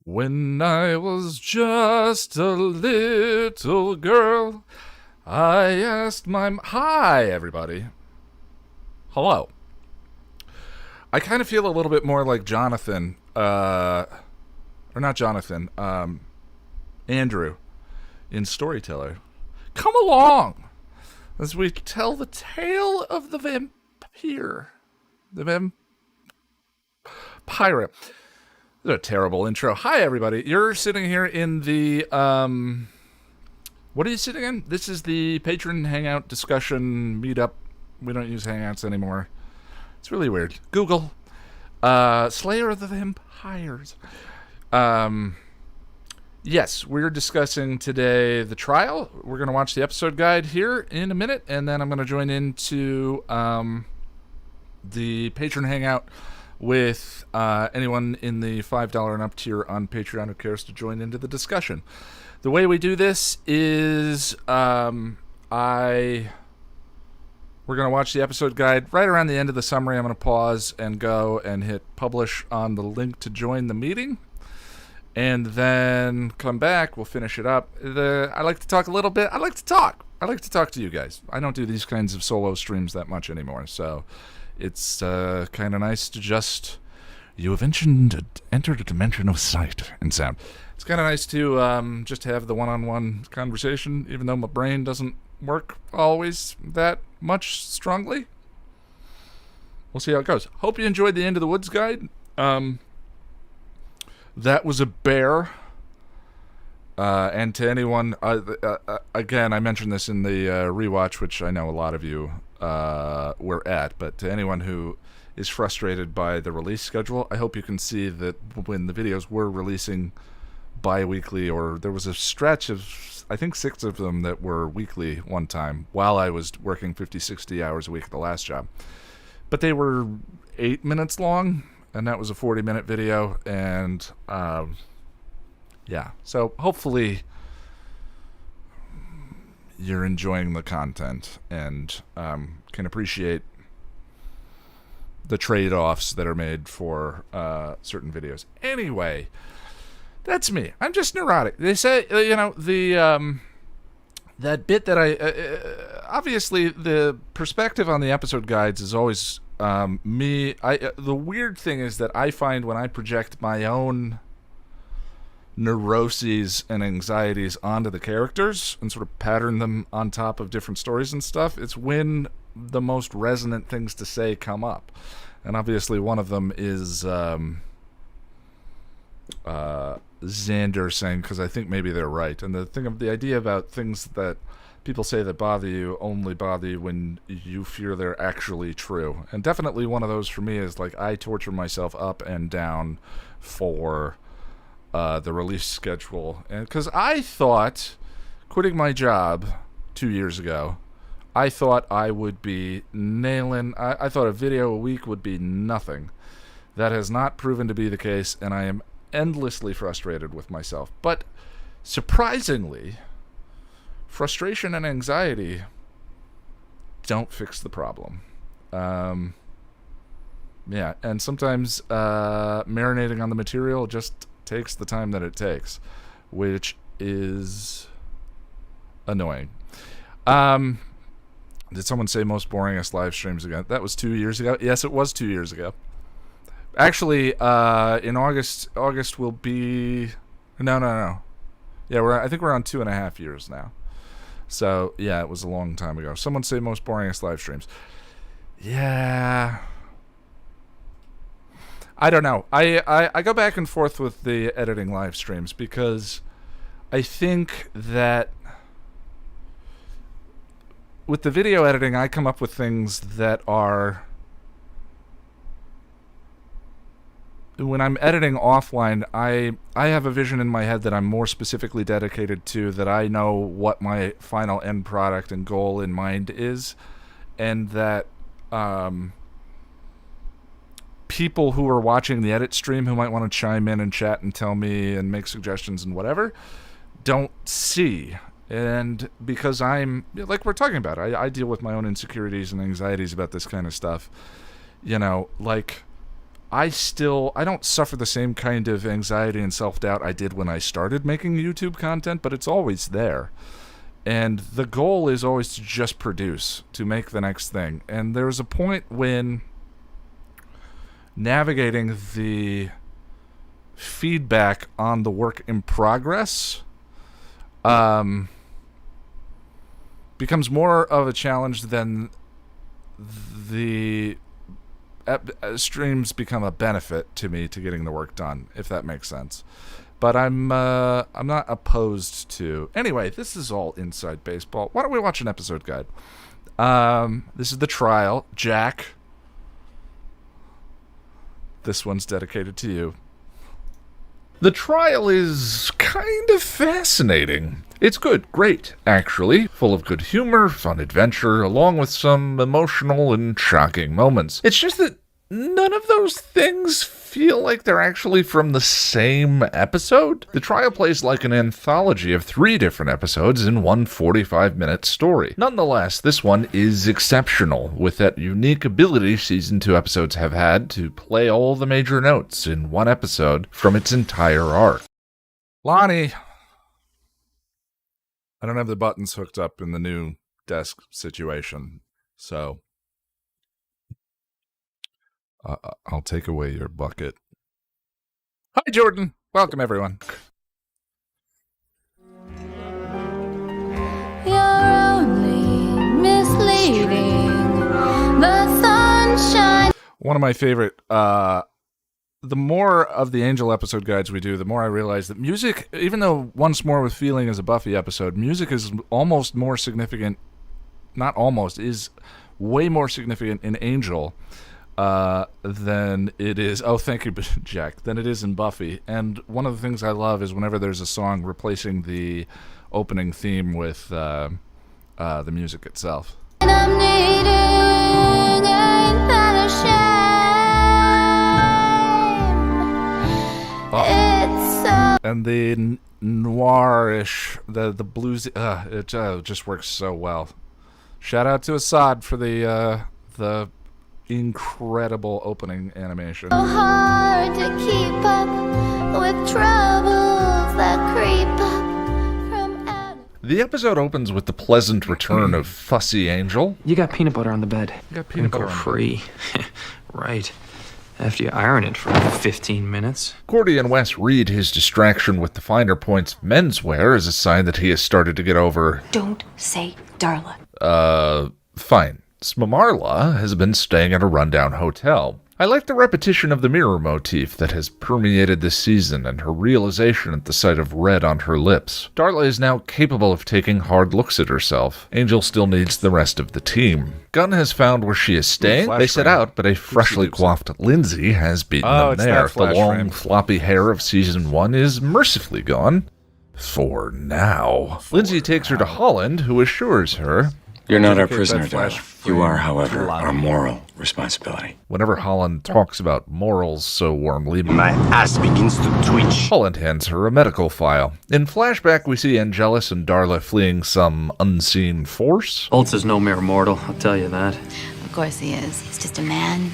When I was just a little girl, I asked my... Hi, everybody. Hello. I kind of feel a little bit more like Jonathan, or not Jonathan, Andrew in Storyteller. Come along as we tell the tale of the vampire. The vampire. This is a terrible intro. Hi, everybody. You're sitting here in the, what are you sitting in? This is the patron hangout discussion meetup. We don't use hangouts anymore. It's really weird. Google, Slayer of the Vampires. Yes, we're discussing today the trial. We're going to watch the episode guide here in a minute, and then I'm going to join into, the patron hangout with anyone in the $5 and up tier on Patreon who cares to join into the discussion. The way we do this is we're going to watch the episode guide. Right around the end of the summary, I'm going to pause and go and hit publish on the link to join the meeting. And then come back, we'll finish it up. I like to talk a little bit. I like to talk to you guys. I don't do these kinds of solo streams that much anymore, so it's kind of nice to just... You have entered a dimension of sight and sound. It's kind of nice to just have the one-on-one conversation, even though my brain doesn't work always that much strongly. We'll see how it goes. Hope you enjoyed the End of the Woods guide. That was a bear. And to anyone... again, I mentioned this in the rewatch, which I know a lot of you were at, but to anyone who is frustrated by the release schedule, I hope you can see that when the videos were releasing bi-weekly, or there was a stretch of, I think 6 of them that were weekly one time while I was working 50, 60 hours a week at the last job. But they were 8 minutes long, and that was a 40-minute video, and yeah. So hopefully you're enjoying the content and can appreciate the trade-offs that are made for certain videos. Anyway, that's me. I'm just neurotic. They say, the that bit that I obviously the perspective on the episode guides is always me. The weird thing is that I find when I project my own neuroses and anxieties onto the characters and sort of pattern them on top of different stories and stuff, it's when the most resonant things to say come up. And obviously one of them is Xander saying, because I think maybe they're right, and the idea about things that people say that bother you only bother you when you fear they're actually true. And definitely one of those for me is like I torture myself up and down for the release schedule, and because I thought quitting my job 2 years ago, I thought I would be nailing. I thought a video a week would be nothing. That has not proven to be the case, and I am endlessly frustrated with myself. But surprisingly, frustration and anxiety don't fix the problem. Yeah, and sometimes marinating on the material just takes the time that it takes, which is annoying. Did someone say most boringest live streams again? That was 2 years ago. Yes, it was 2 years ago. Actually, in August will be... No. Yeah, I think we're on 2.5 years now. So, yeah, it was a long time ago. Someone say most boringest live streams. Yeah... I don't know. I go back and forth with the editing live streams because I think that with the video editing, I come up with things that are... When I'm editing offline, I have a vision in my head that I'm more specifically dedicated to, that I know what my final end product and goal in mind is, and that... people who are watching the edit stream who might want to chime in and chat and tell me and make suggestions and whatever don't see. And because I'm, like we're talking about, I deal with my own insecurities and anxieties about this kind of stuff. Like I don't suffer the same kind of anxiety and self-doubt I did when I started making YouTube content, but it's always there. And the goal is always to just produce, to make the next thing. And there's a point when navigating the feedback on the work in progress becomes more of a challenge than the streams become a benefit to me to getting the work done, if that makes sense. But I'm not opposed to. Anyway, this is all inside baseball. Why don't we watch an episode guide? This is The Trial. Jack, this one's dedicated to you. The Trial is kind of fascinating. It's good, great, actually. Full of good humor, fun adventure, along with some emotional and shocking moments. It's just that none of those things feel like they're actually from the same episode. The Trial plays like an anthology of 3 different episodes in one 45-minute story. Nonetheless, this one is exceptional, with that unique ability Season 2 episodes have had to play all the major notes in one episode from its entire arc. Lonnie, I don't have the buttons hooked up in the new desk situation, so I'll take away your bucket. Hi, Jordan. Welcome, everyone. You're only misleading. The sunshine. One of my favorite, the more of the Angel episode guides we do, the more I realize that music, even though Once More with Feeling is a Buffy episode, music is almost more significant, not almost, is way more significant in Angel than it is, oh, thank you, Jack, than it is in Buffy. And one of the things I love is whenever there's a song replacing the opening theme with the music itself. And I'm needing, ain't that a shame? Oh. It's so. And the noirish, the bluesy, it just works so well. Shout out to Assad for the incredible opening animation. So hard to keep up with troubles that creep up from out. The episode opens with the pleasant return of Fussy Angel. You got peanut butter on the bed. You got peanut butter on the bed. free. Right. After you iron it for 15 minutes. Cordy and Wes read his distraction with the finer points of menswear as a sign that he has started to get over... Don't say Darla. Fine. Smamarla has been staying at a rundown hotel. I like the repetition of the mirror motif that has permeated this season and her realization at the sight of red on her lips. Darla is now capable of taking hard looks at herself. Angel still needs the rest of the team. Gunn has found where she is staying. They set out, but a freshly coiffed Lindsay has beaten them there. The long, floppy hair of Season 1 is mercifully gone. For now. Lindsay takes her to Holland, who assures her... You're not our prisoner, Darla. You are, however, our moral responsibility. Whenever Holland talks about morals so warmly, My ass begins to twitch. Holland hands her a medical file. In flashback, we see Angelus and Darla fleeing some unseen force. Bolts is no mere mortal, I'll tell you that. Of course he is. He's just a man,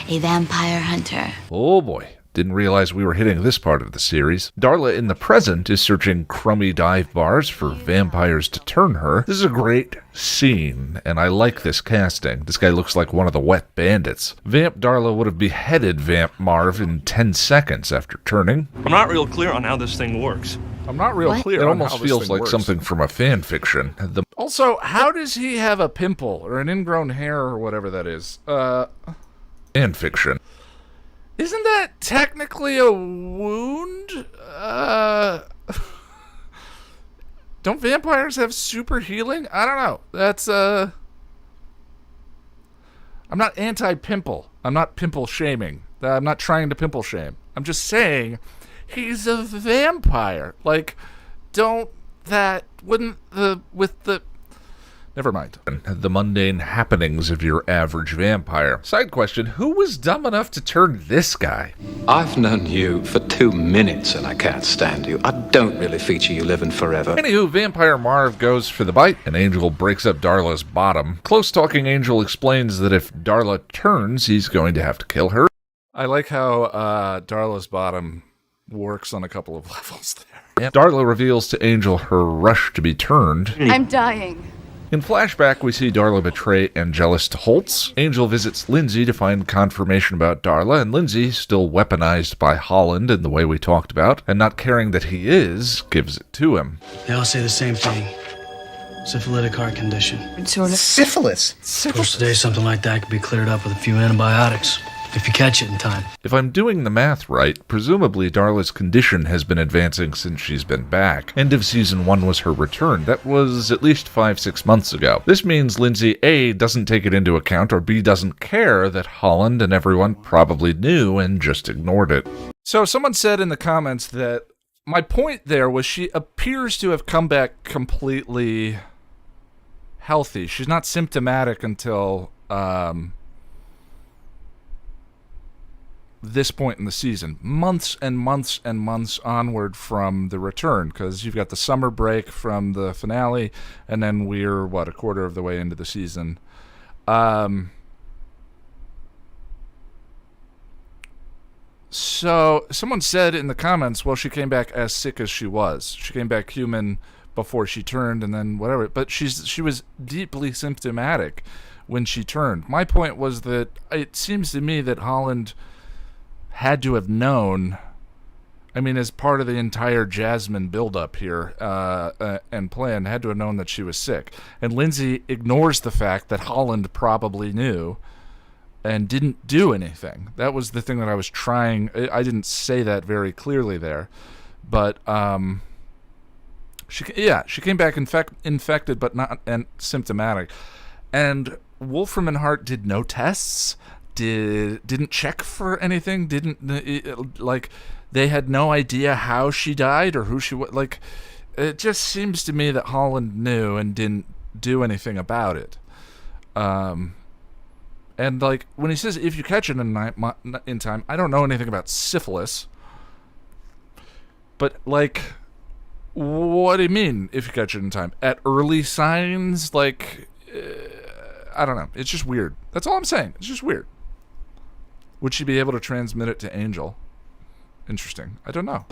a vampire hunter. Oh boy. Didn't realize we were hitting this part of the series. Darla in the present is searching crummy dive bars for vampires to turn her. This is a great scene, and I like this casting. This guy looks like one of the wet bandits. Vamp Darla would have beheaded Vamp Marv in 10 seconds after turning. I'm not real clear on how this thing works. I'm not real What? clear. It almost feels like something from a fan fiction. Also, how does he have a pimple or an ingrown hair or whatever that is? Fan fiction. Isn't that technically a wound? Don't vampires have super healing? I don't know. That's, I'm not anti-pimple. I'm not pimple shaming. I'm not trying to pimple shame. I'm just saying he's a vampire. Like, never mind. The mundane happenings of your average vampire. Side question, who was dumb enough to turn this guy? I've known you for 2 minutes and I can't stand you. I don't really feature you living forever. Anywho, Vampire Marv goes for the bite, and Angel breaks up Darla's bottom. Close-talking Angel explains that if Darla turns, he's going to have to kill her. I like how Darla's bottom works on a couple of levels there. Yep. Darla reveals to Angel her rush to be turned. I'm dying. In flashback, we see Darla betray Angelus to Holtz. Angel visits Lindsay to find confirmation about Darla, and Lindsay, still weaponized by Holland in the way we talked about, and not caring that he is, gives it to him. They all say the same thing. Syphilitic heart condition. Syphilis? Of course, today something like that could be cleared up with a few antibiotics. If you catch it in time. If I'm doing the math right, presumably Darla's condition has been advancing since she's been back. End of season 1 was her return. That was at least 5-6 months ago. This means Lindsay A doesn't take it into account, or B doesn't care that Holland and everyone probably knew and just ignored it. So someone said in the comments that my point there was she appears to have come back completely healthy. She's not symptomatic until this point in the season, months and months and months onward from the return, because you've got the summer break from the finale, and then we're a quarter of the way into the season. So someone said in the comments, well, she came back as sick as she was. She came back human before she turned, and then whatever. But she was deeply symptomatic when she turned. My point was that it seems to me that Holland had to have known, I mean, as part of the entire Jasmine buildup here and plan, had to have known that she was sick. And Lindsay ignores the fact that Holland probably knew and didn't do anything. That was the thing that I was trying. I didn't say that very clearly there, but she came back infected but not symptomatic. And Wolfram and Hart did no tests. Didn't check for anything, they had no idea how she died or who she was. Like, it just seems to me that Holland knew and didn't do anything about it. And like when he says if you catch it in time, I don't know anything about syphilis, but like, what do you mean if you catch it in time? At early signs, like, I don't know. It's just weird. That's all I'm saying. It's just weird. Would she be able to transmit it to Angel? Interesting. I don't know.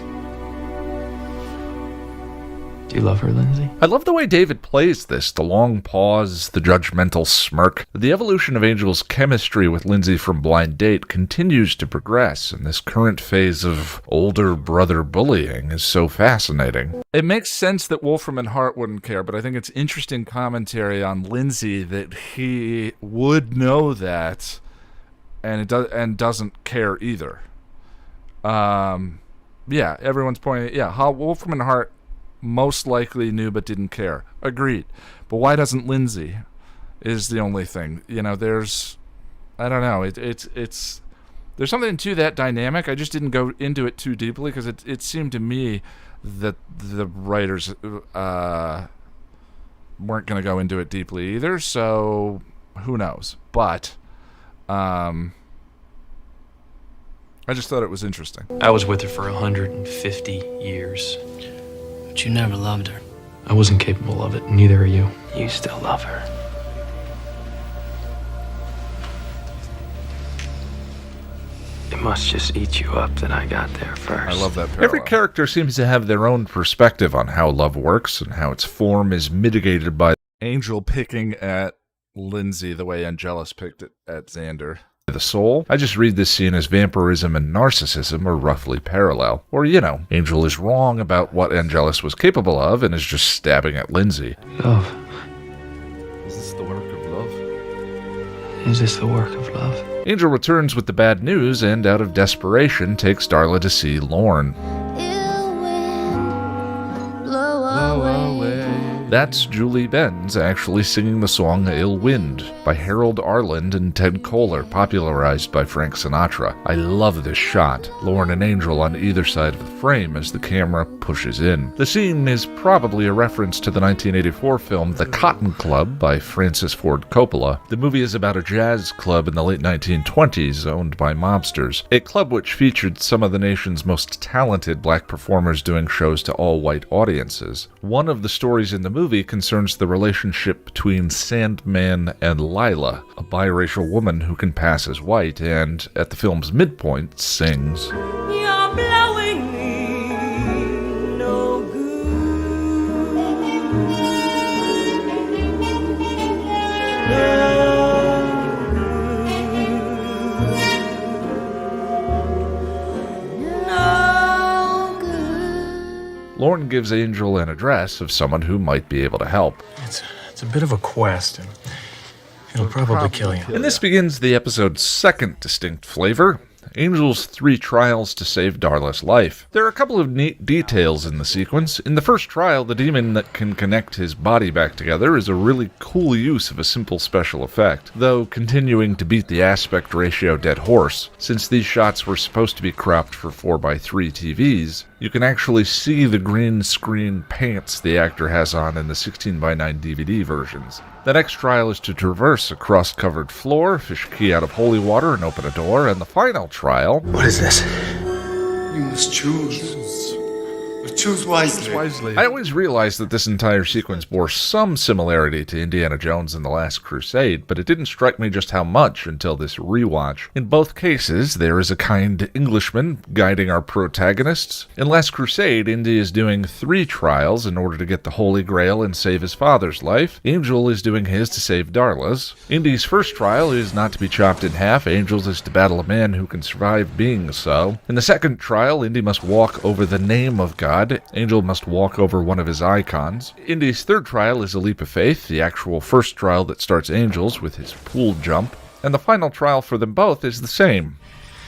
Do you love her, Lindsay? I love the way David plays this. The long pause, the judgmental smirk. The evolution of Angel's chemistry with Lindsay from Blind Date continues to progress, and this current phase of older brother bullying is so fascinating. It makes sense that Wolfram and Hart wouldn't care, but I think it's interesting commentary on Lindsay that he would know that and doesn't care either. Everyone's pointing. How Wolfram and Hart most likely knew but didn't care. Agreed. But why doesn't Lindsay? Is the only thing. I don't know. It's there's something to that dynamic. I just didn't go into it too deeply because it seemed to me that the writers weren't going to go into it deeply either. So who knows? But I just thought it was interesting. I was with her for 150 years. But you never loved her. I wasn't capable of it, neither are you. You still love her. It must just eat you up that I got there first. I love that parallel. Every character seems to have their own perspective on how love works and how its form is mitigated by Angel picking at Lindsay the way Angelus picked it at Xander. The soul. I just read this scene as vampirism and narcissism are roughly parallel. Or, Angel is wrong about what Angelus was capable of and is just stabbing at Lindsay. Love. Is this the work of love? Is this the work of love? Angel returns with the bad news and, out of desperation, takes Darla to see Lorne. Ill wind, blow away. That's Julie Benz actually singing the song Ill Wind by Harold Arlen and Ted Koehler, popularized by Frank Sinatra. I love this shot, Lorne and Angel on either side of the frame as the camera pushes in. The scene is probably a reference to the 1984 film The Cotton Club by Francis Ford Coppola. The movie is about a jazz club in the late 1920s owned by mobsters, a club which featured some of the nation's most talented black performers doing shows to all-white audiences. One of the stories in the movie movie concerns the relationship between Sandman and Lila, a biracial woman who can pass as white, and at the film's midpoint sings, "You're blowing me no Lorne gives Angel an address of someone who might be able to help. It's a bit of a quest, and it'll probably kill you. And this begins the episode's second distinct flavor, Angel's 3 trials to save Darla's life. There are a couple of neat details in the sequence. In the first trial, the demon that can connect his body back together is a really cool use of a simple special effect, though continuing to beat the aspect ratio dead horse. Since these shots were supposed to be cropped for 4:3 TVs, you can actually see the green screen pants the actor has on in the 16:9 DVD versions. The next trial is to traverse a cross-covered floor, fish a key out of holy water, and open a door, and the final trial... What is this? You must choose. But choose wisely. I always realized that this entire sequence bore some similarity to Indiana Jones and the Last Crusade, but it didn't strike me just how much until this rewatch. In both cases, there is a kind Englishman guiding our protagonists. In Last Crusade, Indy is doing 3 trials in order to get the Holy Grail and save his father's life. Angel is doing his to save Darla's. Indy's first trial is not to be chopped in half. Angel's is to battle a man who can survive being so. In the second trial, Indy must walk over the name of God. Angel must walk over one of his icons. Indy's third trial is a leap of faith, the actual first trial that starts Angel's with his pool jump. And the final trial for them both is the same.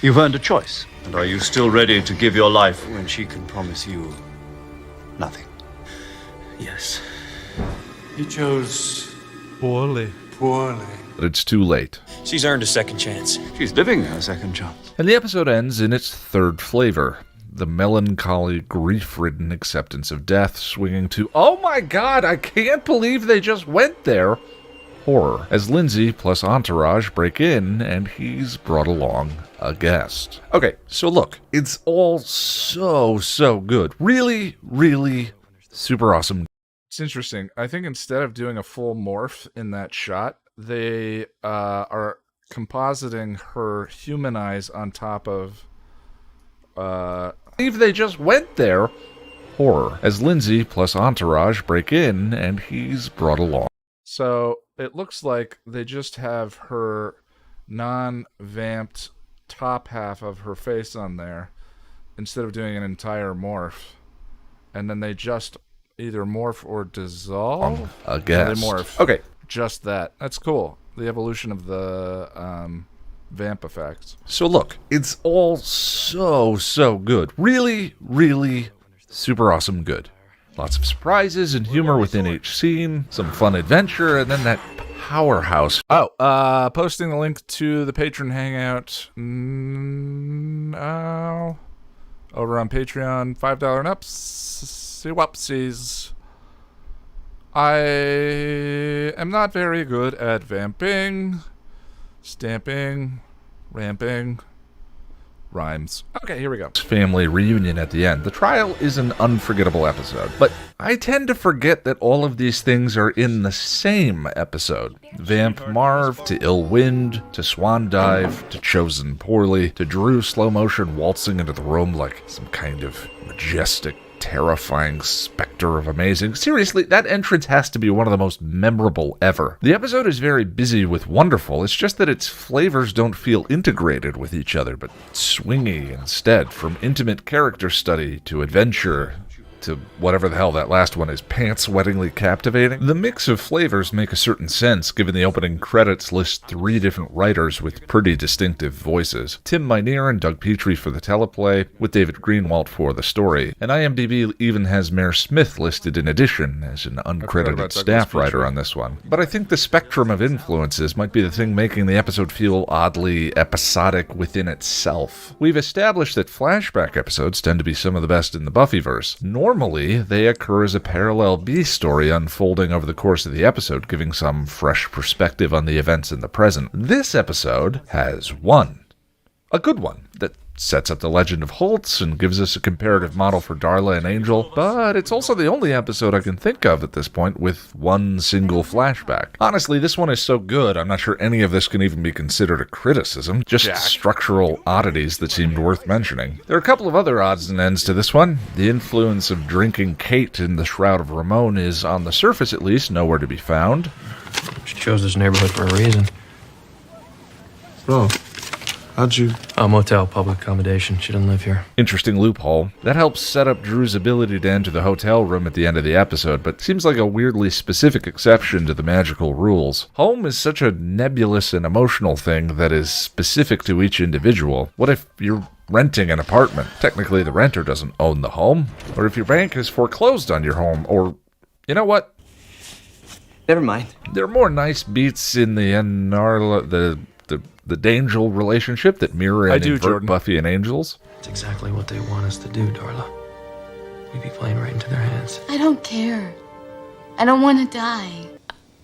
You've earned a choice. And are you still ready to give your life when she can promise you nothing? Yes. He chose Poorly. poorly. But it's too late. She's earned a second chance. She's living her second chance. And the episode ends in its third flavor. The melancholy, grief-ridden acceptance of death swinging to, oh my god, I can't believe they just went there, horror, as Lindsay plus Entourage break in, and he's brought along a guest. Okay, so look, it's all so good. Really, really super awesome. It's interesting. I think instead of doing a full morph in that shot, they are compositing her human eyes on top of... If they just went there, horror, as Lindsay plus Entourage break in, and he's brought along. So it looks like they just have her non-vamped top half of her face on there instead of doing an entire morph, and then they just either morph or dissolve. I guess. They morph. Okay, just that. That's cool. The evolution of the vamp effects. So look, it's all so good. Really, really super awesome good. Lots of surprises and humor within each scene, some fun adventure, and then that powerhouse. Oh, posting the link to the patron hangout now over on Patreon, $5 and up. See whoopsies. I am not very good at vamping. Stamping, ramping, rhymes. Okay, here we go. Family reunion at the end. The trial is an unforgettable episode, but I tend to forget that all of these things are in the same episode. Vamp Marv, to Ill Wind, to Swan Dive, to Chosen Poorly, to Drew slow motion waltzing into the room like some kind of majestic, terrifying specter of amazing. Seriously, that entrance has to be one of the most memorable ever. The episode is very busy with wonderful, it's just that its flavors don't feel integrated with each other, but swingy instead, from intimate character study to adventure to whatever the hell that last one is, pants-wettingly captivating. The mix of flavors make a certain sense, given the opening credits list 3 different writers with pretty distinctive voices. Tim Minear and Doug Petrie for the teleplay, with David Greenwalt for the story. And IMDb even has Mayor Smith listed in addition as an uncredited staff writer on this one. But I think the spectrum of influences might be the thing making the episode feel oddly episodic within itself. We've established that flashback episodes tend to be some of the best in the Buffyverse. Normally, they occur as a parallel B-story unfolding over the course of the episode, giving some fresh perspective on the events in the present. This episode has one. A good one that sets up the legend of Holtz and gives us a comparative model for Darla and Angel, but it's also the only episode I can think of at this point with one single flashback. Honestly, this one is so good, I'm not sure any of this can even be considered a criticism, just structural oddities that seemed worth mentioning. There are a couple of other odds and ends to this one. The influence of drinking Kate in The Shroud of Ramon is, on the surface at least, nowhere to be found. She chose this neighborhood for a reason. Bro, how'd you... A motel, public accommodation. She doesn't live here. Interesting loophole. That helps set up Drew's ability to enter the hotel room at the end of the episode, but seems like a weirdly specific exception to the magical rules. Home is such a nebulous and emotional thing that is specific to each individual. What if you're renting an apartment? Technically, the renter doesn't own the home. Or if your bank has foreclosed on your home, or... You know what? Never mind. There are more nice beats in the Angel relationship that mirror and invert Buffy and Angels. It's exactly what they want us to do, Darla. We'd be playing right into their hands. I don't care. I don't want to die.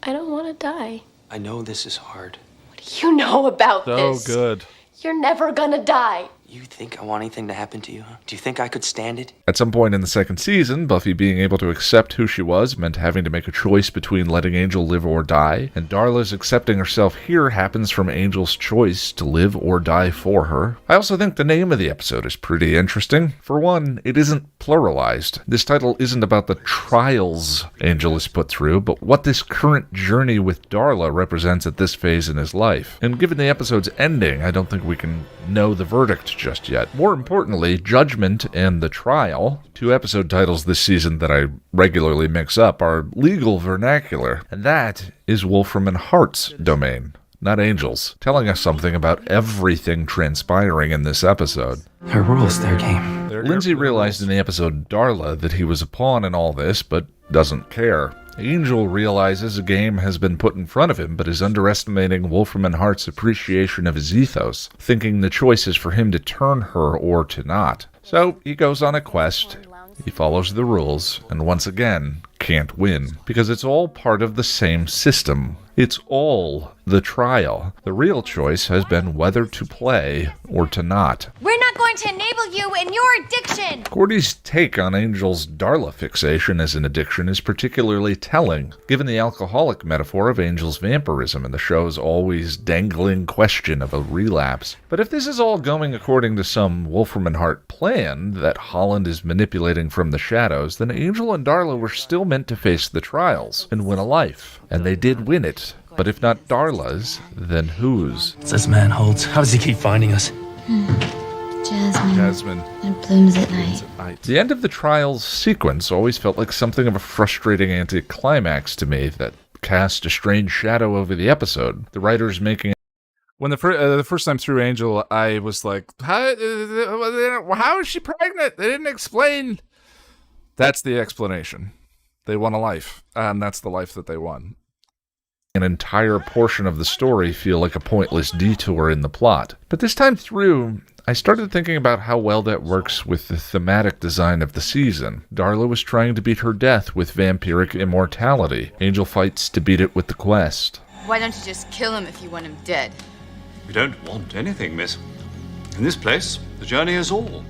I don't want to die. I know this is hard. What do you know about this? So good. You're never gonna die. You think I want anything to happen to you, huh? Do you think I could stand it? At some point in the second season, Buffy being able to accept who she was meant having to make a choice between letting Angel live or die, and Darla's accepting herself here happens from Angel's choice to live or die for her. I also think the name of the episode is pretty interesting. For one, it isn't pluralized. This title isn't about the trials Angel is put through, but what this current journey with Darla represents at this phase in his life. And given the episode's ending, I don't think we can know the verdict just yet. More importantly, Judgment and The Trial, two episode titles this season that I regularly mix up, are legal vernacular, and that is Wolfram and Hart's domain, not Angel's, telling us something about everything transpiring in this episode. Their rules, their game. Lindsay realized in the episode Darla that he was a pawn in all this, but doesn't care. Angel realizes a game has been put in front of him, but is underestimating Wolfram and Hart's appreciation of his ethos, thinking the choice is for him to turn her or to not. So he goes on a quest, he follows the rules, and once again, can't win, because it's all part of the same system. It's all the trial. The real choice has been whether to play or to not. We're not going to enable you in your addiction! Gordy's take on Angel's Darla fixation as an addiction is particularly telling, given the alcoholic metaphor of Angel's vampirism and the show's always dangling question of a relapse. But if this is all going according to some Wolfram and Hart plan that Holland is manipulating from the shadows, then Angel and Darla were still meant to face the trials and win a life. And they did win it. But if not Darla's, then whose? It's this man Holtz. How does he keep finding us? Jasmine. It blooms at night. The end of the trials sequence always felt like something of a frustrating anticlimax to me that cast a strange shadow over the episode. The writers making... When the first time through Angel, I was like, how is she pregnant? They didn't explain. That's the explanation. They won a life, and that's the life that they won. An entire portion of the story feel like a pointless detour in the plot. But this time through, I started thinking about how well that works with the thematic design of the season. Darla was trying to beat her death with vampiric immortality. Angel fights to beat it with the quest. Why don't you just kill him if you want him dead? We don't want anything, miss. In this place, the journey is all.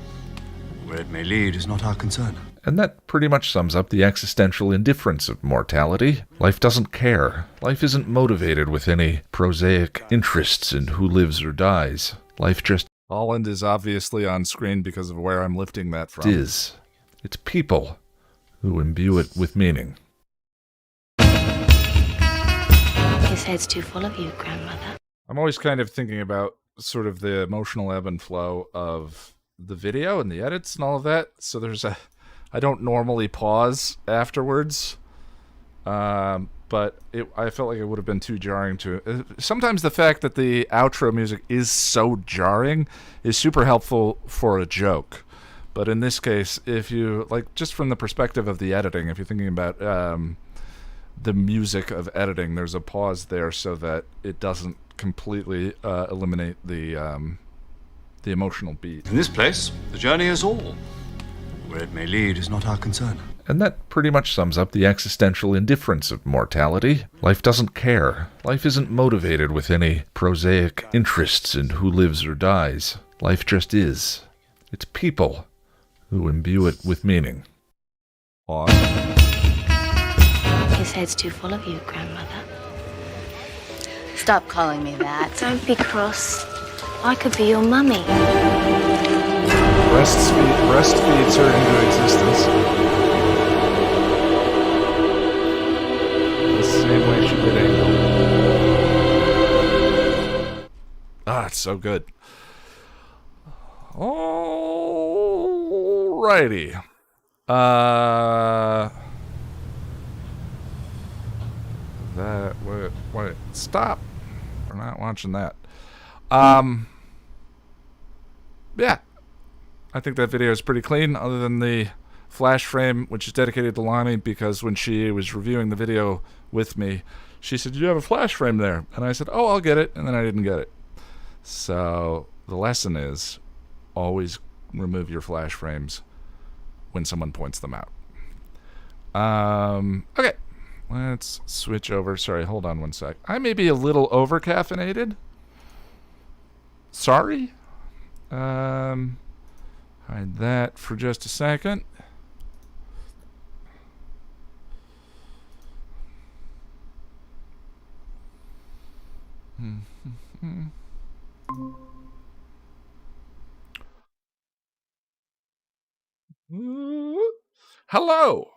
Where it may lead is not our concern. And that pretty much sums up the existential indifference of mortality. Life doesn't care. Life isn't motivated with any prosaic interests in who lives or dies. Life just... Holland is obviously on screen because of where I'm lifting that from. It's people who imbue it with meaning. His head's too full of you, grandmother. I'm always kind of thinking about sort of the emotional ebb and flow of the video and the edits and all of that. So there's a... I don't normally pause afterwards, but I felt like it would have been too jarring to... Sometimes the fact that the outro music is so jarring is super helpful for a joke. But in this case, if you... like, just from the perspective of the editing, if you're thinking about the music of editing, there's a pause there so that it doesn't completely eliminate the emotional beat. In this place, the journey is all. Where it may lead is not our concern. And that pretty much sums up the existential indifference of mortality. Life doesn't care. Life isn't motivated with any prosaic interests in who lives or dies. Life just is. It's people who imbue it with meaning. Awesome. His head's too full of you, Grandmother. Stop calling me that. Don't be cross. I could be your mummy. Breastfeeds her into existence. The same way she did Angel. Ah, it's so good. Alrighty. Wait, stop. We're not watching that. Yeah. I think that video is pretty clean, other than the flash frame, which is dedicated to Lonnie, because when she was reviewing the video with me, she said, "You have a flash frame there." And I said, "Oh, I'll get it." And then I didn't get it. So the lesson is always remove your flash frames when someone points them out. Okay. Let's switch over. Sorry, hold on one sec. I may be a little over caffeinated. Sorry. Hide that for just a second. Hello.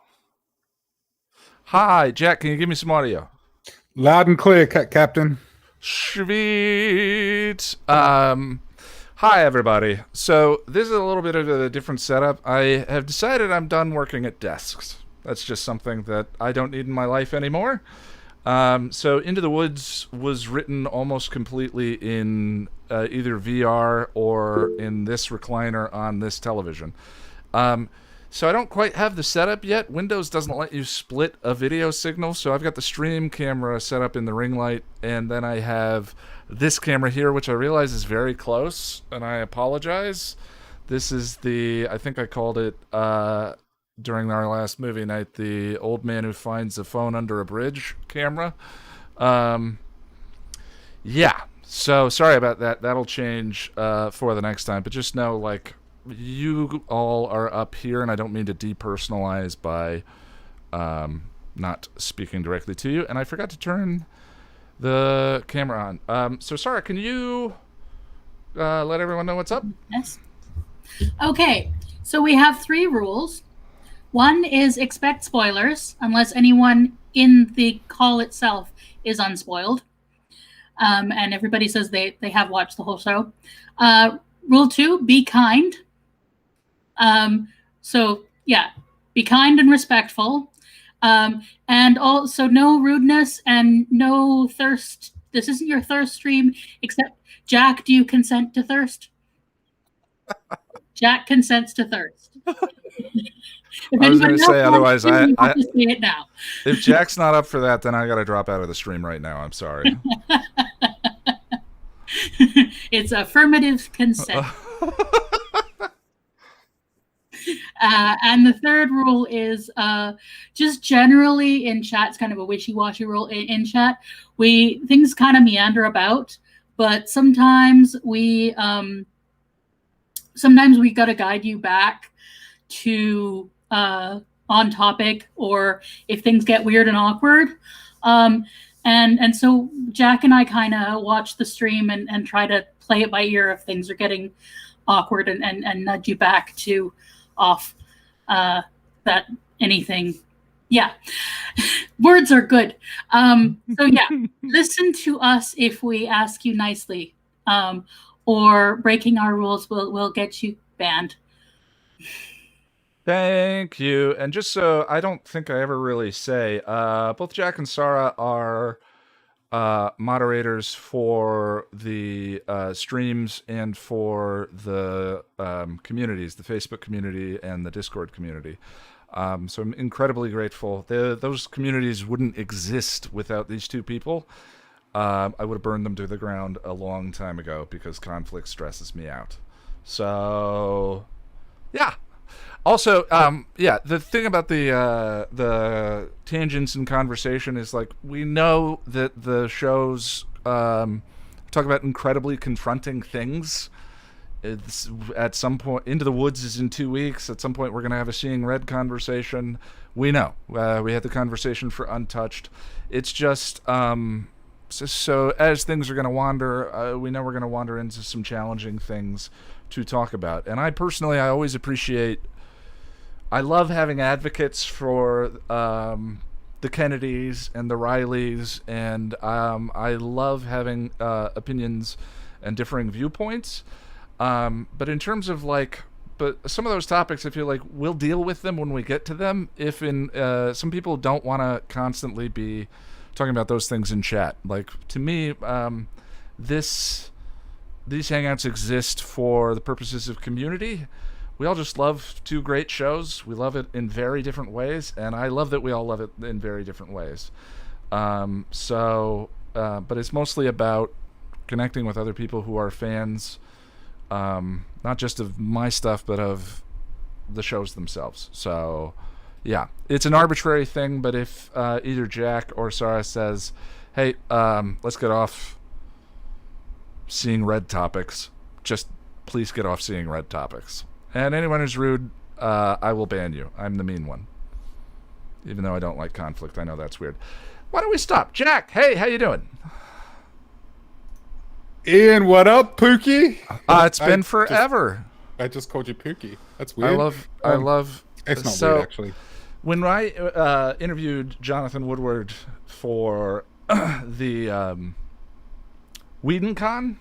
Hi, Jack. Can you give me some audio? Loud and clear, Captain. Sweet. Hi, everybody. So this is a little bit of a different setup. I have decided I'm done working at desks. That's just something that I don't need in my life anymore. So Into the Woods was written almost completely in either VR or in this recliner on this television. So I don't quite have the setup yet. Windows doesn't let you split a video signal, so I've got the stream camera set up in the ring light, and then I have this camera here, which I realize is very close, and I apologize. This is the, I think I called it during our last movie night, the old man who finds a phone under a bridge camera. Yeah, so sorry about that. That'll change for the next time, but just know, like, you all are up here, and I don't mean to depersonalize by not speaking directly to you. And I forgot to turn the camera on. So Sarah, can you let everyone know what's up? Yes. Okay, so we have 3 rules. One is expect spoilers unless anyone in the call itself is unspoiled. And everybody says they have watched the whole show. Rule 2, be kind. So yeah, be kind and respectful. And also no rudeness and no thirst. This isn't your thirst stream, except Jack, do you consent to thirst? Jack consents to thirst. I was going to say, otherwise, I say it now. If Jack's not up for that, then I got to drop out of the stream right now. I'm sorry. It's affirmative consent. And the third rule is just generally in chat, it's kind of a wishy-washy rule in chat. Things kind of meander about, but sometimes we got to guide you back to on topic, or if things get weird and awkward. And so Jack and I kind of watch the stream and try to play it by ear if things are getting awkward and nudge you back to off that anything. Yeah. Words are good. So yeah, listen to us if we ask you nicely, or breaking our rules will get you banned. Thank you. And just so I don't think I ever really say, both Jack and Sarah are moderators for the streams and for the communities, the Facebook community and the Discord community. So I'm incredibly grateful. Those communities wouldn't exist without these two people. I would have burned them to the ground a long time ago because conflict stresses me out. So, yeah. Also, yeah, the thing about the tangents in conversation is, like, we know that the shows talk about incredibly confronting things It's at some point. Into the Woods is in 2 weeks. At some point, we're going to have a Seeing Red conversation. We know. We had the conversation for Untouched. It's just so as things are going to wander, we know we're going to wander into some challenging things to talk about. And I always appreciate. I love having advocates for the Kennedys and the Rileys, and I love having opinions and differing viewpoints. But in terms of but some of those topics, I feel like we'll deal with them when we get to them. If some people don't want to constantly be talking about those things in chat. Like, to me, these hangouts exist for the purposes of community. We all just love two great shows. We love it in very different ways, and I love that we all love it in very different ways. But it's mostly about connecting with other people who are fans, not just of my stuff, but of the shows themselves. So, yeah, it's an arbitrary thing, but if either Jack or Sarah says, hey, let's get off Seeing Red topics, just please get off Seeing Red topics. And anyone who's rude, I will ban you. I'm the mean one. Even though I don't like conflict, I know that's weird. Why don't we stop? Jack, hey, how you doing? Ian, what up, Pookie? It's been forever. I just called you Pookie. That's weird. I love. It's not weird, actually. When I interviewed Jonathan Woodward for the WhedonCon.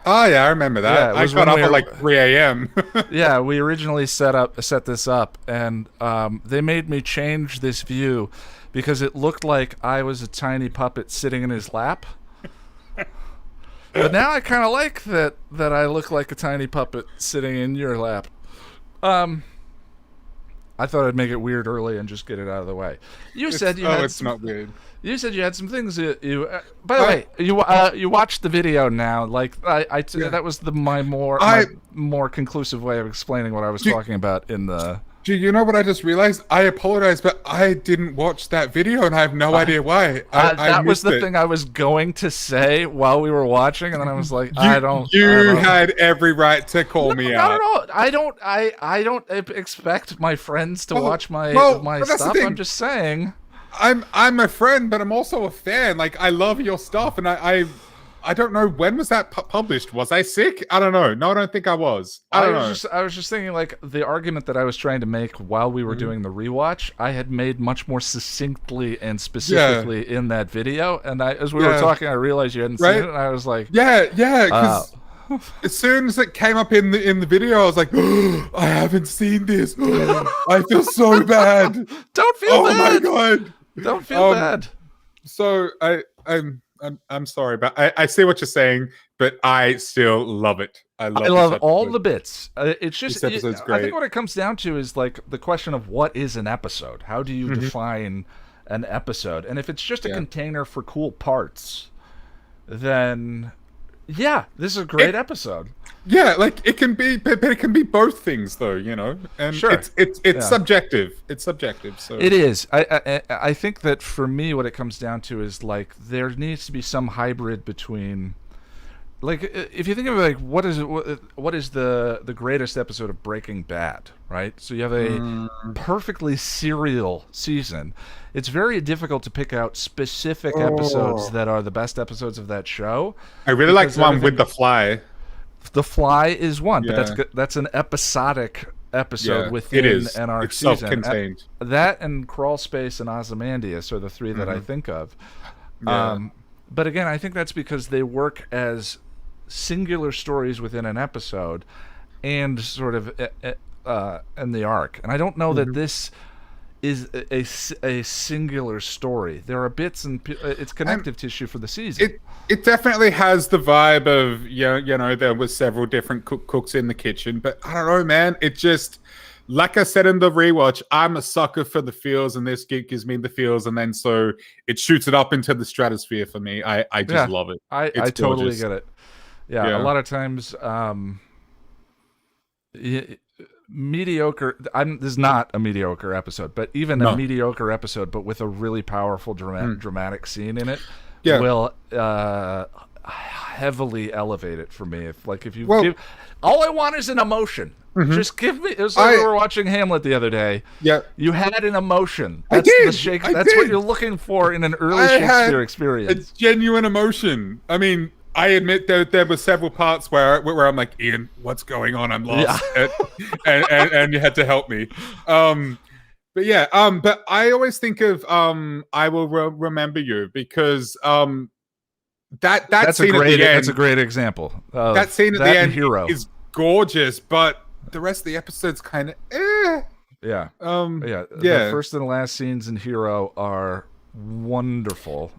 Oh yeah, I remember that. I got up at 3 a.m. Yeah, we originally set this up, and they made me change this view because it looked like I was a tiny puppet sitting in his lap. But now I kind of like that I look like a tiny puppet sitting in your lap. I thought I'd make it weird early and just get it out of the way. It's not weird. You said you had some things that you. By the way, you watched the video now. That was my more conclusive way of explaining what I was talking about in the. Do you know what I just realized? I apologize, but I didn't watch that video, and I have no idea why. That was the thing I was going to say while we were watching, and then I was like, You had every right to call me out. No, I don't expect my friends to watch my stuff. I'm just saying. I'm a friend, but I'm also a fan. Like, I love your stuff, and I don't know, when was that published? Was I sick? I don't know. No, I don't think I was. I was just thinking, like, the argument that I was trying to make while we were doing the rewatch, I had made much more succinctly and specifically in that video. And as we were talking, I realized you hadn't seen it, and I was like, yeah, because as soon as it came up in the video, I was like, oh, I haven't seen this. I feel so bad. Don't feel bad. Oh my god. Don't feel bad. So I'm sorry, but I see what you're saying, but I still love it. I love all the bits. It's just, this episode's great. I think what it comes down to is like the question of what is an episode? How do you define an episode? And if it's just a container for cool parts, then yeah, this is a great episode. Yeah, like it can be, but it can be both things, though. You know, and sure. it's subjective. It's subjective. So it is. I think that for me, what it comes down to is like there needs to be some hybrid between, like, if you think of it, like what is the greatest episode of Breaking Bad, right? So you have a perfectly serial season. It's very difficult to pick out specific episodes that are the best episodes of that show. I really liked one with The Fly. The Fly is one, but that's an episodic episode within an arc it's season. Self-contained. That and Crawl Space and Ozymandias are the three that I think of. Yeah. But again, I think that's because they work as singular stories within an episode and sort of in the arc. And I don't know that this is a singular story. There are bits and it's connective tissue for the season. It definitely has the vibe of, you know, there was several different cooks in the kitchen, but I don't know, man. It just, like I said in the rewatch, I'm a sucker for the feels, and this gives me the feels, and then so it shoots it up into the stratosphere for me. I just love it. I totally get it. Yeah, a lot of times, mediocre. This is not a mediocre episode, but even a mediocre episode, but with a really powerful dramatic scene in it, will heavily elevate it for me. If you Well- give, all I want is an emotion. Mhm. Just give me. It was like we were watching Hamlet the other day. Yeah, you had an emotion. I That's did. the shake. I That's what did. you're looking for in an early I had Shakespeare experience. It's genuine emotion. I mean, I admit there were several parts where I'm like, Ian, what's going on? I'm lost, and you had to help me. But yeah, but I always think of I will remember you because that That's a scene great. at the end, That's a great example. Of that scene at that the and end Hero. is gorgeous, but the rest of the episode's kind of Yeah. yeah. The first and last scenes in Hero are wonderful.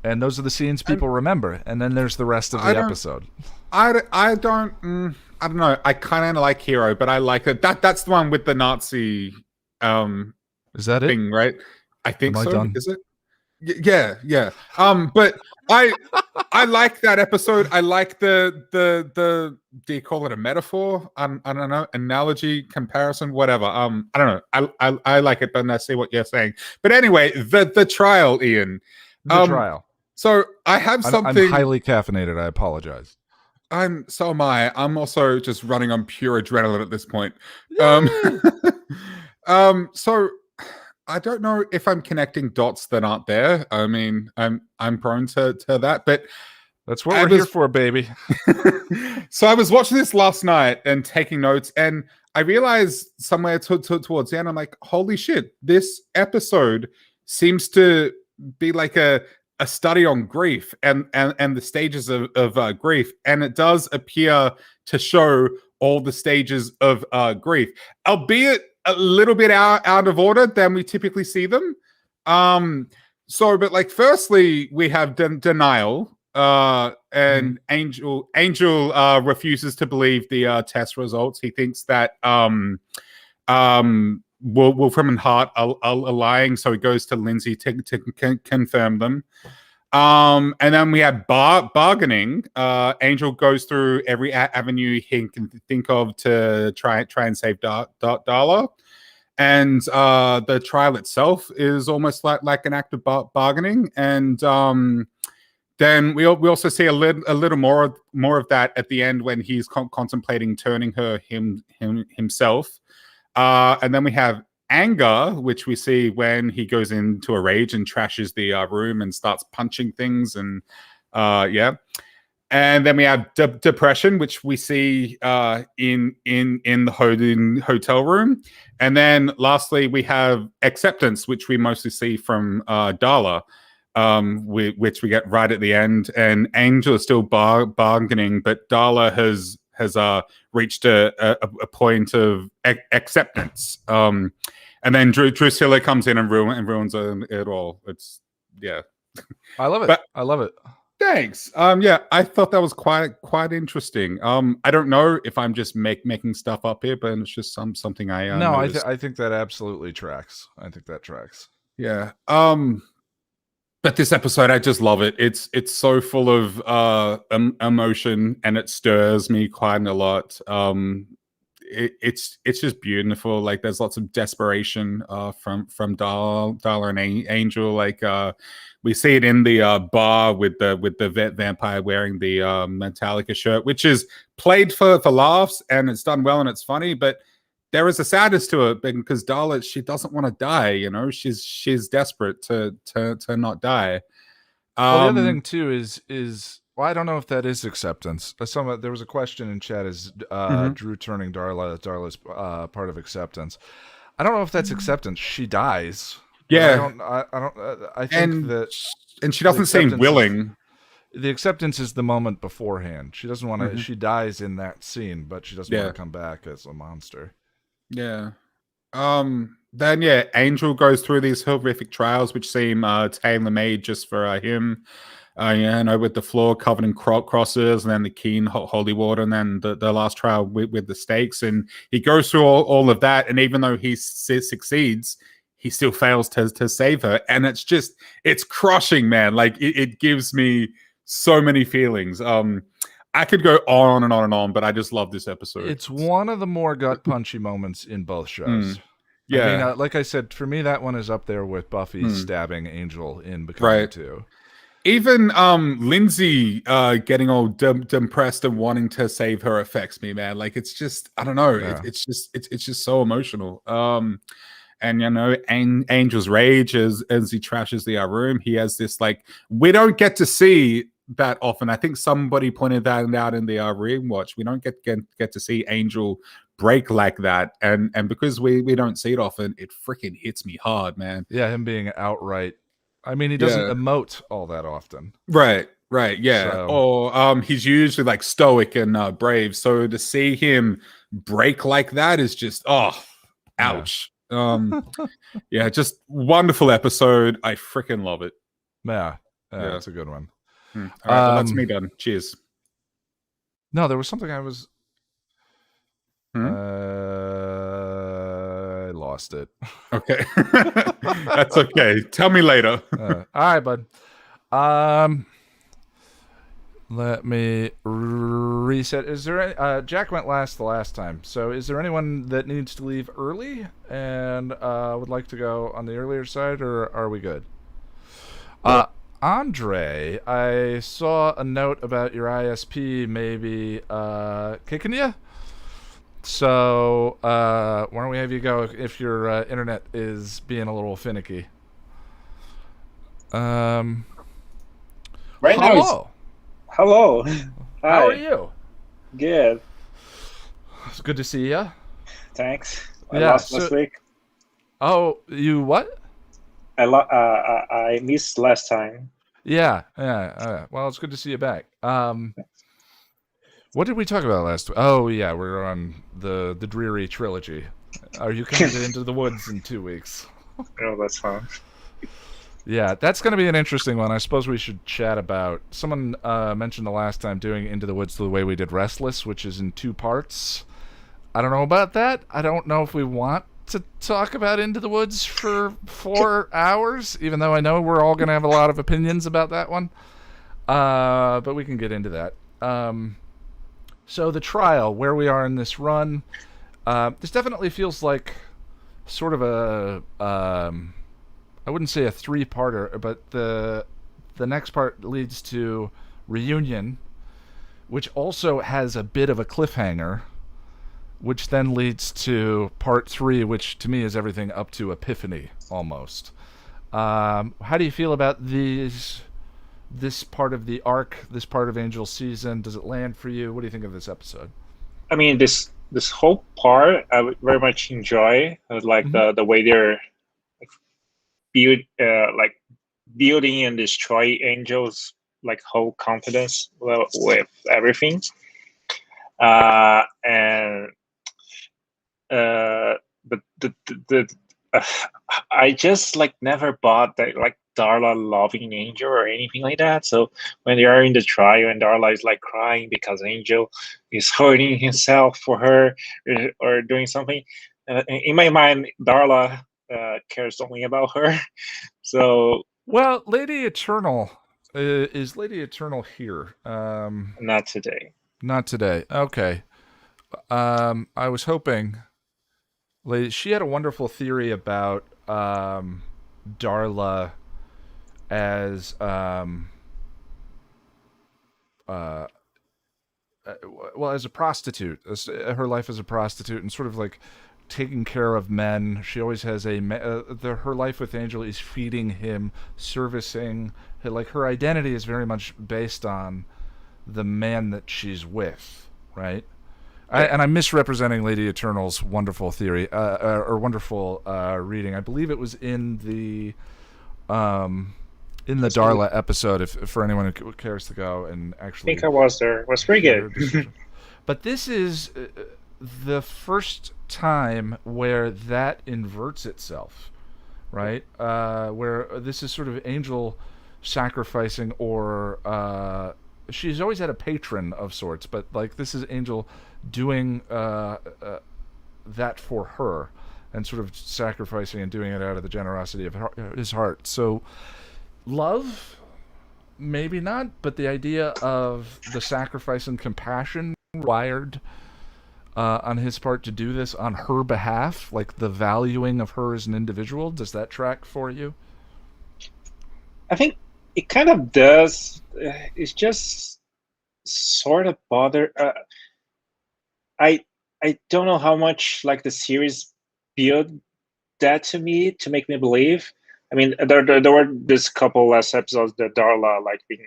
And those are the scenes people remember. And then there's the rest of the episode. I don't know. I kind of like Hero, but I like it. That's the one with the Nazi is that thing, right? I think Am I so. done? Is it? Yeah. But I like that episode. I like the do you call it a metaphor? I don't know, analogy, comparison, whatever. I don't know. I like it, but I see what you're saying. But anyway, the trial, Ian. The trial. So I have something. I'm highly caffeinated. I apologize. So am I. I'm also just running on pure adrenaline at this point. So I don't know if I'm connecting dots that aren't there. I mean, I'm prone to that, but that's what we're here for, baby. So I was watching this last night and taking notes, and I realized somewhere towards the end, I'm like, holy shit, this episode seems to be like a study on grief and the stages of grief, and it does appear to show all the stages of grief, albeit a little bit out of order than we typically see them. But like, firstly, we have denial, and Angel refuses to believe the test results. He thinks that Wolfram and Hart are lying, so he goes to Lindsay to confirm them. And then we have bargaining. Angel goes through every avenue he can think of to try and save Darla. And the trial itself is almost like an act of bargaining. And then we also see a little more of that at the end when he's contemplating turning her himself. And then we have anger, which we see when he goes into a rage and trashes the room and starts punching things, and and then we have depression, which we see in the hotel room, and then lastly we have acceptance, which we mostly see from Darla, which we get right at the end, and Angel is still bargaining, but Darla has reached a point of acceptance. And then Drusilla comes in and ruins it all. It's I love it. I love it. Thanks. I thought that was quite interesting. I don't know if I'm just making stuff up here, but it's just something I no. noticed. I think that absolutely tracks. I think that tracks. Yeah. But this episode, I just love it. It's so full of emotion, and it stirs me quite a lot. It's just beautiful. Like, there's lots of desperation from Darla and Angel. Like, we see it in the bar with the vet vampire wearing the Metallica shirt, which is played for laughs, and it's done well and it's funny, but there is a sadness to it because Darla, she doesn't want to die. You know, she's desperate to not die. Well, the other thing too is well, I don't know if that is acceptance. There was a question in chat: is Drew turning Darla's part of acceptance? I don't know if that's acceptance. She dies. Yeah, I think that, and she doesn't seem willing. The acceptance is the moment beforehand. She doesn't want to. She dies in that scene, but she doesn't want to come back as a monster. Yeah. Then Angel goes through these horrific trials, which seem tailor-made just for him. With the floor covered in crosses, and then the keen holy water, and then the last trial with the stakes. And he goes through all of that, and even though he succeeds, he still fails to save her. And it's crushing, man. Like, it gives me so many feelings. I could go on and on and on, but I just love this episode. It's one of the more gut punchy moments in both shows. Yeah. I mean, like I said, for me, that one is up there with Buffy stabbing Angel in Becoming 2. Even Lindsay getting all depressed and wanting to save her affects me, man. Like it's just I don't know. Yeah. It's just so emotional. And Angel's rage as he trashes the room. He has this like we don't get to see that often. I think somebody pointed that out in the rewatch. We don't get to see Angel break like that, and because we don't see it often, it freaking hits me hard, man. Yeah, him being outright. I mean, he doesn't emote all that often. Right, yeah. So- Or he's usually like stoic and brave. So to see him break like that is just ouch. Yeah, just wonderful episode. I freaking love it. Yeah, that's a good one. All right, well, that's me done. Cheers. No, there was something I was. I lost it. Okay, that's okay. Tell me later. All right, bud. Let me reset. Is there any, Jack went last the last time, so is there anyone that needs to leave early and would like to go on the earlier side, or are we good? Andre, I saw a note about your ISP maybe kicking you. So why don't we have you go if your internet is being a little finicky? Right hello. Hello. How are you? Good. It's good to see you. Thanks. I lost last week. Oh, you what? I missed last time. Yeah. Well, it's good to see you back. What did we talk about last week? Oh, yeah, we're on the Dreary trilogy. Are you coming to Into the Woods in 2 weeks? Oh, that's fine. Yeah, that's going to be an interesting one. I suppose we should chat about. Someone mentioned the last time doing Into the Woods the way we did Restless, which is in 2 parts. I don't know about that. I don't know if we want to talk about Into the Woods for 4 hours, even though I know we're all going to have a lot of opinions about that one. But we can get into that. So the trial, where we are in this run, this definitely feels like sort of a... I wouldn't say a 3-parter, but the next part leads to Reunion, which also has a bit of a cliffhanger, which then leads to part 3, which to me is everything up to Epiphany almost. How do you feel about this part of the arc, this part of Angel's season? Does it land for you? What do you think of this episode? I mean, this whole part I would very much enjoy, like the way they're building and destroy Angel's like whole confidence with everything, but I just like never bought that like Darla loving Angel or anything like that. So when they are in the trial and Darla is like crying because Angel is hurting himself for her or doing something, in my mind Darla cares only about her. So well, Lady Eternal is Lady Eternal here? Not today. Not today. Okay. I was hoping. She had a wonderful theory about Darla as as a prostitute, her life as a prostitute, and sort of like taking care of men. She always has her life with Angel is feeding him, servicing. Like her identity is very much based on the man that she's with, right? And I'm misrepresenting Lady Eternal's wonderful theory or wonderful reading. I believe it was in the Darla episode. If for anyone who cares to go and actually, I think I was there. It was pretty good. But this is the first time where that inverts itself, right? Where this is sort of Angel sacrificing, or she's always had a patron of sorts, but like this is Angel doing that for her and sort of sacrificing and doing it out of the generosity of his heart. So love, maybe not, but the idea of the sacrifice and compassion wired on his part to do this on her behalf, like the valuing of her as an individual, does that track for you? I think it kind of does. It's just sort of bother. I don't know how much like the series built that to me to make me believe. I mean, there were this couple last episodes that Darla like being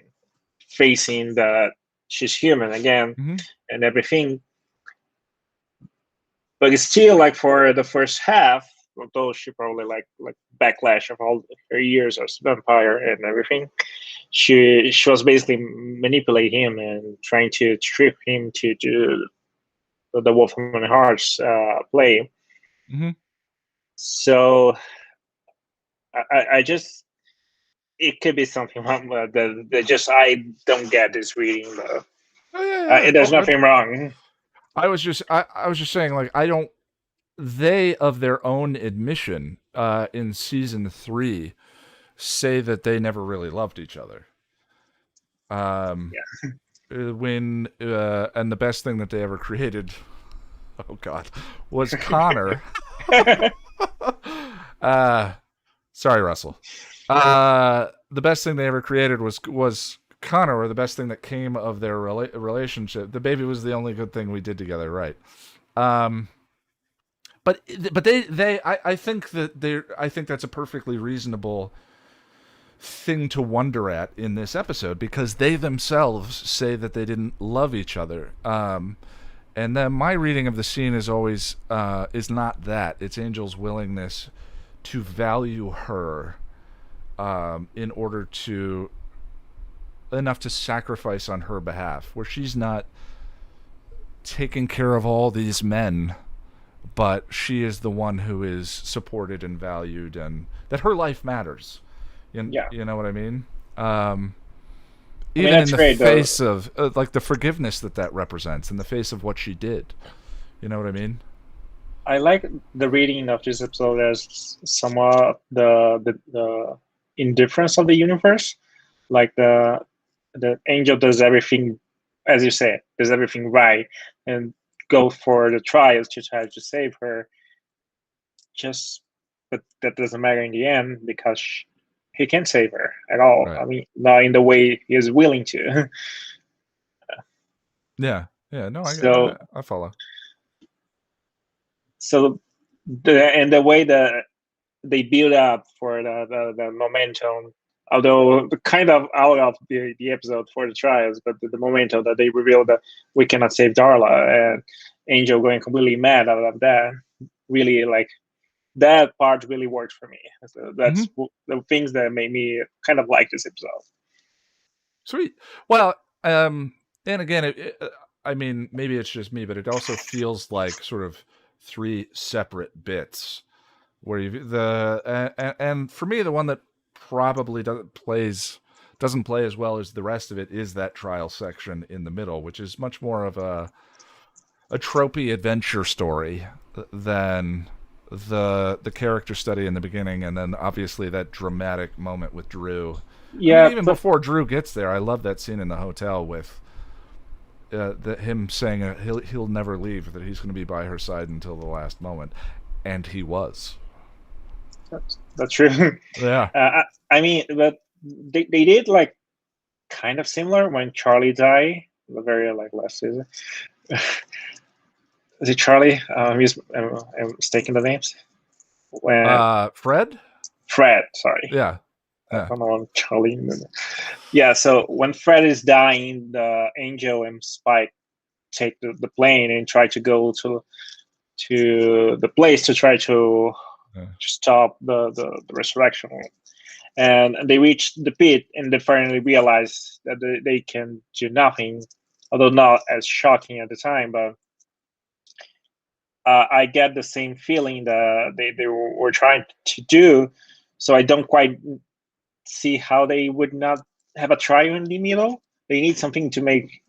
facing that she's human again and everything, but it's still like for the first half, although she probably like backlash of all her years as vampire and everything, she was basically manipulating him and trying to trick him to do the Wolf Among Hearts play. So I just, it could be something wrong that just I don't get this reading though. There's nothing wrong. I was just saying, like, I don't. They, of their own admission, in season 3, say that they never really loved each other. When and the best thing that they ever created, oh God, was Connor. Sorry, Russell. The best thing they ever created was Connor, or the best thing that came of their relationship. The baby was the only good thing we did together, right? But I think that's a perfectly reasonable thing to wonder at in this episode, because they themselves say that they didn't love each other. And then my reading of the scene is always is not that. It's Angel's willingness to value her in order to enough to sacrifice on her behalf, where she's not taking care of all these men, but she is the one who is supported and valued, and that her life matters. You know what I mean? Even in the face of like the forgiveness that represents, in the face of what she did. You know what I mean? I like the reading of this episode as somewhat the indifference of the universe. Like the Angel does everything, as you said, does everything right, and go for the trials to try to save her. But that doesn't matter in the end, because he can't save her at all. Right. I mean, not in the way he is willing to. No, I follow. So the way that they build up for the momentum, although kind of out of the episode for the trials, but the momentum that they reveal that we cannot save Darla, and Angel going completely mad out of that, really, like, that part really worked for me. So that's the things that made me kind of like this episode. Sweet. Well, and again, I mean, maybe it's just me, but it also feels like sort of 3 separate bits where and for me, the one that probably doesn't play as well as the rest of it is that trial section in the middle, which is much more of a tropey adventure story than the character study in the beginning, and then obviously that dramatic moment with Drew. Yeah, I mean, even before Drew gets there, I love that scene in the hotel with him saying he'll never leave, that he's going to be by her side until the last moment, and he was. That's true. Yeah. I mean, but they did like kind of similar when Charlie died, the very like last season. Is it Charlie? I'm mistaking the names. When Fred, sorry. Yeah. Come on, Charlie. Yeah, so when Fred is dying, the Angel and Spike take the plane and try to go to the place to try to stop the resurrection. And they reach the pit, and they finally realize that they can do nothing, although not as shocking at the time, but I get the same feeling that they were trying to do, so I don't quite see how they would not have a trial in the middle. They need something to make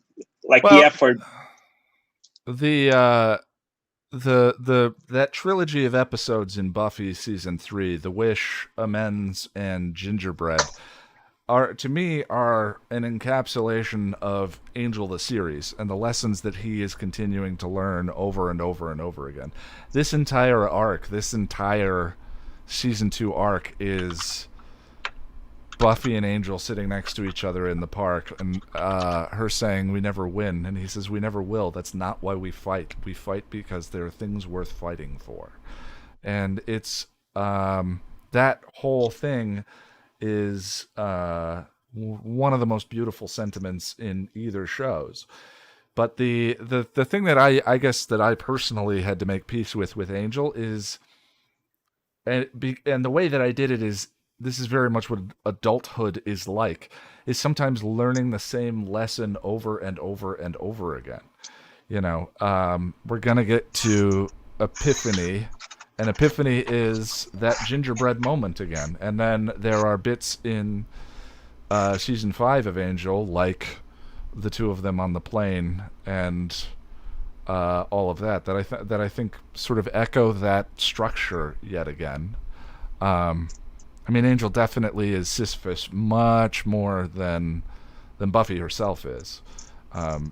the effort. That trilogy of episodes in Buffy season 3, The Wish, Amends, and Gingerbread, are an encapsulation of Angel the series and the lessons that he is continuing to learn over and over and over again. This entire arc, this entire season 2 arc is Buffy and Angel sitting next to each other in the park, and her saying, "We never win," and he says, "We never will. That's not why we fight. We fight because there are things worth fighting for." And it's that whole thing is one of the most beautiful sentiments in either shows. But the thing that I guess that I personally had to make peace with Angel is, and the way that I did it is, this is very much what adulthood is like, is sometimes learning the same lesson over and over and over again. You know, we're going to get to Epiphany, and Epiphany is that gingerbread moment again. And then there are bits in season 5 of Angel, like the two of them on the plane and all of that, that I think sort of echo that structure yet again. I mean, Angel definitely is Sisyphus much more than Buffy herself is.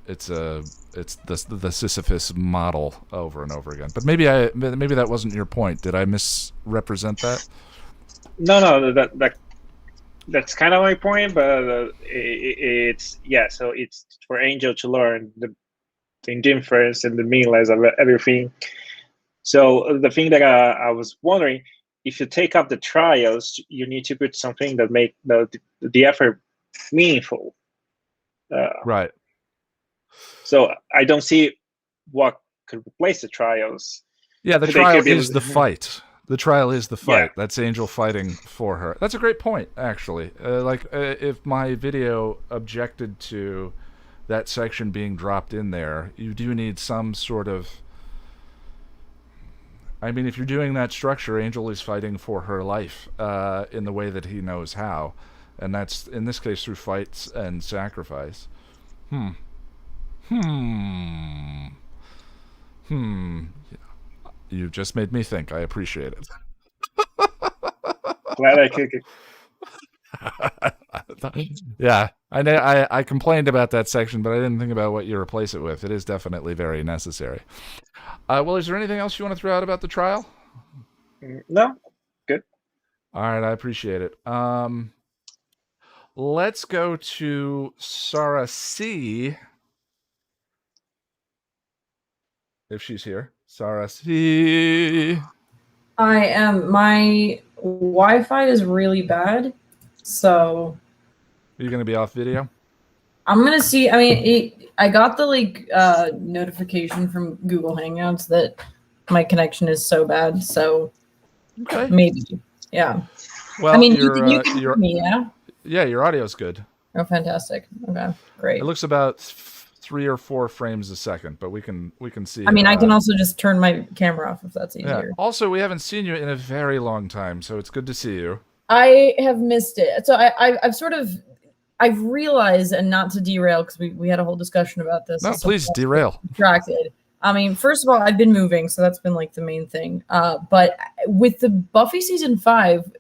It's the Sisyphus model over and over again. But maybe that wasn't your point. Did I misrepresent that? No, that's kind of my point. But it's So it's for Angel to learn the indifference and the meaningless of everything. So the thing that I was wondering, if you take up the trials, you need to put something that make the effort meaningful. Right. So I don't see what could replace the trials. Yeah, the trial is the fight. The trial is the fight. Yeah. That's Angel fighting for her. That's a great point, actually. If my video objected to that section being dropped in there, you do need some sort of... I mean, if you're doing that structure, Angel is fighting for her life in the way that he knows how. And that's, in this case, through fights and sacrifice. You just made me think. I appreciate it. Glad I could. Yeah, I complained about that section, but I didn't think about what you replace it with. It is definitely very necessary. Well, is there anything else you want to throw out about the trial? No, good. All right, I appreciate it. Let's go to Sarah C. If she's here. Sarah C. I am. My Wi-Fi is really bad, so... Are you going to be off video? I'm going to see... I mean, I got the, notification from Google Hangouts that my connection is so bad, so... Okay. Maybe. Yeah. Well, I mean, you can hear me, yeah? Yeah, your audio's good. Oh, fantastic. Okay, great. It looks about 3 or 4 frames a second, but we can see. I mean, I can also just turn my camera off if that's easier. Yeah. Also, we haven't seen you in a very long time, so it's good to see you. I have missed it. So I've realized, and not to derail, because we had a whole discussion about this. No, please derail. Distracted. I mean, first of all, I've been moving, so that's been the main thing. But with the Buffy season 5,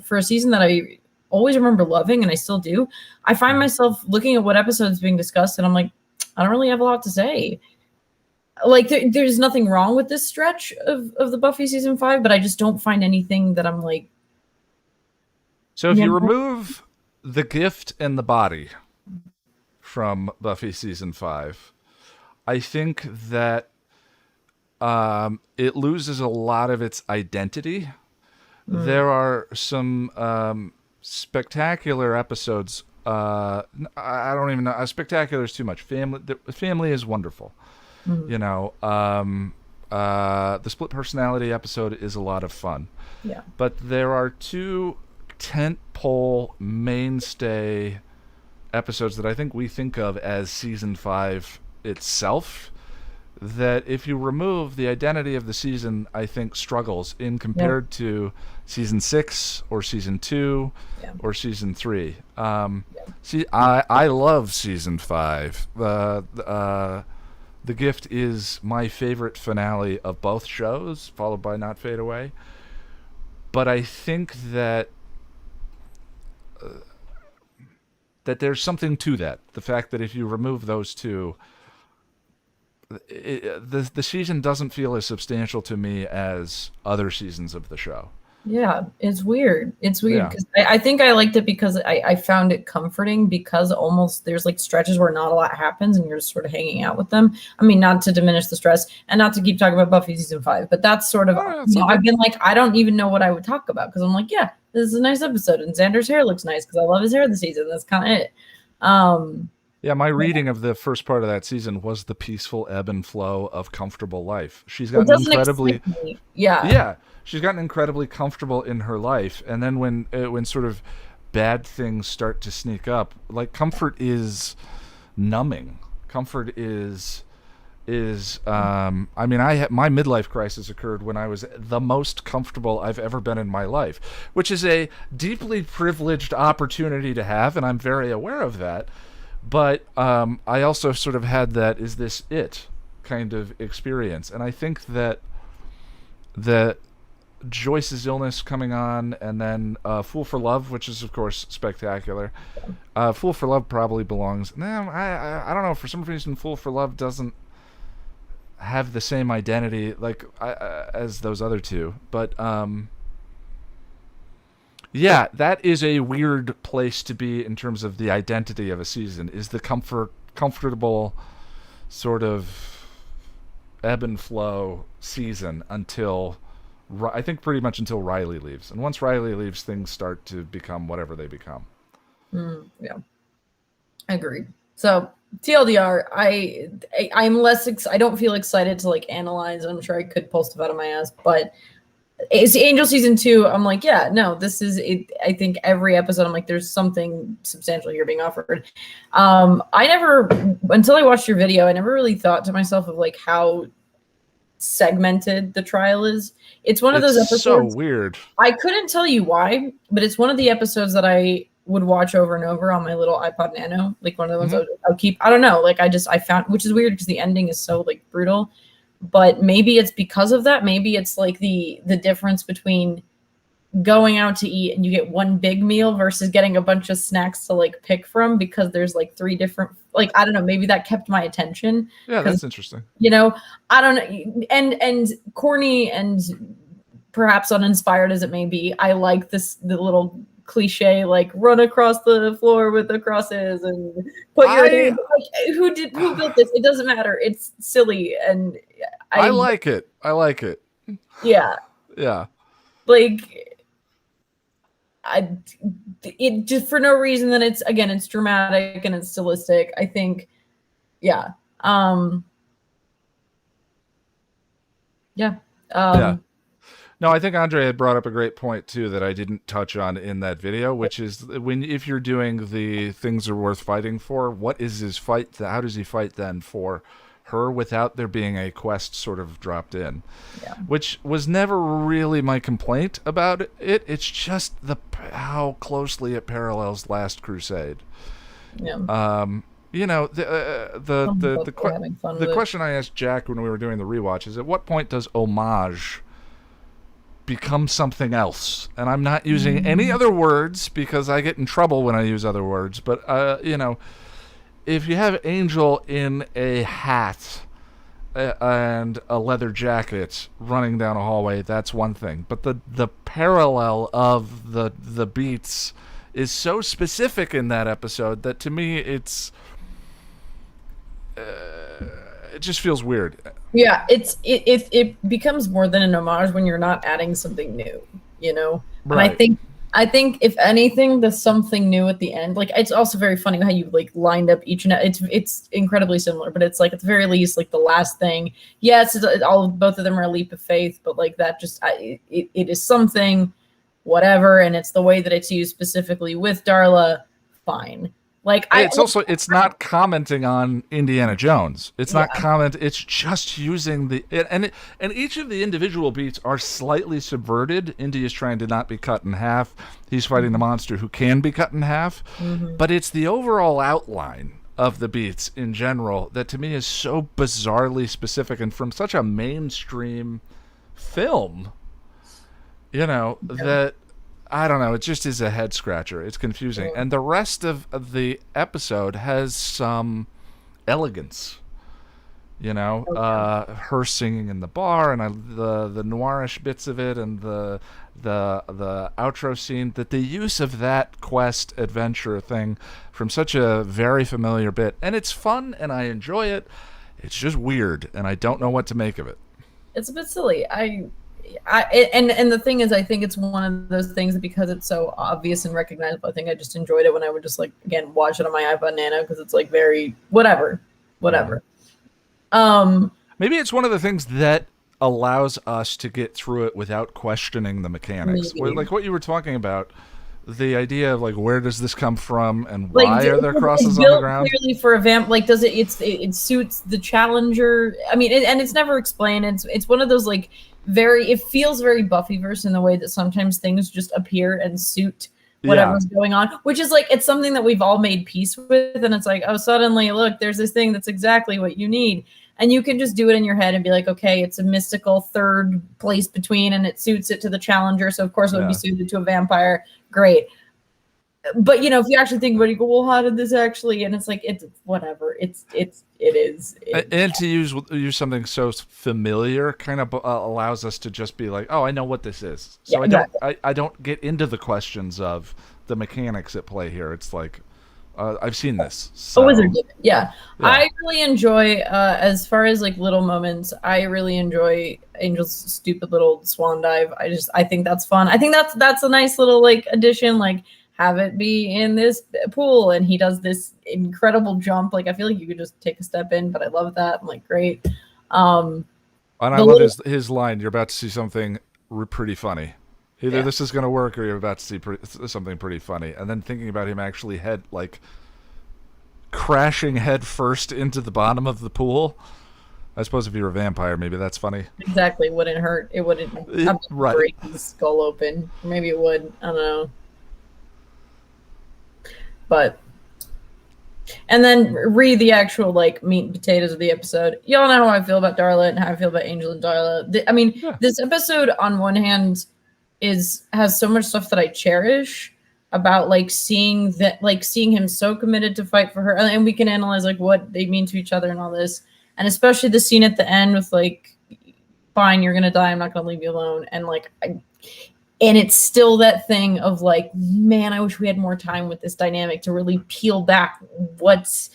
for a season that I always remember loving, and I still do, I find myself looking at what episodes being discussed, and I'm like, I don't really have a lot to say. There's nothing wrong with this stretch of the Buffy season 5, but I just don't find anything that I'm like. So if you remove the gift and the body from Buffy season 5, I think that it loses a lot of its identity. There are some spectacular episodes. I don't even know. Spectacular is too much. Family is wonderful. You know, the split personality episode is a lot of fun. Yeah. But there are 2 tentpole mainstay episodes that I think we think of as season 5 itself, that if you remove the identity of the season, I think struggles in compared to season 6 or season 2 or season 3. See, I love season 5. The Gift is my favorite finale of both shows, followed by Not Fade Away. But I think that there's something to that. The fact that if you remove those 2, the season doesn't feel as substantial to me as other seasons of the show. Yeah, it's weird. It's weird Yeah. because I think I liked it because I found it comforting because almost there's like stretches where not a lot happens and you're just sort of hanging out with them. I mean, not to diminish the stress and not to keep talking about Buffy season 5, but that's sort of, I've been like, I don't even know what I would talk about because I'm like, yeah, this is a nice episode and Xander's hair looks nice because I love his hair this season. That's kind of it. Yeah, my reading of the first part of that season was the peaceful ebb and flow of comfortable life. She's gotten incredibly, yeah, she's gotten incredibly comfortable in her life, and then when sort of bad things start to sneak up, like comfort is numbing. Comfort is I mean, my midlife crisis occurred when I was the most comfortable I've ever been in my life, which is a deeply privileged opportunity to have, and I'm very aware of that. But I also sort of had that is this it kind of experience. And I think that Joyce's illness coming on and then Fool for Love, which is, of course, spectacular. Fool for Love probably belongs. I don't know. For some reason, Fool for Love doesn't have the same identity like as those other two. But yeah, that is a weird place to be in terms of the identity of a season, is the comfortable sort of ebb and flow season until, I think pretty much until Riley leaves. And once Riley leaves, things start to become whatever they become. Yeah, agreed. So TLDR, I'm less, I don't feel excited to like analyze. I'm sure I could pull stuff out of my ass, but it's Angel season 2. I'm like, yeah, no, this is it. I think every episode, I'm like, there's something substantial here being offered. I never, until I watched your video, I never really thought to myself of like how segmented the trial is. It's one of those episodes. So weird. I couldn't tell you why, but it's one of the episodes that I would watch over and over on my little iPod Nano. Like one of the ones I'll keep. I don't know. Like I found, which is weird because the ending is so like brutal. But maybe it's because of that. Maybe it's like the difference between going out to eat and you get one big meal versus getting a bunch of snacks to like pick from, because there's like 3 different, like, I don't know, maybe that kept my attention. Yeah, that's interesting. You know, I don't know. And corny and perhaps uninspired as it may be, I like the little cliche, like run across the floor with the crosses and put your hand, like, who built this? It doesn't matter. It's silly, and I like it. Yeah. Yeah. Like it just for no reason. Then it's dramatic and it's stylistic. I think, yeah. Yeah. Yeah. No, I think Andre had brought up a great point too that I didn't touch on in that video, which is if you're doing the things are worth fighting for, what is his fight? How does he fight then for her without there being a quest sort of dropped in? Yeah. Which was never really my complaint about it. It's just how closely it parallels Last Crusade. Yeah. You know, the question I asked Jack when we were doing the rewatch is, at what point does homage become something else? And I'm not using any other words because I get in trouble when I use other words. But, you know, if you have Angel in a hat and a leather jacket running down a hallway, that's one thing. But the parallel of the beats is so specific in that episode that to me it just feels weird. Yeah, it becomes more than an homage when you're not adding something new, you know. Right. And I think if anything, the something new at the end, like, it's also very funny how you like lined up each and it's incredibly similar, but it's like at the very least, like the last thing. Yes, both of them are a leap of faith, but like that just it is something, whatever, and it's the way that it's used specifically with Darla. Fine. Like it's not commenting on Indiana Jones. It's not it's just using and each of the individual beats are slightly subverted. Indy is trying to not be cut in half. He's fighting the monster who can be cut in half. Mm-hmm. But it's the overall outline of the beats in general that to me is so bizarrely specific, and from such a mainstream film, you know, that I don't know, it just is a head scratcher. It's confusing. And the rest of the episode has some elegance You know, her singing in the bar, and the noirish bits of it, and the outro scene. That the use of that quest adventure thing from such a very familiar bit, and it's fun, and I enjoy it. It's just weird, and I don't know what to make of it. It's a bit silly. And the thing is, I think it's one of those things that because it's so obvious and recognizable, I think I just enjoyed it when I would just like again watch it on my iPod Nano because it's like very whatever. Maybe it's one of the things that allows us to get through it without questioning the mechanics. Like what you were talking about, the idea of like where does this come from and why are there crosses on the ground? Clearly for a vamp, like does it suits the Challenger? I mean, and it's never explained. It's one of those like it feels very Buffyverse in the way that sometimes things just appear and suit whatever's going on, which is like it's something that we've all made peace with, and it's like, oh, suddenly look, there's this thing that's exactly what you need. And you can just do it in your head and be like, okay, it's a mystical third place between, and it suits it to the Challenger. So of course it would be suited to a vampire. Great. But you know, if you actually think about it, you go, well, how did this actually? And it's like, it's whatever. It is. And to use something so familiar kind of allows us to just be like, oh, I know what this is. So I don't get into the questions of the mechanics at play here. It's like, I've seen this. So. A wizard did it. Yeah. I really enjoy, as far as like little moments, I really enjoy Angel's stupid little swan dive. I think that's fun. I think that's a nice little like addition, like have it be in this pool and he does this incredible jump. Like I feel like you could just take a step in, but I love that. I'm like, great. And I love his line, you're about to see something pretty funny. Either this is going to work or you're about to see something pretty funny. And then thinking about him actually crashing head first into the bottom of the pool. I suppose if you're a vampire, maybe that's funny. Exactly. Wouldn't hurt. It wouldn't break his skull open. Maybe it would. I don't know. But... And then read the actual like meat and potatoes of the episode. Y'all know how I feel about Darla and how I feel about Angel and Darla. This episode on one hand... has so much stuff that I cherish about like seeing him so committed to fight for her, and we can analyze like what they mean to each other and all this, and especially the scene at the end with like, fine, you're gonna die, I'm not gonna leave you alone, and like, and it's still that thing of like, man, I wish we had more time with this dynamic to really peel back what's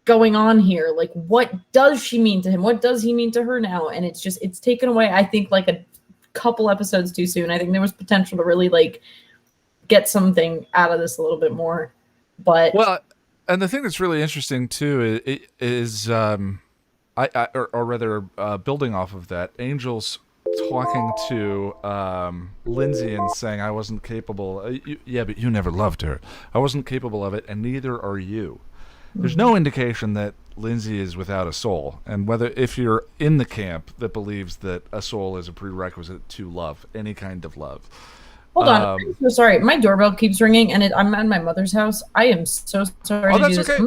going on here, like what does she mean to him, what does he mean to her now, and it's taken away, I think, like a couple episodes too soon. I think there was potential to really like get something out of this a little bit more, but and the thing that's really interesting too is building off of that, Angel's talking to Lindsay and saying, I wasn't capable. But you never loved her. I wasn't capable of it, and neither are you. There's no indication that Lindsay is without a soul, and if you're in the camp that believes that a soul is a prerequisite to love, any kind of love. Hold on, I'm so sorry. My doorbell keeps ringing, and I'm at my mother's house. I am so sorry. That's okay.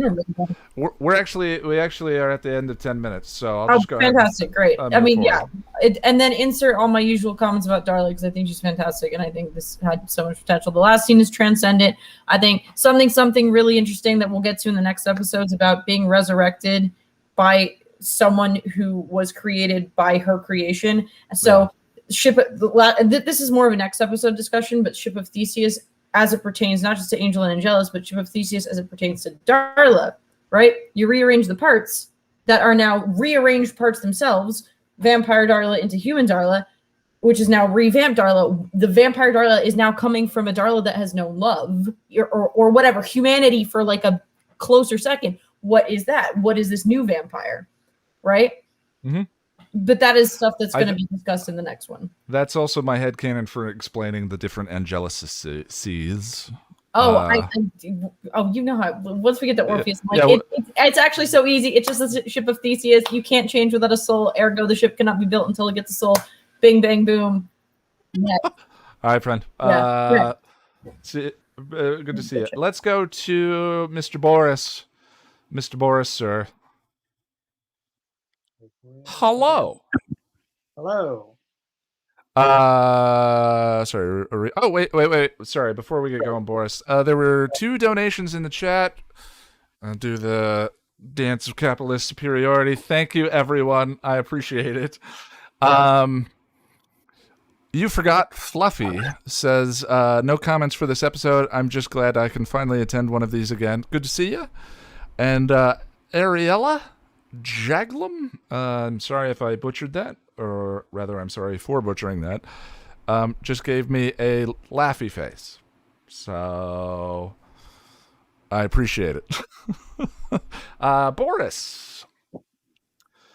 We actually are at the end of 10 minutes, so I'll just go. Fantastic, great. I mean, and then insert all my usual comments about Darla because I think she's fantastic, and I think this had so much potential. The last scene is transcendent. I think something really interesting that we'll get to in the next episodes about being resurrected by someone who was created by her creation. So. This is more of a next episode discussion, but Ship of Theseus as it pertains not just to Angel and Angelus, but Ship of Theseus as it pertains to Darla, right? You rearrange the parts that are now rearranged parts themselves, vampire Darla into human Darla, which is now revamped Darla. The vampire Darla is now coming from a Darla that has no love or whatever, humanity for like a closer second. What is that? What is this new vampire, right? Mm-hmm. But that is stuff that's going to be discussed in the next one. That's also my headcanon for explaining the different Angelises. You know how, once we get to Orpheus, it's actually so easy. It's just a ship of Theseus. You can't change without a soul. Ergo, the ship cannot be built until it gets a soul. Bing, bang, boom. Yeah. All right, friend. Good to see you. Let's go to Mr. Boris. Mr. Boris, sir. Hello. Hello. Sorry. Oh, wait. Sorry. Before we get going, Boris, there were 2 donations in the chat. I'll do the Dance of capitalist superiority. Thank you, everyone. I appreciate it. You forgot Fluffy says, no comments for this episode. I'm just glad I can finally attend one of these again. Good to see you. And Ariella Jaglum, I'm sorry if I butchered that, or rather, I'm sorry for butchering that, just gave me a laughy face. So I appreciate it. Boris.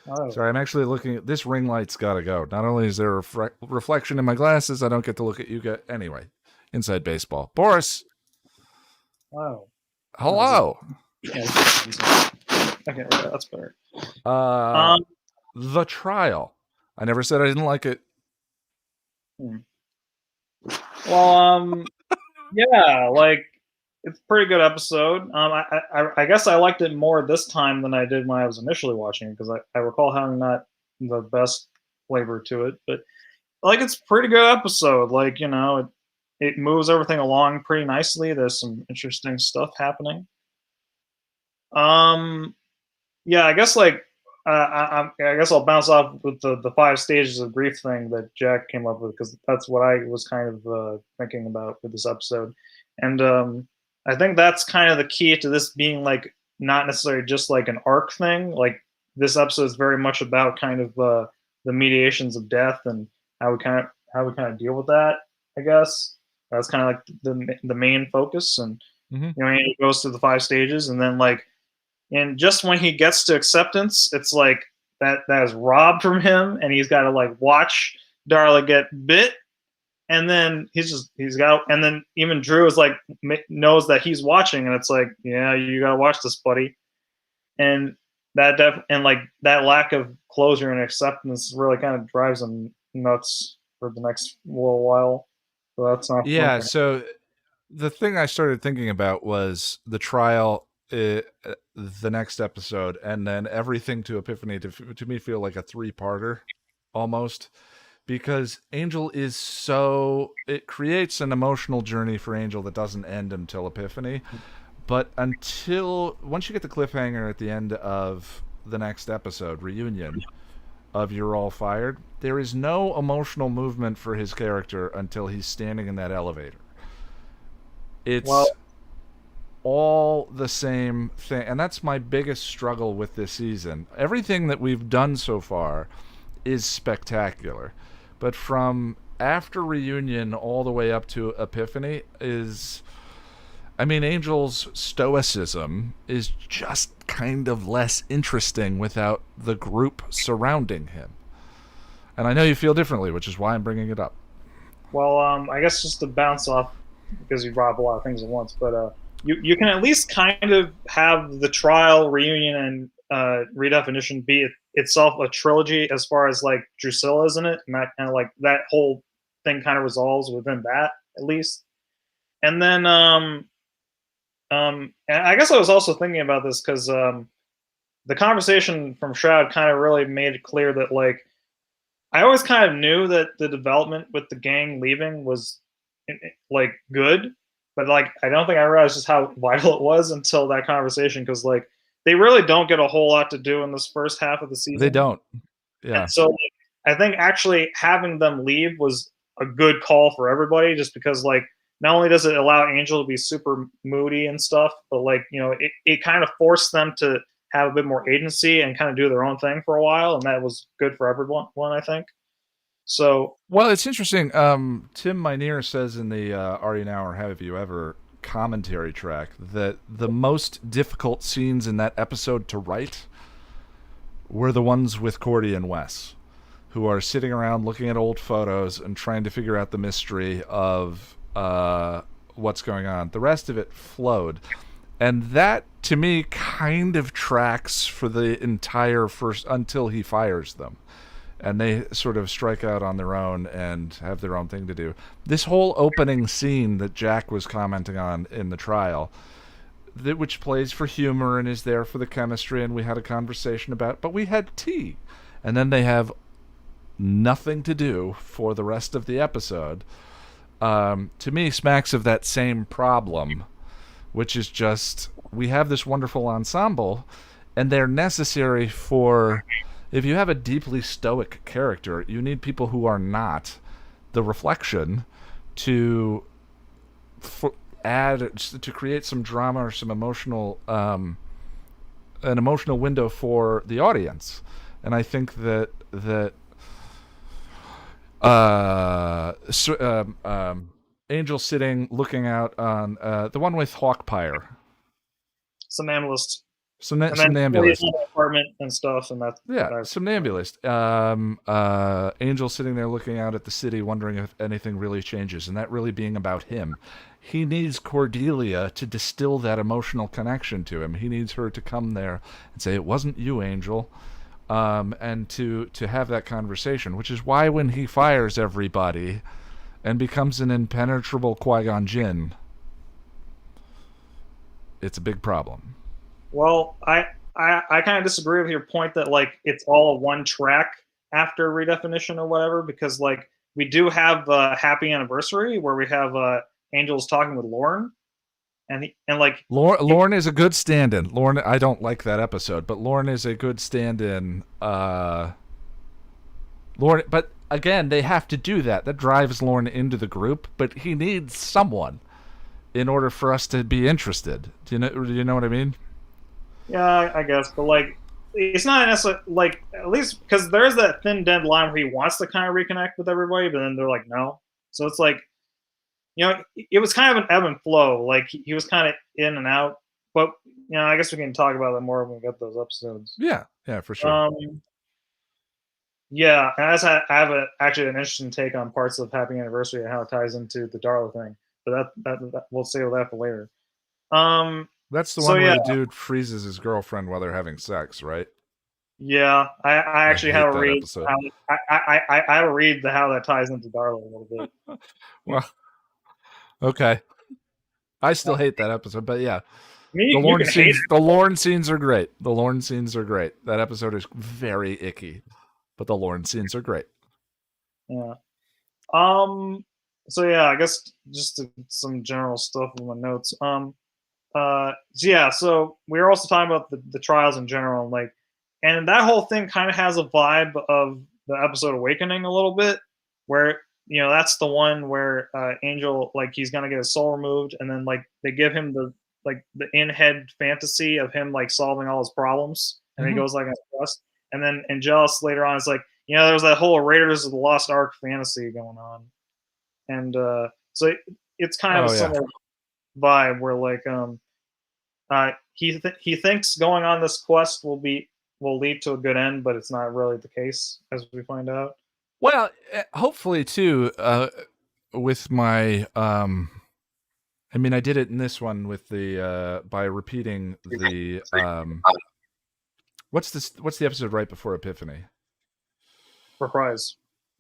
Oh. Sorry, I'm actually looking at this ring light's got to go. Not only is there a reflection in my glasses, I don't get to look at you guys. Anyway, inside baseball. Boris. Oh. Hello. Yeah, okay, that's better. The Trial. I never said I didn't like it. Well, yeah, like it's a pretty good episode. I guess I liked it more this time than I did when I was initially watching it because I recall having not the best flavor to it, but like it's a pretty good episode. Like, you know, it moves everything along pretty nicely. There's some interesting stuff happening. Yeah, I guess like I guess I'll bounce off with the 5 stages of grief thing that Jack came up with because that's what I was kind of thinking about with this episode, and I think that's kind of the key to this being like not necessarily just like an arc thing. Like this episode is very much about kind of the mediations of death and how we kind of deal with that. I guess that's kind of like the main focus, and you know, he goes through the 5 stages, and then like. And just when he gets to acceptance, it's like that is robbed from him, and he's got to like watch Darla get bit, and then he's got, and then even Drew is like knows that he's watching, and it's like, yeah, you got to watch this, buddy, and and like that lack of closure and acceptance really kind of drives him nuts for the next little while. So that's not fun. So the thing I started thinking about was the trial. The next episode, and then everything to Epiphany to me feel like a 3-parter almost, because Angel is it creates an emotional journey for Angel that doesn't end until Epiphany, but once you get the cliffhanger at the end of the next episode, Reunion of You're All Fired, there is no emotional movement for his character until he's standing in that elevator. It's all the same thing, and that's my biggest struggle with this season. Everything that we've done so far is spectacular, but from after Reunion all the way up to Epiphany Angel's stoicism is just kind of less interesting without the group surrounding him, and I know you feel differently, which is why I'm bringing it up. Well, I guess just to bounce off, because you brought up a lot of things at once, but you can at least kind of have the trial, Reunion, and redefinition be itself a trilogy as far as like Drusilla is in it, and that kind of like that whole thing kind of resolves within that at least. And then and I guess I was also thinking about this because the conversation from Shroud kind of really made it clear that like I always kind of knew that the development with the gang leaving was like good. But like, I don't think I realized just how vital it was until that conversation, because like they really don't get a whole lot to do in this first half of the season. They don't. Yeah. And so like, I think actually having them leave was a good call for everybody, just because like not only does it allow Angel to be super moody and stuff, but like, you know, it kind of forced them to have a bit more agency and kind of do their own thing for a while, and that was good for everyone, I think. So, well, it's interesting. Tim Minear says in the Are You Now or Have You Ever commentary track that the most difficult scenes in that episode to write were the ones with Cordy and Wes, who are sitting around looking at old photos and trying to figure out the mystery of what's going on. The rest of it flowed. And that, to me, kind of tracks for the entire first, until he fires them. And they sort of strike out on their own and have their own thing to do. This whole opening scene that Jack was commenting on in the trial, which plays for humor and is there for the chemistry, and we had a conversation about, but we had tea. And then they have nothing to do for the rest of the episode. To me, smacks of that same problem, which is just, we have this wonderful ensemble, and they're necessary for. If you have a deeply stoic character, you need people who are not the reflection to add to create some drama or some emotional an emotional window for the audience. And I think that Angel sitting looking out on the one with Hawkpire, Somnambulist. Somnambulist. Apartment and stuff, and that's Somnambulist. Angel sitting there looking out at the city, wondering if anything really changes, and that really being about him. He needs Cordelia to distill that emotional connection to him. He needs her to come there and say, "It wasn't you, Angel," and to have that conversation. Which is why when he fires everybody and becomes an impenetrable Qui-Gon Jinn, it's a big problem. Well, I kind of disagree with your point that like it's all a one track after redefinition or whatever, because like we do have Happy Anniversary where we have Angel's talking with Lorne, and like Lorne is a good stand-in. Lorne, I don't like that episode, but Lorne is a good stand-in. Lorne, but again, they have to do that. That drives Lorne into the group, but he needs someone in order for us to be interested. Do you know what I mean? Yeah, I guess, but like, it's not necessarily like, at least because there is that thin dead line where he wants to kind of reconnect with everybody, but then they're like, no. So it's like, you know, it was kind of an ebb and flow. Like he was kind of in and out, but you know, I guess we can talk about that more when we get those episodes. Yeah, for sure. Yeah, and I have actually an interesting take on parts of Happy Anniversary and how it ties into the Darla thing, but that we'll save that for later. That's the one where the dude freezes his girlfriend while they're having sex, right? Yeah, I actually have a read. I have a read how that ties into Darla a little bit. Well, okay. I still hate that episode, but yeah. The Lorne scenes are great. The Lorne scenes are great. That episode is very icky, but the Lorne scenes are great. Yeah. So yeah, I guess just some general stuff in my notes. So we were also talking about the trials in general, like, and that whole thing kind of has a vibe of the episode Awakening a little bit, where you know that's the one where Angel, like, he's gonna get his soul removed, and then like they give him the in-head fantasy of him like solving all his problems, and he goes like on a quest, and then Angelus later on is like, you know, there's that whole Raiders of the Lost Ark fantasy going on, and so it's kind of a similar vibe where like he thinks going on this quest will lead to a good end, but it's not really the case, as we find out. Well, hopefully too, with my I mean, I did it in this one with the by repeating the what's the episode right before Epiphany?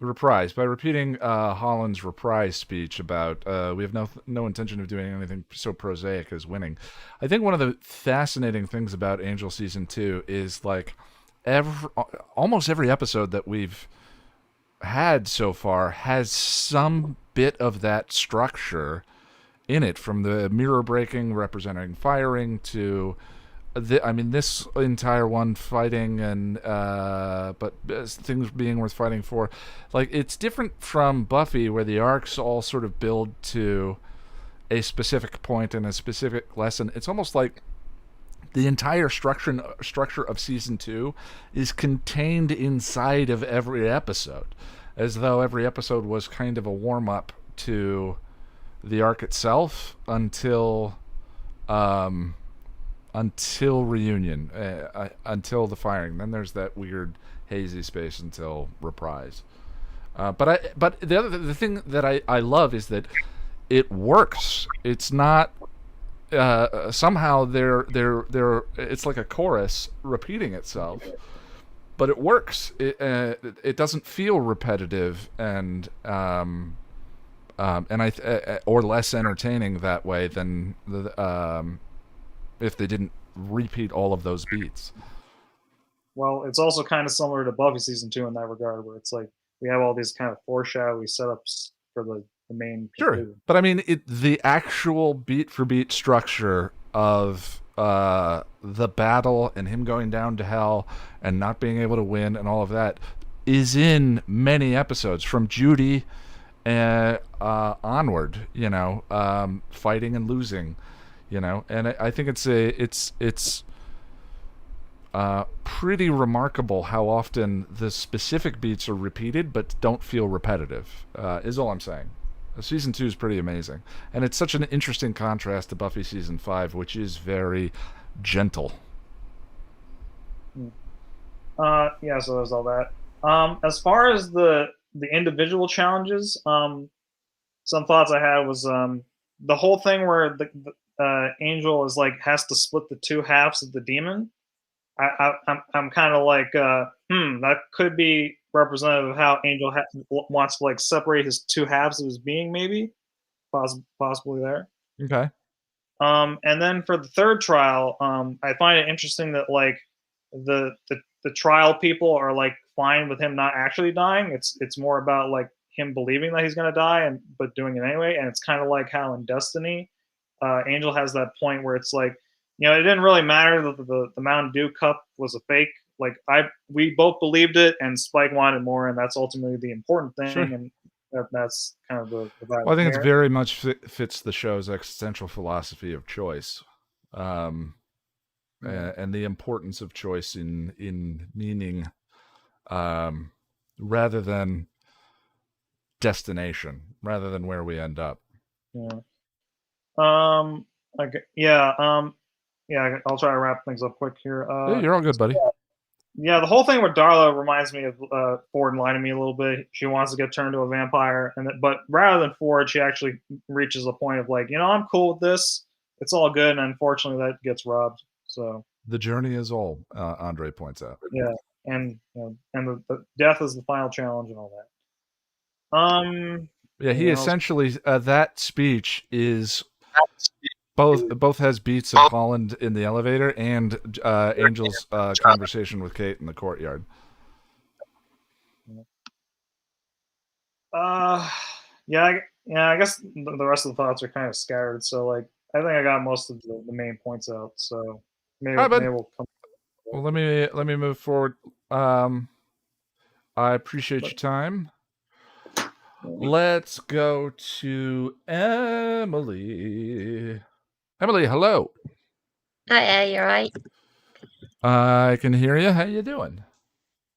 Reprise, by repeating Holland's reprise speech about we have no intention of doing anything so prosaic as winning. I think one of the fascinating things about Angel Season 2 is like almost every episode that we've had so far has some bit of that structure in it, from the mirror breaking representing firing to this entire one fighting and but things being worth fighting for. Like, it's different from Buffy, where the arcs all sort of build to a specific point and a specific lesson. It's almost like the entire structure of season 2 is contained inside of every episode, as though every episode was kind of a warm-up to the arc itself until reunion, until the firing. Then there's that weird hazy space until reprise. But the thing that I love is that it works. It's not somehow they're it's like a chorus repeating itself, but it works. It doesn't feel repetitive and or less entertaining that way than if they didn't repeat all of those beats. Well, it's also kind of similar to Buffy season 2 in that regard, where it's like we have all these kind of foreshadowy setups for the main. Sure, but I mean, the actual beat for beat structure of the battle and him going down to hell and not being able to win and all of that is in many episodes from Judy onward, fighting and losing, and I think it's pretty remarkable how often the specific beats are repeated but don't feel repetitive, is all I'm saying. Season 2 is pretty amazing, and it's such an interesting contrast to Buffy season 5, which is very gentle. Yeah, so there's all that. As far as the individual challenges, some thoughts I had was the whole thing where the Angel is like has to split the two halves of the demon. I'm kind of like, that could be representative of how Angel wants to like separate his two halves of his being, maybe, possibly there. Okay. And then for the third trial, I find it interesting that like the trial people are like fine with him not actually dying. It's more about like him believing that he's gonna die but doing it anyway. And it's kind of like how in Destiny, Angel has that point where it's like, it didn't really matter that the Mountain Dew cup was a fake. Like we both believed it, and Spike wanted more, and that's ultimately the important thing. Sure. And that's kind of the vibe. Well, I think it's very much fits the show's existential philosophy of choice, and the importance of choice in meaning, rather than destination, rather than where we end up. Yeah. I'll try to wrap things up quick here. Yeah, you're all good, buddy. Yeah, the whole thing with Darla reminds me of Ford lying to me a little bit. She wants to get turned into a vampire, but rather than Ford, she actually reaches a point of like, I'm cool with this. It's all good, and unfortunately, that gets robbed. So the journey is all. Andre points out. Yeah, and the death is the final challenge and all that. Yeah, he essentially that speech is. Both has beats of Holland in the elevator and Angel's conversation with Kate in the courtyard. I guess the rest of the thoughts are kind of scattered. So like, I think I got most of the main points out. So maybe we'll come. Well, let me move forward. I appreciate your time. Let's go to Emily. Emily, hello. Hi, you alright? I can hear you. How you doing?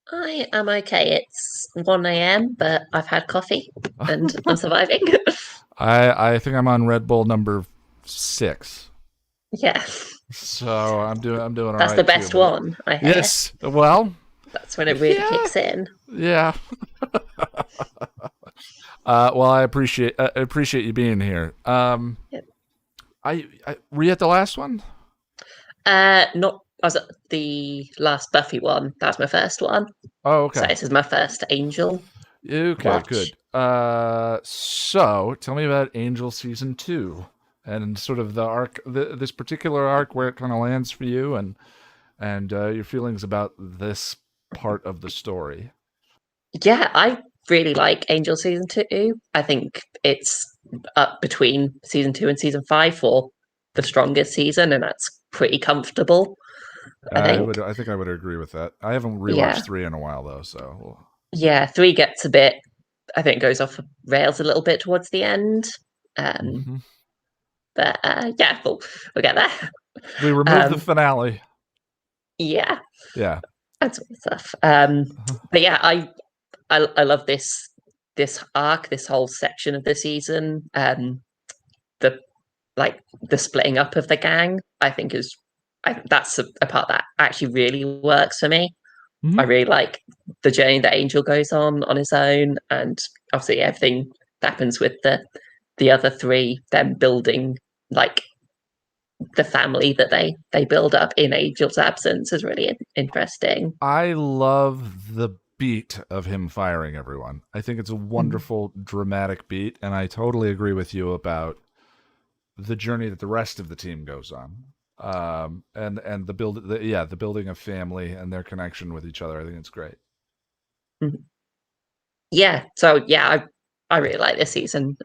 I am okay. It's 1 a.m., but I've had coffee and I'm surviving. I think I'm on Red Bull number 6. Yeah. So I'm doing all right. That's the best one, I hear. Yes. Well, that's when it really kicks in. Yeah. Well, I appreciate you being here. Yep. Were you at the last one? Not. I was at the last Buffy one. That was my first one. Oh, okay. So this is my first Angel. Okay, watch. Good. So tell me about Angel season 2 and sort of the arc, this particular arc, where it kind of lands for you, and your feelings about this part of the story. Yeah, I really like Angel season 2. I think it's up between season 2 and season 5 for the strongest season, and that's pretty comfortable. I think I would agree with that. I haven't rewatched 3 in a while though, so yeah, 3 gets a bit. I think goes off rails a little bit towards the end. But yeah, we'll get there. We removed the finale. Yeah. Yeah. That sort of stuff. But yeah, I love this arc, this whole section of the season. The splitting up of the gang, I think that's a part that actually really works for me. Mm-hmm. I really like the journey that Angel goes on his own, and obviously everything that happens with the other 3, them building like the family that they build up in Angel's absence is really interesting. I love the beat of him firing everyone. I think it's a wonderful dramatic beat, and I totally agree with you about the journey that the rest of the team goes on. And the building of family and their connection with each other. I think it's great. Yeah. So yeah, I really like this season.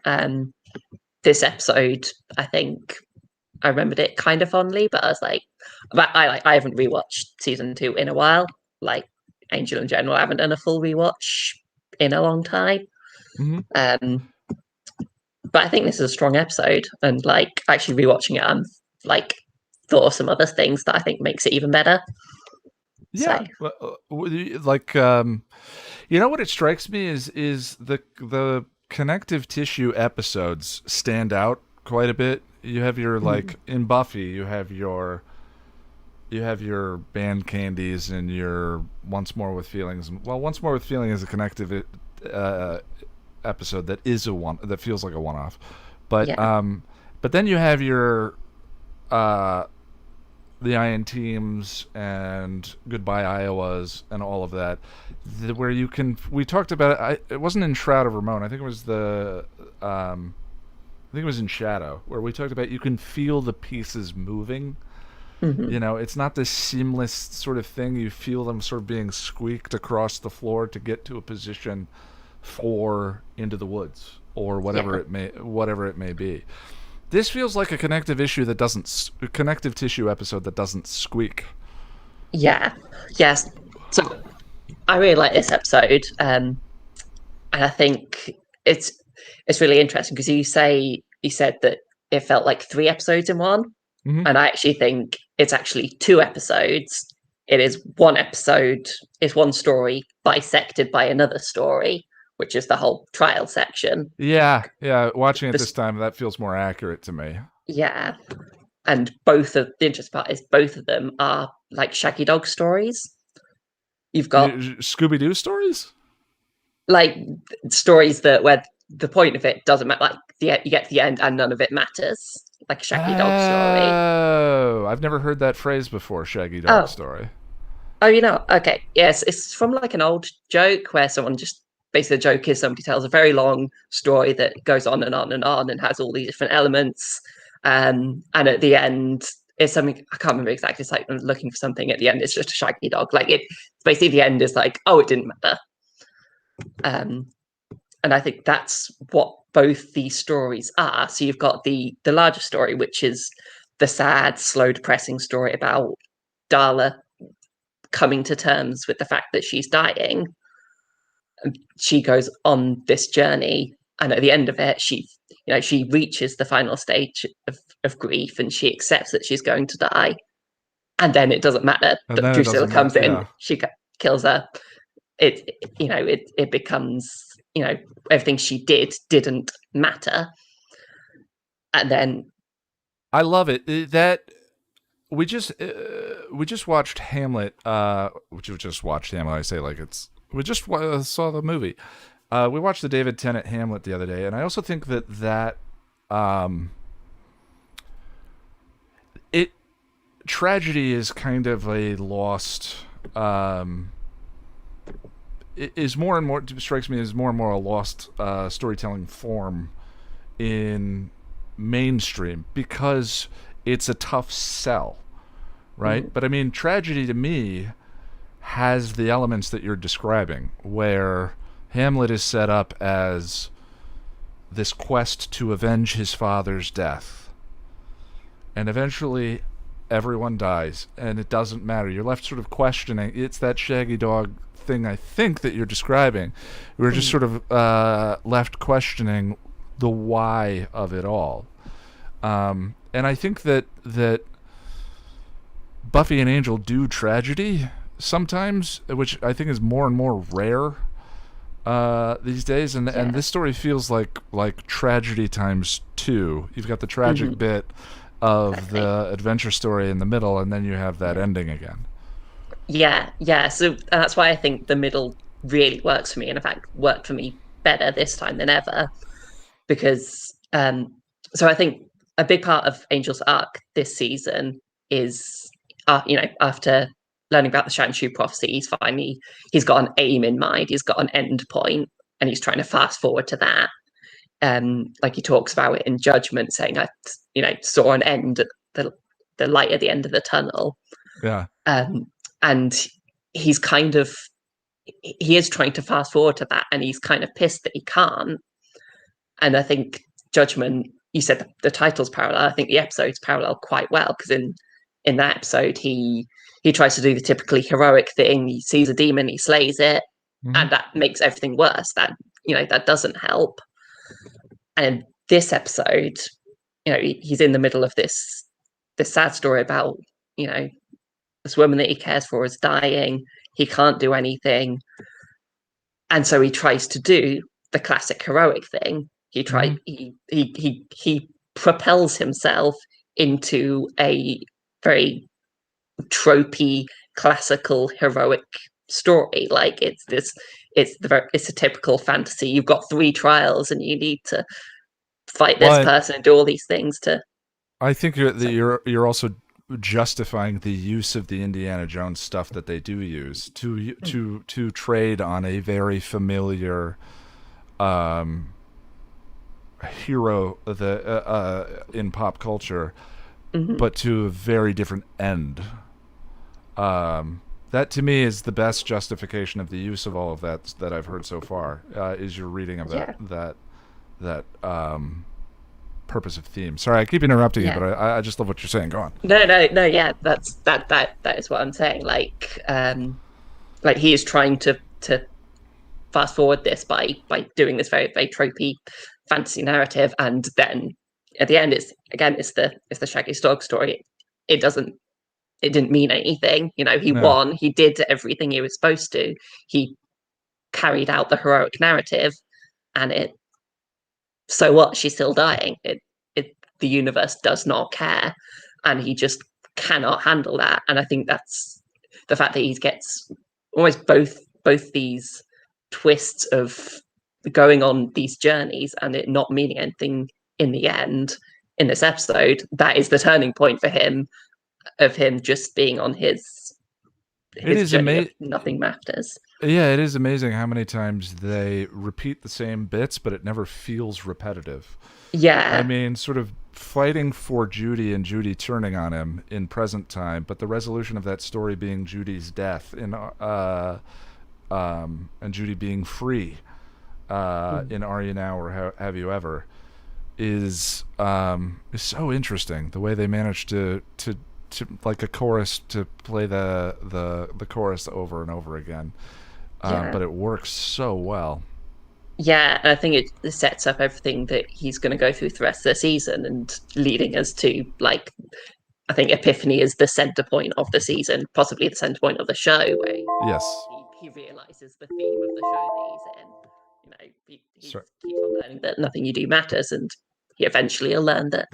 This episode, I think, I remembered it kind of fondly, but I was like, but I haven't rewatched season 2 in a while. Like Angel in general, I haven't done a full rewatch in a long time. But I think this is a strong episode, and like actually rewatching it, I'm like thought of some other things that I think makes it even better. Yeah, like you know what it strikes me is the connective tissue episodes stand out quite a bit. You have your like in Buffy, you have your band candies and your Once More with Feelings. Well, Once More with Feeling is a connective episode that is that feels like a one-off, but but then you have your the Iron Teams and Goodbye Iowas and all of that, where you can. We talked about it. It wasn't in Shroud of Ramon. I think it was I think it was in Shadow, where we talked about you can feel the pieces moving. You know, it's not this seamless sort of thing. You feel them sort of being squeaked across the floor to get to a position for Into the Woods or whatever it may be. This feels like a connective tissue episode that doesn't squeak. Yeah. Yes. So I really like this episode, and I think it's really interesting because you said that it felt like 3 episodes in one, and I actually think it's actually 2 episodes. It is 1 episode. It's 1 story bisected by another story, which is the whole trial section. Yeah. Watching it this time, that feels more accurate to me. Yeah. And the interesting part is both of them are like Shaggy Dog stories. You've got Scooby-Doo stories? Like stories where the point of it doesn't matter. Like you get to the end and none of it matters. Like a Shaggy Dog story. Oh, I've never heard that phrase before, Shaggy Dog story. Oh, you know? Okay. Yes, it's from like an old joke where someone just... Basically, the joke is somebody tells a very long story that goes on and on and on and has all these different elements. And at the end, it's something I can't remember exactly. It's like I'm looking for something. At the end, it's just a Shaggy Dog. Like basically, the end is like, oh, it didn't matter. And I think that's what both these stories are. So you've got the larger story, which is the sad, slow, depressing story about Darla coming to terms with the fact that she's dying. She goes on this journey, and at the end of it, she reaches the final stage of grief, and she accepts that she's going to die. And then it doesn't matter. Drusilla comes in, she kills her. It becomes, everything she didn't matter. And then I love it that we just watched Hamlet. Which we just watched Hamlet. I say like it's. We just saw the movie. We watched the David Tennant Hamlet the other day, and I also think that tragedy is kind of a lost. It is more and more strikes me as more and more a lost storytelling form in mainstream because it's a tough sell, right? But I mean, tragedy to me has the elements that you're describing, where Hamlet is set up as this quest to avenge his father's death. And eventually everyone dies, and it doesn't matter. You're left sort of questioning. It's that Shaggy Dog thing, I think, that you're describing. We're just sort of left questioning the why of it all. And I think that Buffy and Angel do tragedy sometimes, which I think is more and more rare these days, and this story feels like tragedy times 2. You've got the tragic bit of the adventure story in the middle, and then you have that ending again. Yeah. So that's why I think the middle really works for me, and in fact worked for me better this time than ever, because so I think a big part of Angel's arc this season is after learning about the Shanshu prophecy, he's got an aim in mind, he's got an end point, and he's trying to fast forward to that. Like he talks about it in Judgment, saying, I saw an end, the light at the end of the tunnel. Yeah. And he is trying to fast forward to that, and he's kind of pissed that he can't. And I think Judgment you said the title's parallel. I think the episode's parallel quite well, because in that episode he tries to do the typically heroic thing. He sees a demon, he slays it, and that makes everything worse. That that doesn't help. And in this episode, he's in the middle of this sad story about this woman that he cares for is dying. He can't do anything, and so he tries to do the classic heroic thing. He propels himself into a very tropey, classical, heroic story. Like it's a typical fantasy. You've got 3 trials, and you need to fight this person and do all these things to. I think you're also justifying the use of the Indiana Jones stuff that they do use to trade on a very familiar hero in pop culture, but to a very different end. That to me is the best justification of the use of all of that I've heard so far. Is your reading of that purpose of theme. Sorry, I keep interrupting you, but I just love what you're saying. Go on. No, yeah, that is what I'm saying. Like he is trying to fast forward this by doing this very, very tropey fantasy narrative, and then at the end it's the Shaggy's dog story. It didn't mean anything. He won. He did everything he was supposed to. He carried out the heroic narrative, and so what? She's still dying. The universe does not care, and he just cannot handle that. And I think that's the fact that he gets almost both these twists of going on these journeys and it not meaning anything in the end. In this episode, that is the turning point for him, of him just being on his journey of nothing matters. Yeah, it is amazing how many times they repeat the same bits, but it never feels repetitive. Yeah. I mean, sort of fighting for Judy and Judy turning on him in present time, but the resolution of that story being Judy's death and Judy being free in Are You Now or Have You Ever is so interesting. The way they managed to like a chorus to play the chorus over and over again. But it works so well. Yeah, and I think it sets up everything that he's going to go through the rest of the season, and leading us to, like, I think Epiphany is the center point of the season, possibly the center point of the show, where he realizes the theme of the show that he's in. He keeps on learning that nothing you do matters, and he eventually will learn that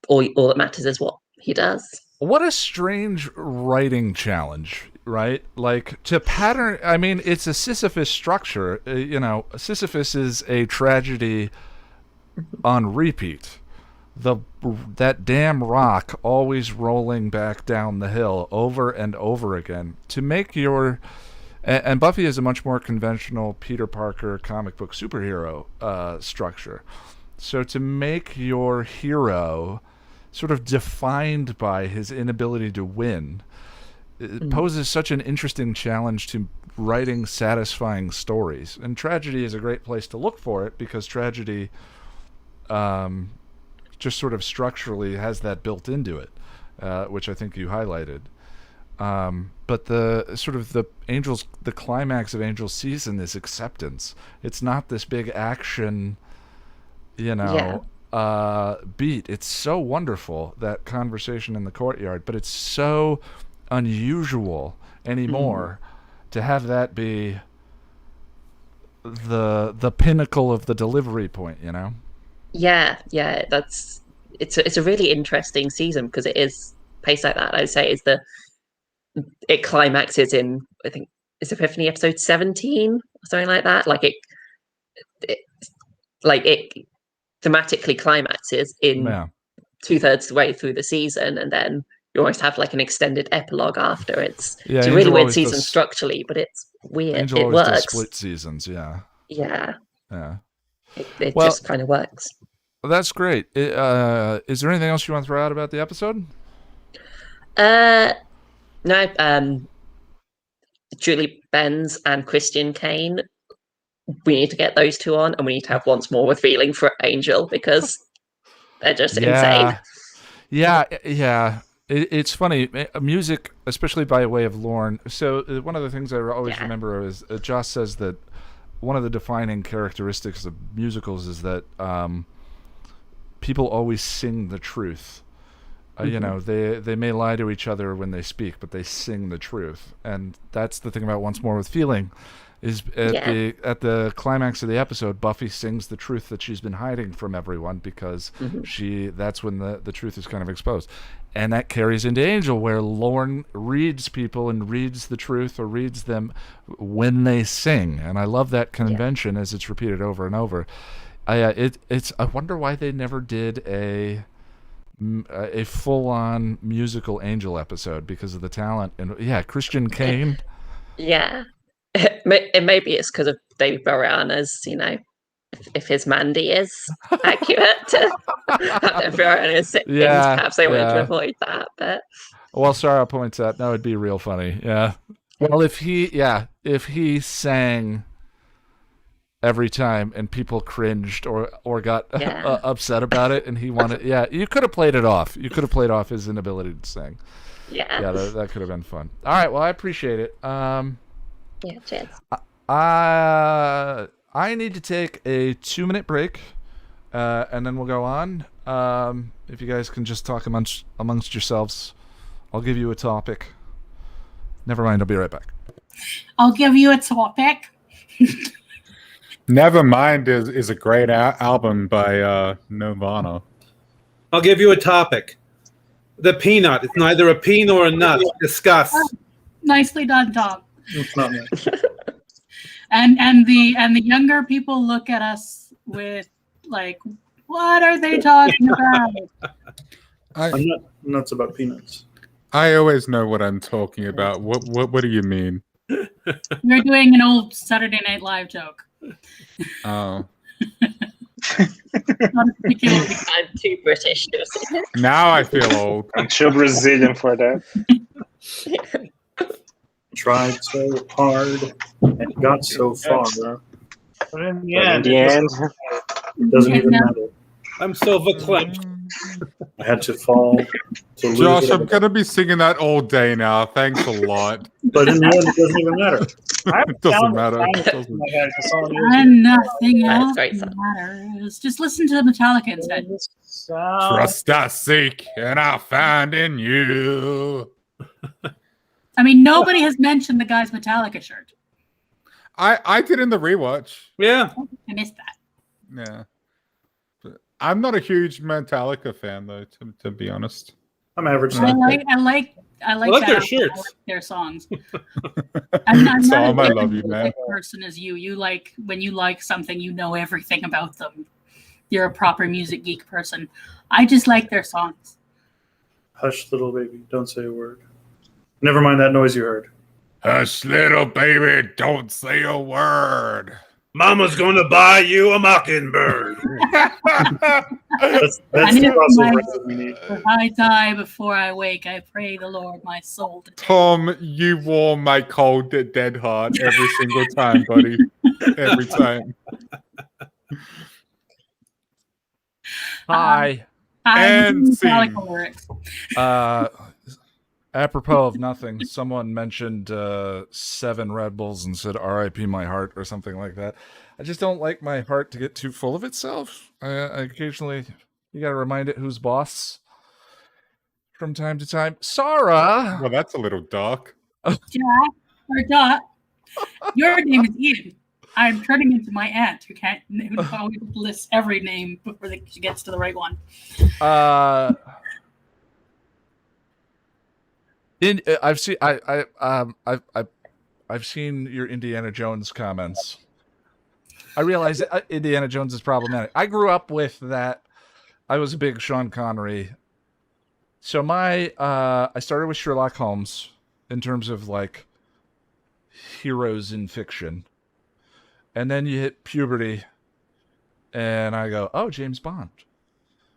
all that matters is what he does. What a strange writing challenge, right? Like, to pattern, I mean, it's a Sisyphus structure. Sisyphus is a tragedy on repeat. That damn rock always rolling back down the hill over and over again. To make and Buffy is a much more conventional Peter Parker comic book superhero structure. So to make your hero sort of defined by his inability to win, it poses such an interesting challenge to writing satisfying stories. And tragedy is a great place to look for it, because tragedy just sort of structurally has that built into it, which I think you highlighted. But the climax of Angel's season is acceptance. It's not this big action, beat. It's so wonderful, that conversation in the courtyard, but it's so unusual anymore to have that be the pinnacle of the delivery point, Yeah, it's a really interesting season, because it is paced like that. I'd say it climaxes in, I think it's Epiphany episode 17 or something like that. It thematically climaxes in 2/3 the way through the season, and then you almost have like an extended epilogue after. It's a really weird season structurally, but it's weird. Angel it always works. does split seasons, yeah. It just kind of works. That's great. Is there anything else you want to throw out about the episode? No. Julie Benz and Christian Kane, we need to get those two on, and we need to have once more with feeling for Angel, because They're just insane. Yeah. It's funny. Music, especially by way of Lorne. So one of the things I always remember is Joss says that one of the defining characteristics of musicals is that people always sing the truth. You know, they may lie to each other when they speak, but they sing the truth. And that's the thing about Once More with Feeling, is at the climax of the episode, Buffy sings the truth that she's been hiding from everyone because that's when the truth is kind of exposed. And that carries into Angel, where Lorne reads people and reads the truth or reads them when they sing. And I love that convention as it's repeated over and over. I wonder why they never did a full-on musical Angel episode because of the talent. And Christian Kane. Yeah. Maybe it's because of David Boreanaz's, you know, if his Mandy is accurate to have Boreanaz sit things, perhaps they wanted to avoid that. But well, Sarah points out that would be real funny. Yeah. Well, if he sang every time and people cringed or got upset about it, and he wanted, you could have played it off. You could have played off his inability to sing. Yeah, that could have been fun. All right, well, I appreciate it. Cheers. I need to take a 2-minute break, and then we'll go on. If you guys can just talk amongst yourselves, I'll give you a topic. Never mind, I'll be right back. I'll give you a topic. Nevermind is a great album by Nirvana. I'll give you a topic. The peanut. It's neither a pea nor a nut. Discuss. Nicely done, Tom. It's not nice. And the younger people look at us with like, what are they talking about? I'm not nuts about peanuts. I always know what I'm talking about. What do you mean? You're doing an old Saturday Night Live joke. Oh. I'm too British to say it. Now I feel old. I'm too Brazilian for that. Tried so hard and got so far. But in the end, it doesn't even matter. I'm so verklempt. I had to fall to lose Josh, it. I'm going to be singing that all day now. Thanks a lot. But in the end, it doesn't even matter. It doesn't matter. And nothing else matters. Just listen to the Metallica instead. Trust I seek and I find in you. I mean, nobody has mentioned the guy's Metallica shirt. I did in the rewatch. Yeah. I missed that. Yeah. But I'm not a huge Metallica fan, though, to be honest. I'm average. I like their shirts. I like their songs. I'm not Tom, a I love you, man. person as you. You like, when you like something, you know everything about them. You're a proper music geek person. I just like their songs. Hush, little baby, don't say a word. Never mind that noise you heard. Hush, little baby, don't say a word. Mama's going to buy you a mockingbird. That's the crossover we need. If I die before I wake, I pray the Lord my soul to take. Tom, you warm my cold, dead heart every single time, buddy. Every time. Hi. And Metallica lyrics. Apropos of nothing, someone mentioned 7 Red Bulls and said "R.I.P. my heart" or something like that. I just don't like my heart to get too full of itself. I occasionally, you got to remind it who's boss from time to time. Sarah! Well, that's a little dark. Jack, or Dot, your name is Ian. I'm turning into my aunt who always lists every name before she gets to the right one. I've seen your Indiana Jones comments. I realize that Indiana Jones is problematic. I grew up with that. I was a big Sean Connery. So I started with Sherlock Holmes in terms of like heroes in fiction. And then you hit puberty and I go, oh, James Bond.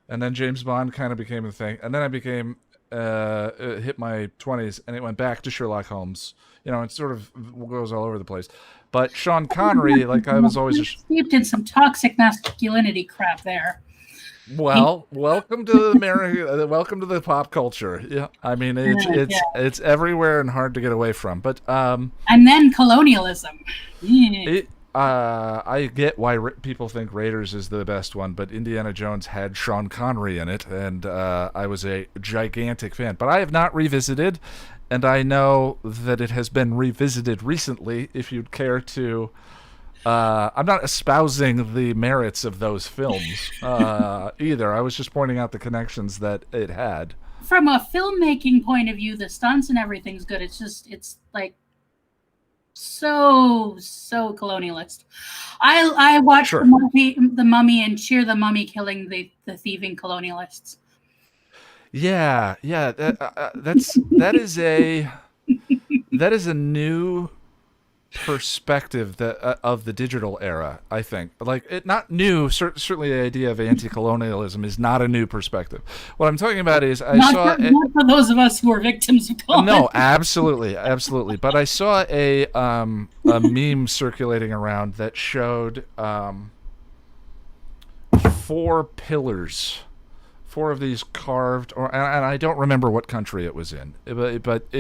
And then James Bond kind of became a thing. And then I became hit my 20s and it went back to Sherlock Holmes. You know, it sort of goes all over the place. But Sean Connery, like I was always steeped in some toxic masculinity crap there. Well, welcome to the America. Welcome to the pop culture. Yeah, I mean it's everywhere and hard to get away from. But and then colonialism. Yeah. I get why people think Raiders is the best one, but Indiana Jones had Sean Connery in it, and I was a gigantic fan. But I have not revisited, and I know that it has been revisited recently. If you'd care to, I'm not espousing the merits of those films either. I was just pointing out the connections that it had. From a filmmaking point of view, the stunts and everything's good. It's like so colonialist. I watched Sure. the mummy and cheer the mummy killing the thieving colonialists. Yeah, that is a new perspective of the digital era. I think, like, it not new. Certainly, the idea of anti-colonialism is not a new perspective. What I'm talking about is Not for those of us who are victims of colonialism. No, absolutely. But I saw a meme circulating around that showed 4 pillars, 4 of these carved, and I don't remember what country it was in, but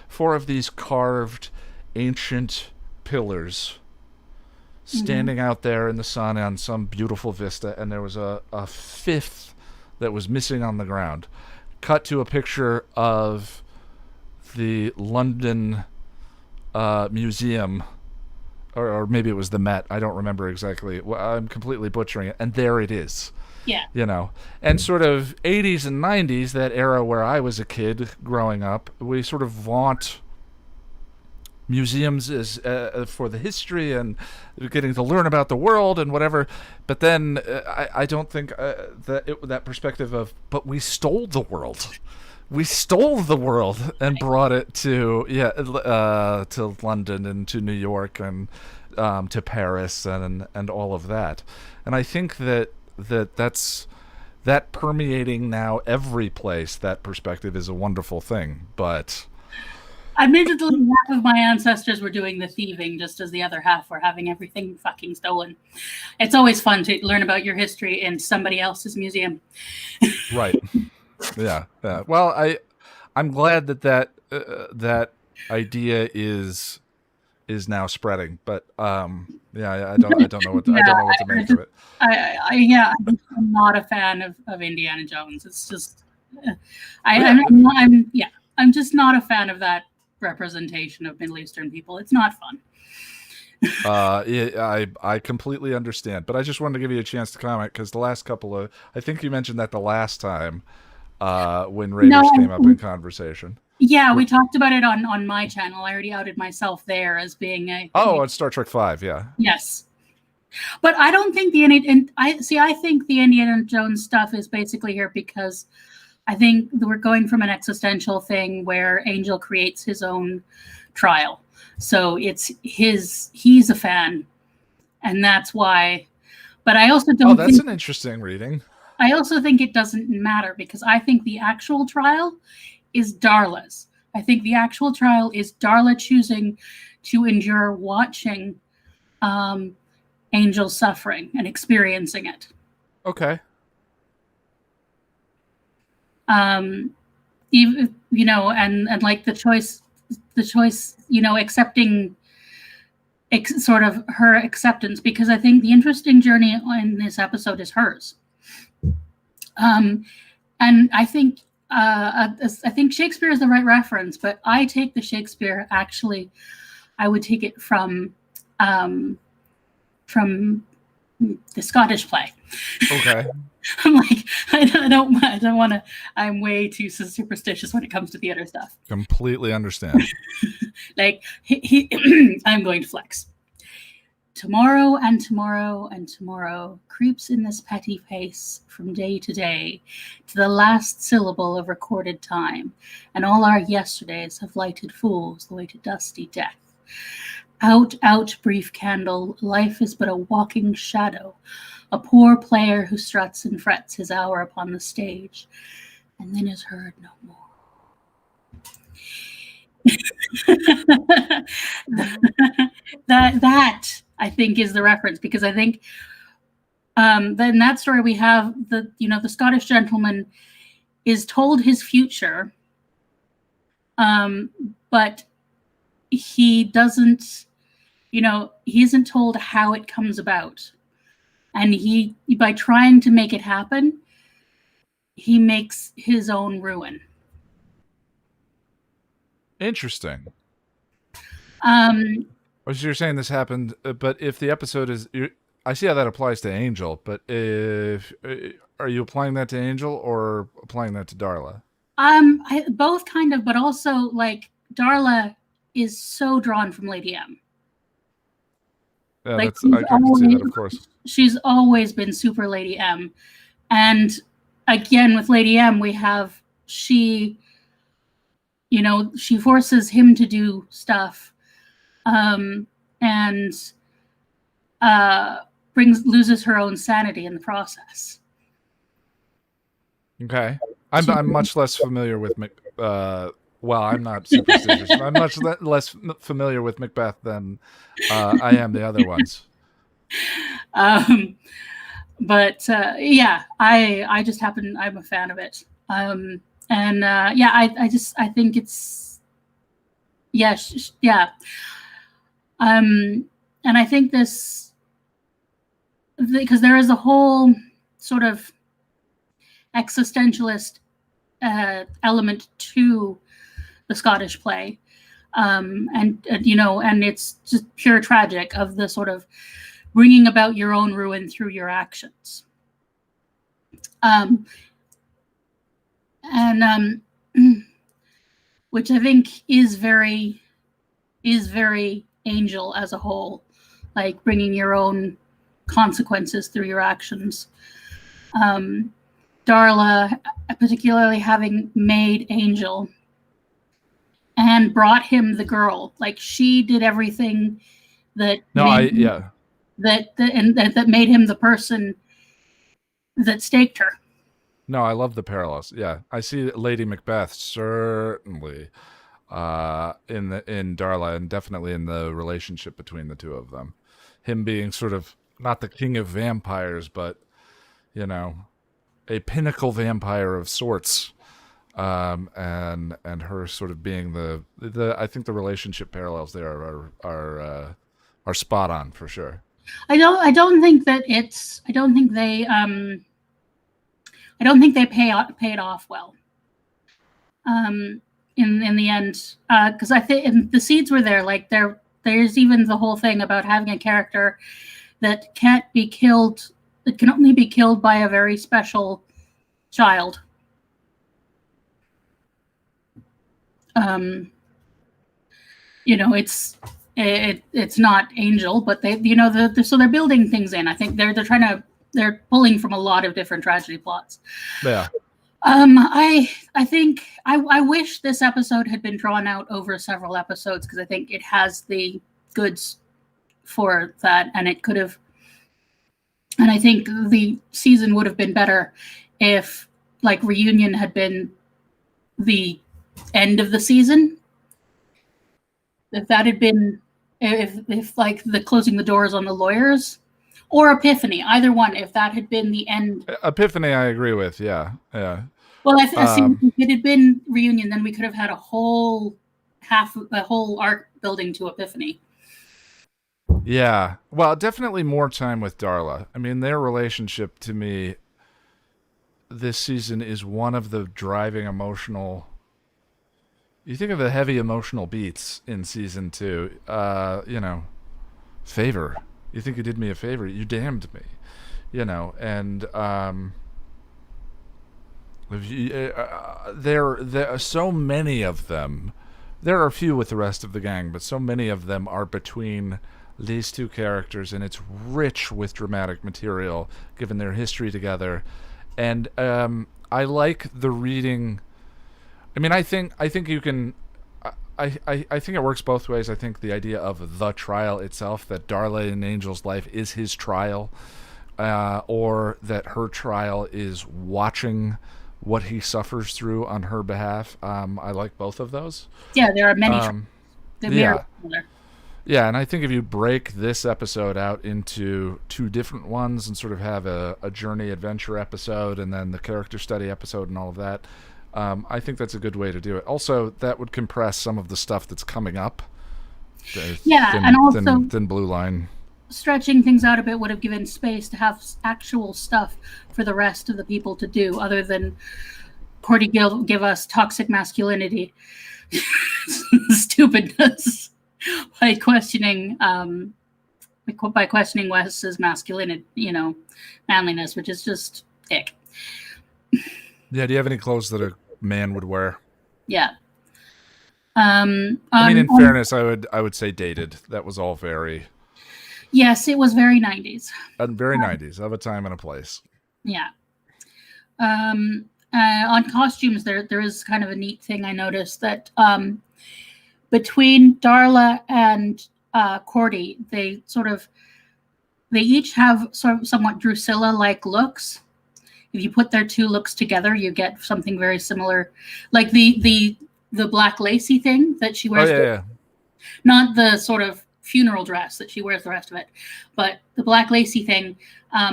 4 of these carved ancient pillars standing out there in the sun on some beautiful vista, and there was a 5th that was missing on the ground. Cut to a picture of the London Museum, or maybe it was the Met. I don't remember exactly. I'm completely butchering it. And there it is. Yeah. You know, and sort of 80s and 90s, that era where I was a kid growing up, we sort of vaunt museums as for the history and getting to learn about the world and whatever, but then I don't think that perspective of, but we stole the world and brought it to to London and to New York and to Paris and all of that, and I think that's permeating now every place. That perspective is a wonderful thing, but Admittedly, half of my ancestors were doing the thieving, just as the other half were having everything fucking stolen. It's always fun to learn about your history in somebody else's museum. Right. Yeah. Well, I'm glad that idea is now spreading, but I don't know what to make of it. I'm not a fan of Indiana Jones. It's just I'm just not a fan of that representation of Middle Eastern people. It's not fun. I completely understand, but I just wanted to give you a chance to comment, because the last couple of, I think you mentioned that the last time when Raiders came up in conversation. Yeah, we talked about it on my channel. I already outed myself there as being on Star Trek V, yeah. Yes. But I don't think I think the Indiana Jones stuff is basically here because I think we're going from an existential thing where Angel creates his own trial. So he's a fan, and that's why. But I also don't. That's an interesting reading. I also think it doesn't matter, because I think the actual trial is Darla's. I think the actual trial is Darla choosing to endure watching Angel suffering and experiencing it. Okay. Even, and like the choice, accepting sort of her acceptance, because I think the interesting journey in this episode is hers. And I think Shakespeare is the right reference, but I take the Shakespeare, actually, I would take it from the Scottish play. Okay. I'm like, I don't want to. I'm way too superstitious when it comes to theater stuff. Completely understand. Like I'm going to flex. Tomorrow and tomorrow and tomorrow creeps in this petty pace from day to day, to the last syllable of recorded time, and all our yesterdays have lighted fools the way to dusty death. Out, out, brief candle, life is but a walking shadow, a poor player who struts and frets his hour upon the stage, and then is heard no more. that I think is the reference, because I think then in that story we have the Scottish gentleman is told his future, but he doesn't, he isn't told how it comes about. And he, by trying to make it happen, he makes his own ruin. Interesting. Um, So you're saying this happened, but if the episode is, I see how that applies to Angel, but if are you applying that to Angel or applying that to Darla? Both kind of, but also like Darla is so drawn from Lady M. Yeah, Like, I can see that, of course. She's always been super Lady M. And again, with Lady M, we have she forces him to do stuff, and loses her own sanity in the process. Okay. I'm much less familiar with well, I'm not superstitious. I'm much less familiar with Macbeth than I am the other ones. But yeah, I just happen, I'm a fan of it. And yeah, I think it's, yeah. And I think this, because there is a whole sort of existentialist element to the Scottish play, and it's just pure tragic of the sort of bringing about your own ruin through your actions, which I think is very Angel as a whole, like bringing your own consequences through your actions. Darla, particularly having made Angel and brought him the girl, like she did everything that that made him the person that staked her. No, I love the parallels. Yeah, I see Lady Macbeth certainly in Darla, and definitely in the relationship between the two of them. Him being sort of not the king of vampires, but a pinnacle vampire of sorts, and her sort of being the I think the relationship parallels there are spot on for sure. I don't think they pay it off well. In the end, because I think the seeds were there. Like there's even the whole thing about having a character that can't be killed. It can only be killed by a very special child. It's not Angel, but they, so they're building things in. I think they're pulling from a lot of different tragedy plots. Yeah. I think I wish this episode had been drawn out over several episodes, because I think it has the goods for that, and it could have. And I think the season would have been better if, like, Reunion had been the end of the season. If that had been, if like the closing the doors on the lawyers, or Epiphany, either one. If that had been the end. Epiphany, I agree with. Yeah. Well, I think if it had been Reunion, then we could have had a whole arc building to Epiphany. Yeah. Well, definitely more time with Darla. I mean, their relationship to me this season is one of the driving emotional. You think of the heavy emotional beats in season 2. Favor. You think you did me a favor? You damned me. And there are so many of them. There are a few with the rest of the gang, but so many of them are between these two characters, and it's rich with dramatic material given their history together. And I like the reading. I mean, I think you can. I think it works both ways. I think the idea of the trial itself, that Darla in Angel's life is his trial, or that her trial is watching what he suffers through on her behalf. I like both of those. Yeah, there are many. Yeah, and I think if you break this episode out into 2 different ones and sort of have a journey adventure episode and then the character study episode and all of that, I think that's a good way to do it. Also, that would compress some of the stuff that's coming up. And also thin Blue Line. Stretching things out a bit would have given space to have actual stuff for the rest of the people to do, other than Cordy give us toxic masculinity stupidness by questioning Wes's masculinity, manliness, which is just ick. Yeah, do you have any clothes that a man would wear? Yeah. I mean, in fairness, I would say dated. That was all very... Yes, it was very 90s. Very 90s, of a time and a place. Yeah. On costumes, there is kind of a neat thing I noticed that between Darla and Cordy, they each have somewhat Drusilla-like looks. If you put their 2 looks together, you get something very similar, like the black lacy thing that she wears. Oh, yeah. Not the sort of funeral dress that she wears the rest of it, but the black lacy thing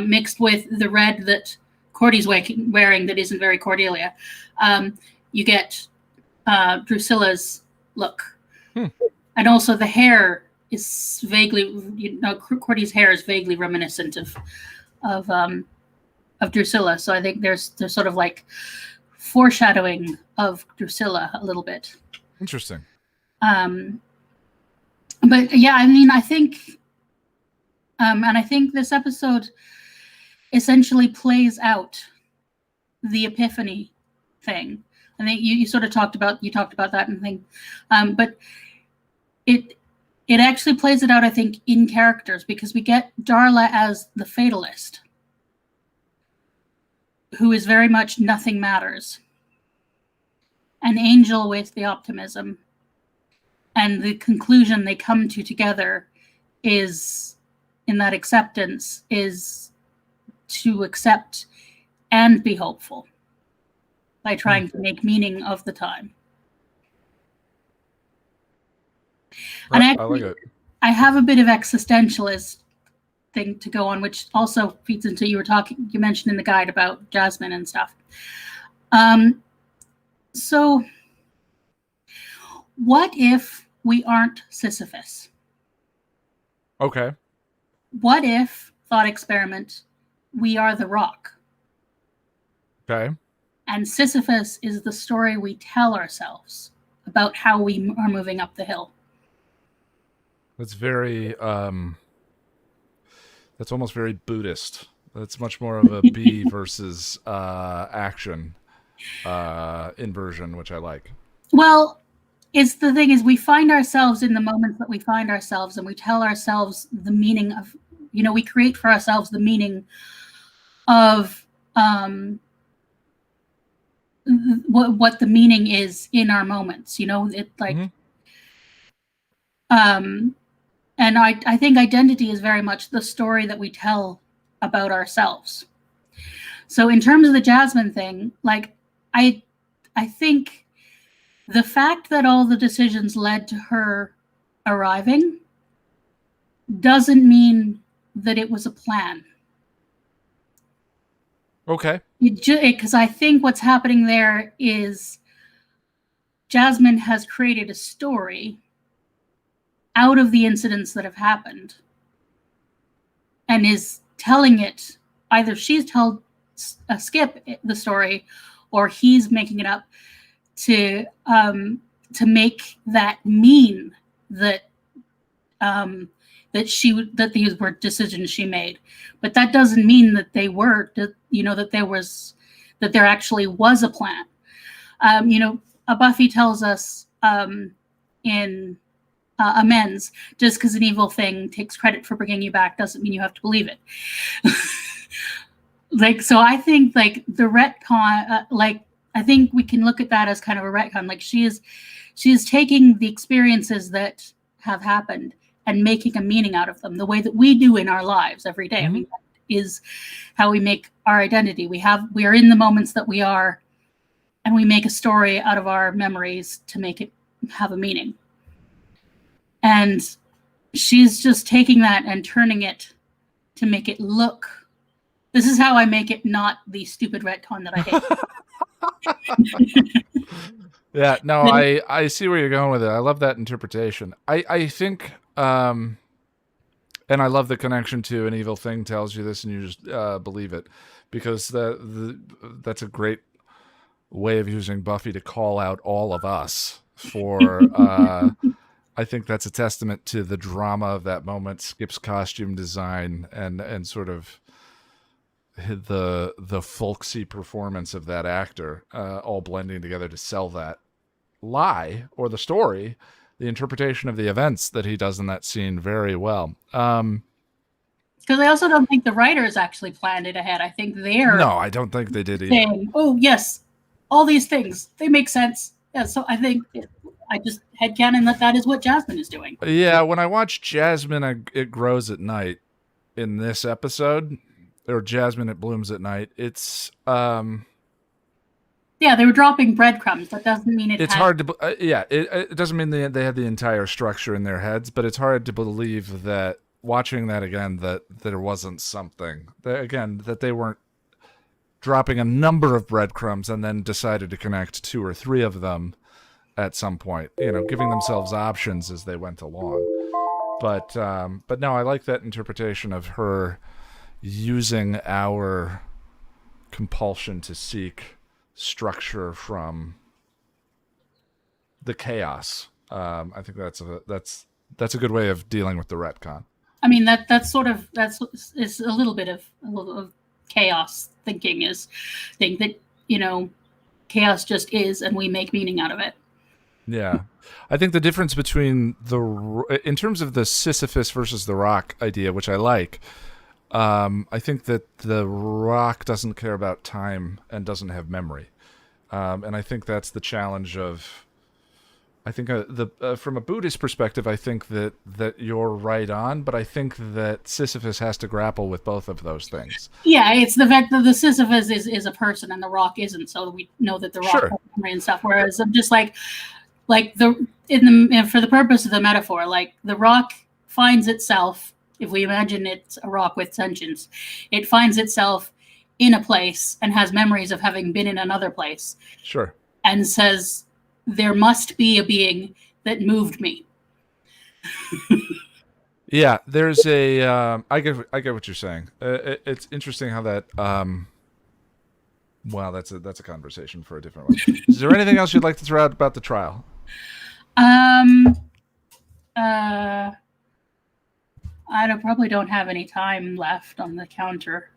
mixed with the red that Cordy's wearing that isn't very Cordelia. You get Drusilla's look. And also the hair is vaguely, Cordy's hair is vaguely reminiscent of Drusilla. So I think there's sort of like foreshadowing of Drusilla a little bit. Interesting. But yeah, I mean, I think, and I think this episode essentially plays out the epiphany thing. I think you sort of talked about that and thing, but it actually plays it out, I think, in characters, because we get Darla as the fatalist, who is very much nothing matters, and Angel with the optimism. And the conclusion they come to together is, in that acceptance, is to accept and be hopeful by trying to make meaning of the time. And I like it. I have a bit of existentialist thing to go on, which also feeds into you mentioned in the guide about Jasmine and stuff. So what if we aren't Sisyphus? Okay. What if, thought experiment, we are the rock? Okay. And Sisyphus is the story we tell ourselves about how we are moving up the hill. That's very, that's almost very Buddhist. That's much more of a be versus action inversion, which I like. Well, it's the thing is we find ourselves in the moments that we find ourselves, and we tell ourselves the meaning of, we create for ourselves the meaning of what the meaning is in our moments. It like, and I think identity is very much the story that we tell about ourselves. So in terms of the Jasmine thing, like I think the fact that all the decisions led to her arriving doesn't mean that it was a plan. Okay. Because I think what's happening there is Jasmine has created a story out of the incidents that have happened and is telling it. Either she's told Skip the story, or he's making it up to make that mean that that these were decisions she made. But that doesn't mean that they were, that there actually was a plan. Buffy tells us in Amends, just because an evil thing takes credit for bringing you back doesn't mean you have to believe it. So I think like the retcon, I think we can look at that as kind of a retcon. Like she is taking the experiences that have happened and making a meaning out of them, the way that we do in our lives every day. I mean, that is how we make our identity. We are in the moments that we are, and we make a story out of our memories to make it have a meaning. And she's just taking that and turning it to make it look. This is how I make it not the stupid retcon that I hate. Yeah, no, I see where you're going with it. I love that interpretation. I think, and I love the connection to An Evil Thing tells you this and you just believe it, because that's a great way of using Buffy to call out all of us for, I think that's a testament to the drama of that moment, Skip's costume design, and sort of the folksy performance of that actor, all blending together to sell that lie or the story, the interpretation of the events that he does in that scene very well. Because I also don't think the writers actually planned it ahead. I think they're no, I don't think they did either. saying, "Oh yes, all these things they make sense." Yeah, so I think I just headcanon that is what Jasmine is doing. Yeah, when I watch Jasmine, It Grows at Night in this episode, or Jasmine, It Blooms at Night, it's yeah, they were dropping breadcrumbs. That doesn't mean it's hard to it doesn't mean they had the entire structure in their heads, but it's hard to believe that watching that again that there wasn't something that they weren't dropping a number of breadcrumbs and then decided to connect 2 or 3 of them at some point, giving themselves options as they went along. But no, I like that interpretation of her using our compulsion to seek structure from the chaos. I think that's a good way of dealing with the retcon. I mean that's is a little bit of chaos thinking is think that chaos just is and we make meaning out of it. Yeah, I think the difference between in terms of the Sisyphus versus the Rock idea, which I like, I think that the Rock doesn't care about time and doesn't have memory, and I think that's the challenge of. I think from a Buddhist perspective, I think that you're right on, but I think that Sisyphus has to grapple with both of those things. Yeah, it's the fact that the Sisyphus is a person and the Rock isn't, so we know that the Rock has memory and stuff. Whereas I'm just like for the purpose of the metaphor, like the Rock finds itself, if we imagine it's a rock with sentience, it finds itself in a place and has memories of having been in another place. Sure. And says, there must be a being that moved me. Yeah, there's a. I get what you're saying. It's interesting how that. Well, that's a conversation for a different one. Is there anything else you'd like to throw out about the trial? I probably don't have any time left on the counter.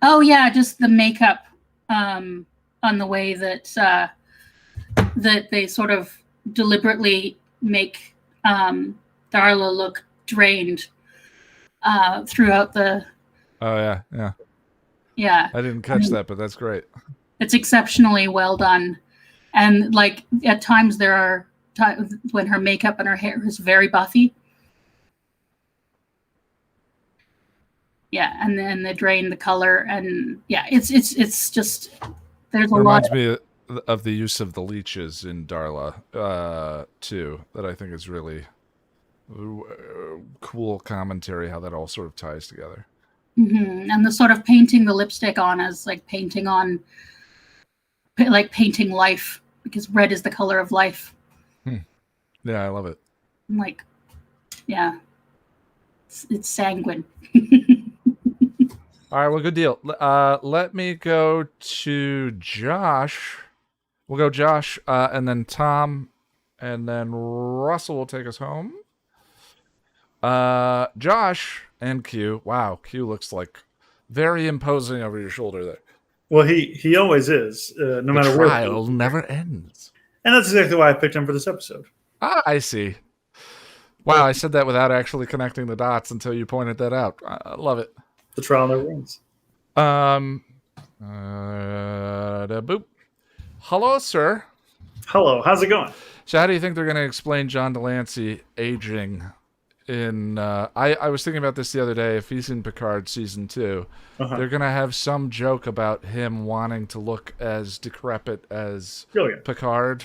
Oh yeah, just the makeup. On the way that that they sort of deliberately make Darla look drained throughout the. Oh yeah. Yeah. I didn't catch that, but that's great. It's exceptionally well done, and like at times there are times when her makeup and her hair is very Buffy. Yeah, and then they drain the color, and yeah, it's just. There's a lot. Reminds me of the use of the leeches in Darla, too. That I think is really cool commentary. How that all sort of ties together. Mm-hmm. And the sort of painting the lipstick on as like painting life, because red is the color of life. Yeah, I love it. Like, yeah, it's sanguine. All right, well, good deal. Let me go to Josh. We'll go Josh, and then Tom, and then Russell will take us home. Josh and Q. Wow, Q looks like very imposing over your shoulder there. Well, he always is, no matter where. The trial never ends. And that's exactly why I picked him for this episode. Ah, I see. Wow, I said that without actually connecting the dots until you pointed that out. I love it. The trial never ends. Boop. Hello, sir. Hello. How's it going? So, how do you think they're going to explain John Delancey aging? In I was thinking about this the other day. If he's in Picard season 2, they're going to have some joke about him wanting to look as decrepit as Picard,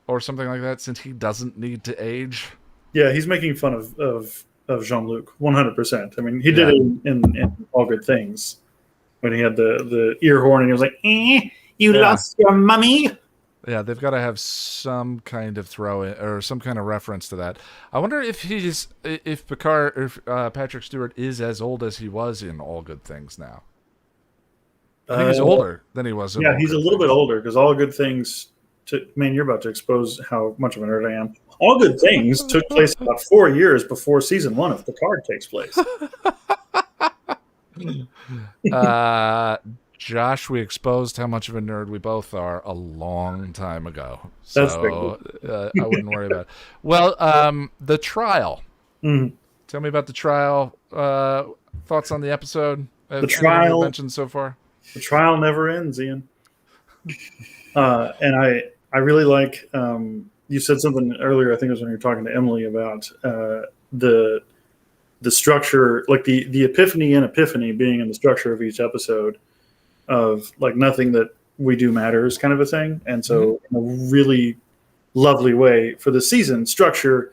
or something like that, since he doesn't need to age. Yeah, he's making fun of Jean-Luc 100%. I mean, he did it in All Good Things when he had the ear horn and he was like, "You lost your mummy." Yeah, they've got to have some kind of throw in, or some kind of reference to that. I wonder if Patrick Stewart is as old as he was in All Good Things now. I think he's older than he was. Yeah, he's a little bit older because All Good Things. Man, you're about to expose how much of a nerd I am. All Good Things took place about 4 years before season 1 of Picard takes place. Josh, we exposed how much of a nerd we both are a long time ago. So I wouldn't worry about it. Well, the trial. Mm-hmm. Tell me about the trial. Thoughts on the episode? The trial mentioned so far. The trial never ends, Ian. And I really like. You said something earlier. I think it was when you were talking to Emily about the structure, like the epiphany and epiphany being in the structure of each episode. Of like nothing that we do matters kind of a thing. And so in a really lovely way for the season, structure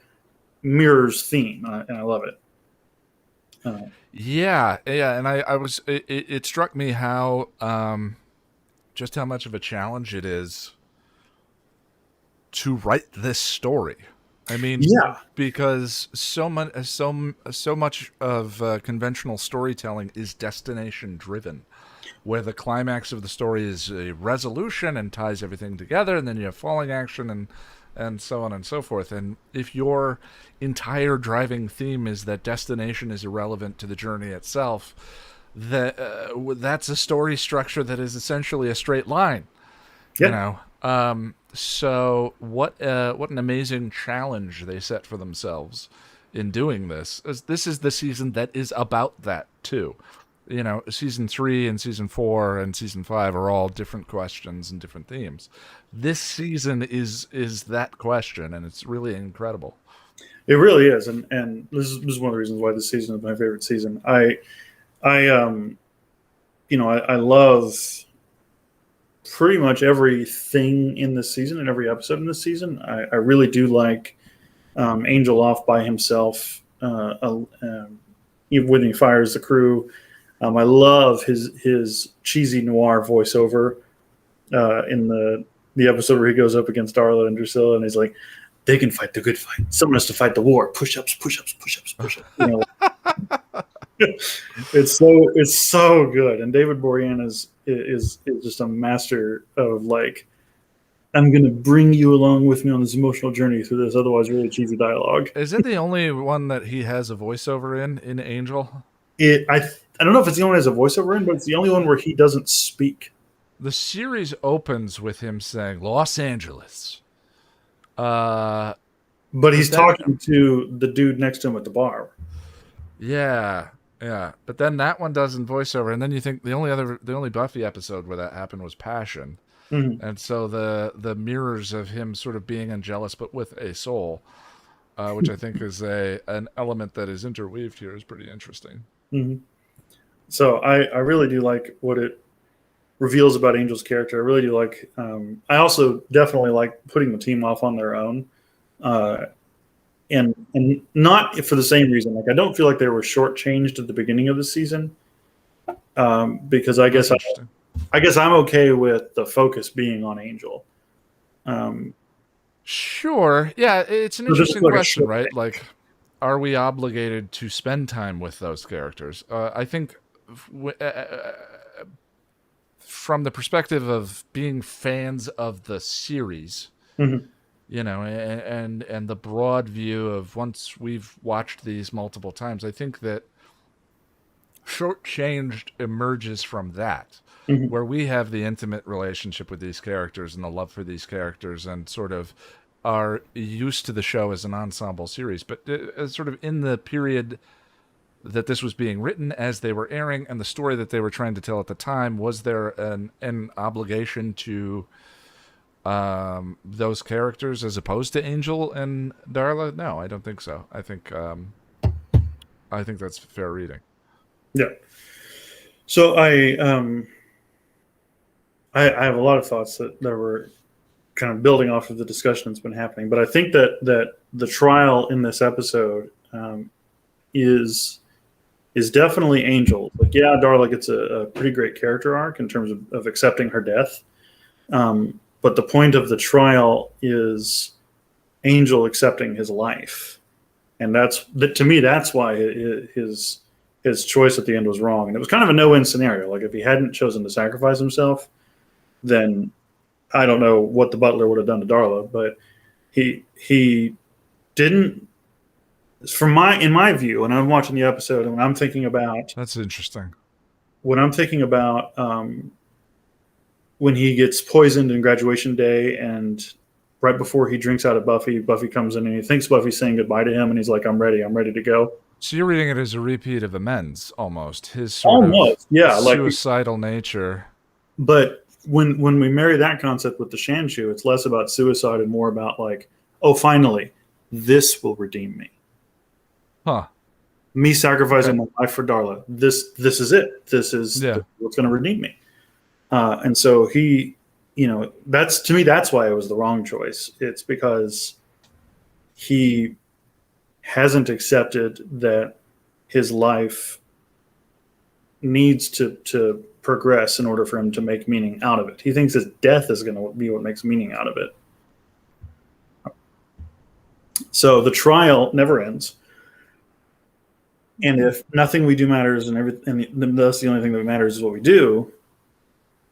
mirrors theme, and I love it. Yeah. And it struck me how, just how much of a challenge it is to write this story. I mean, because so much of conventional storytelling is destination driven, where the climax of the story is a resolution and ties everything together, and then you have falling action and so on and so forth. And if your entire driving theme is that destination is irrelevant to the journey itself, that's a story structure that is essentially a straight line. You know. So what an amazing challenge they set for themselves in doing this. This is the season that is about that too. You know, season 3 and season 4 and season 5 are all different questions and different themes. This season is that question, and it's really incredible. It really is, and this is one of the reasons why this season is my favorite season. I love pretty much everything in this season and every episode in this season. I really do like Angel off by himself even when he fires the crew. I love his cheesy noir voiceover in the episode where he goes up against Darla and Drusilla, and he's like, "They can fight the good fight. Someone has to fight the war. Push-ups, push-ups, push-ups, push-ups." You know, it's so good. And David Boreanaz is just a master of like, I'm going to bring you along with me on this emotional journey through this otherwise really cheesy dialogue. Is it the only one that he has a voiceover in Angel? I don't know if it's the only one that has a voiceover in, but it's the only one where he doesn't speak. The series opens with him saying Los Angeles. But he's talking to the dude next to him at the bar. Yeah. But then that one doesn't voiceover, and then you think the only Buffy episode where that happened was Passion. Mm-hmm. And so the mirrors of him sort of being Angelus but with a soul, which I think is an element that is interweaved here, is pretty interesting. Mm-hmm. So I really do like what it reveals about Angel's character. I really do like. I also definitely like putting the team off on their own, and not for the same reason. Like I don't feel like they were shortchanged at the beginning of the season, because I guess I'm okay with the focus being on Angel. Sure. Yeah, it's an interesting question, right? Like, are we obligated to spend time with those characters? I think from the perspective of being fans of the series, mm-hmm. you know, and the broad view of once we've watched these multiple times, I think that Shortchanged emerges from that, mm-hmm. where we have the intimate relationship with these characters and the love for these characters and sort of are used to the show as an ensemble series. But sort of in the period that this was being written, as they were airing, and the story that they were trying to tell at the time, was there an obligation to those characters as opposed to Angel and Darla? No, I don't think so. I think that's fair reading. Yeah. So I have a lot of thoughts that were kind of building off of the discussion that's been happening. But I think that the trial in this episode is definitely Angel. Like, yeah, Darla gets a pretty great character arc in terms of accepting her death. But the point of the trial is Angel accepting his life. And to me, that's why his choice at the end was wrong. And it was kind of a no-win scenario. Like, if he hadn't chosen to sacrifice himself, then I don't know what the butler would have done to Darla. But he didn't. In my view, when I'm watching the episode and when I'm thinking about, that's interesting. When I'm thinking about when he gets poisoned in graduation day, and right before he drinks out of Buffy, Buffy comes in and he thinks Buffy's saying goodbye to him, and he's like, I'm ready to go. So you're reading it as a repeat of Amends, almost. His sort of suicidal nature. But when we marry that concept with the Shanshu, it's less about suicide and more about like, oh, finally, this will redeem me. Huh. Me sacrificing my life for Darla. This is it. This is what's going to redeem me. And so he, to me, that's why it was the wrong choice. It's because he hasn't accepted that his life needs to progress in order for him to make meaning out of it. He thinks his death is going to be what makes meaning out of it. So the trial never ends. And if nothing we do matters and thus the only thing that matters is what we do,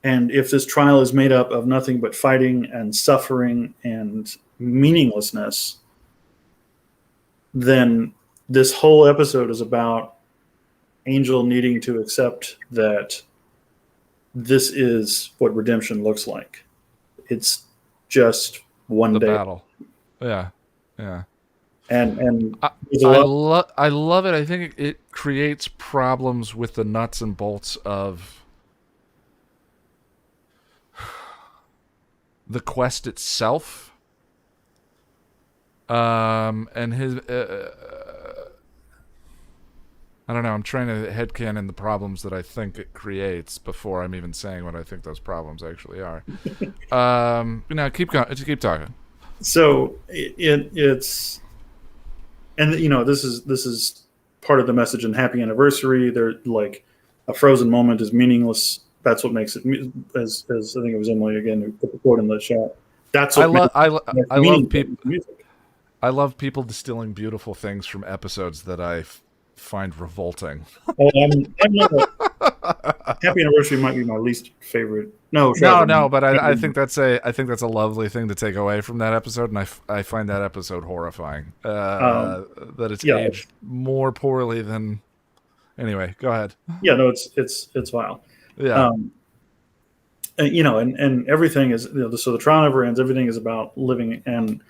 and if this trial is made up of nothing but fighting and suffering and meaninglessness, then this whole episode is about Angel needing to accept that this is what redemption looks like. It's just one day. Battle. Yeah. And I love it. I think it creates problems with the nuts and bolts of the quest itself. And his I don't know, I'm trying to headcanon the problems that I think it creates before I'm even saying what I think those problems actually are. Keep talking. So it's, and this is part of the message in Happy Anniversary. They're like, a frozen moment is meaningless. That's what makes it, as I think it was Emily again who put the quote in the chat. That's what I love people. I love people distilling beautiful things from episodes that I find revolting. Happy Anniversary might be my least favorite. No, but I think that's a lovely thing to take away from that episode, and I find that episode horrifying. That it's aged more poorly than. Anyway, go ahead. Yeah, no, it's vile. Yeah. And everything is, so the trial never ends. Everything is about living, and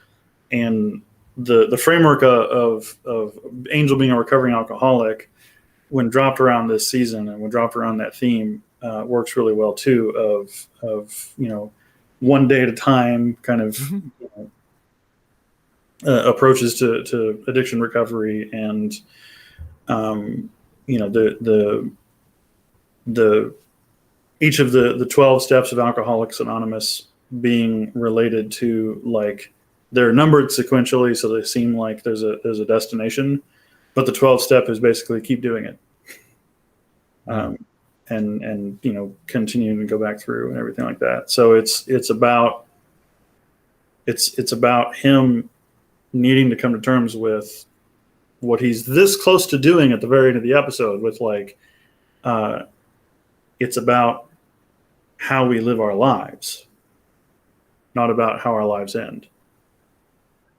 the framework of Angel being a recovering alcoholic, when dropped around this season and when dropped around that theme, works really well too. Of one day at a time kind of approaches to addiction recovery, and the each of the 12 steps of Alcoholics Anonymous being related to, like, they're numbered sequentially, so they seem like there's a destination, but the 12th step is basically keep doing it, and continue to go back through and everything like that. So it's about him needing to come to terms with what he's this close to doing at the very end of the episode, with like, it's about how we live our lives, not about how our lives end.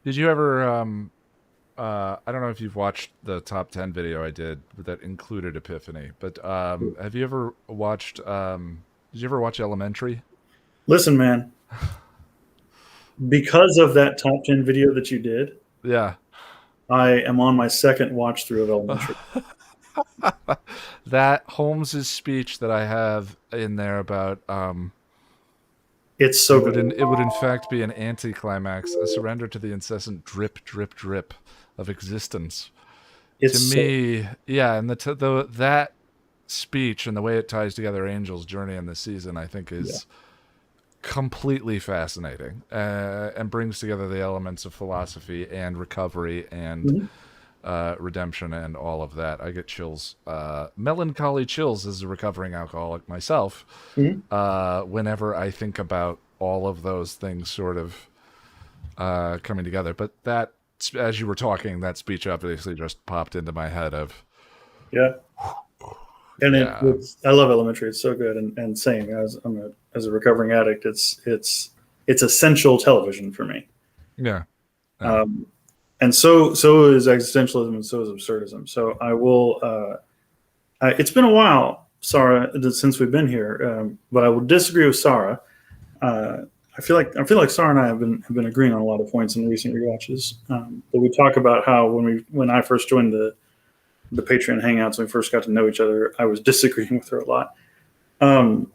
Did you ever, I don't know if you've watched the top 10 video I did that included Epiphany, but have you ever watched, did you ever watch Elementary? Listen, man, because of that top 10 video that you did, yeah, I am on my second watch through of Elementary. That Holmes's speech that I have in there about it's so good. It would in fact be an anticlimax, a surrender to the incessant drip, drip, drip of existence. It's to me, yeah, and that speech and the way it ties together Angel's journey in this season, I think, is completely fascinating and brings together the elements of philosophy and recovery and redemption and all of that. I get chills, melancholy chills as a recovering alcoholic myself, whenever I think about all of those things sort of coming together. But that, as you were talking, that speech obviously just popped into my head of, and I love Elementary. It's so good, and same as as a recovering addict, it's essential television for me. And so is existentialism, and so is absurdism. So I will. It's been a while, Sarah, since we've been here, but I will disagree with Sarah. I feel like Sarah and I have been agreeing on a lot of points in recent rewatches. But we talk about how when I first joined the Patreon Hangouts, when we first got to know each other, I was disagreeing with her a lot. Isn't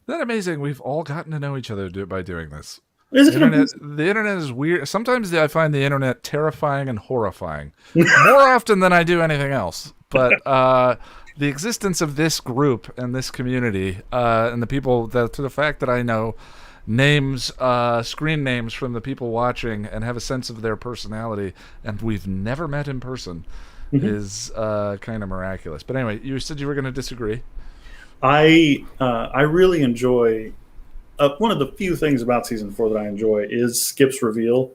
that amazing? We've all gotten to know each other by doing this. The internet is weird. Sometimes I find the internet terrifying and horrifying, more often than I do anything else. But the existence of this group and this community and the people, to the fact that I know names, screen names from the people watching and have a sense of their personality, and we've never met in person, is kind of miraculous. But anyway, you said you were going to disagree. I really enjoy. One of the few things about season 4 that I enjoy is Skip's reveal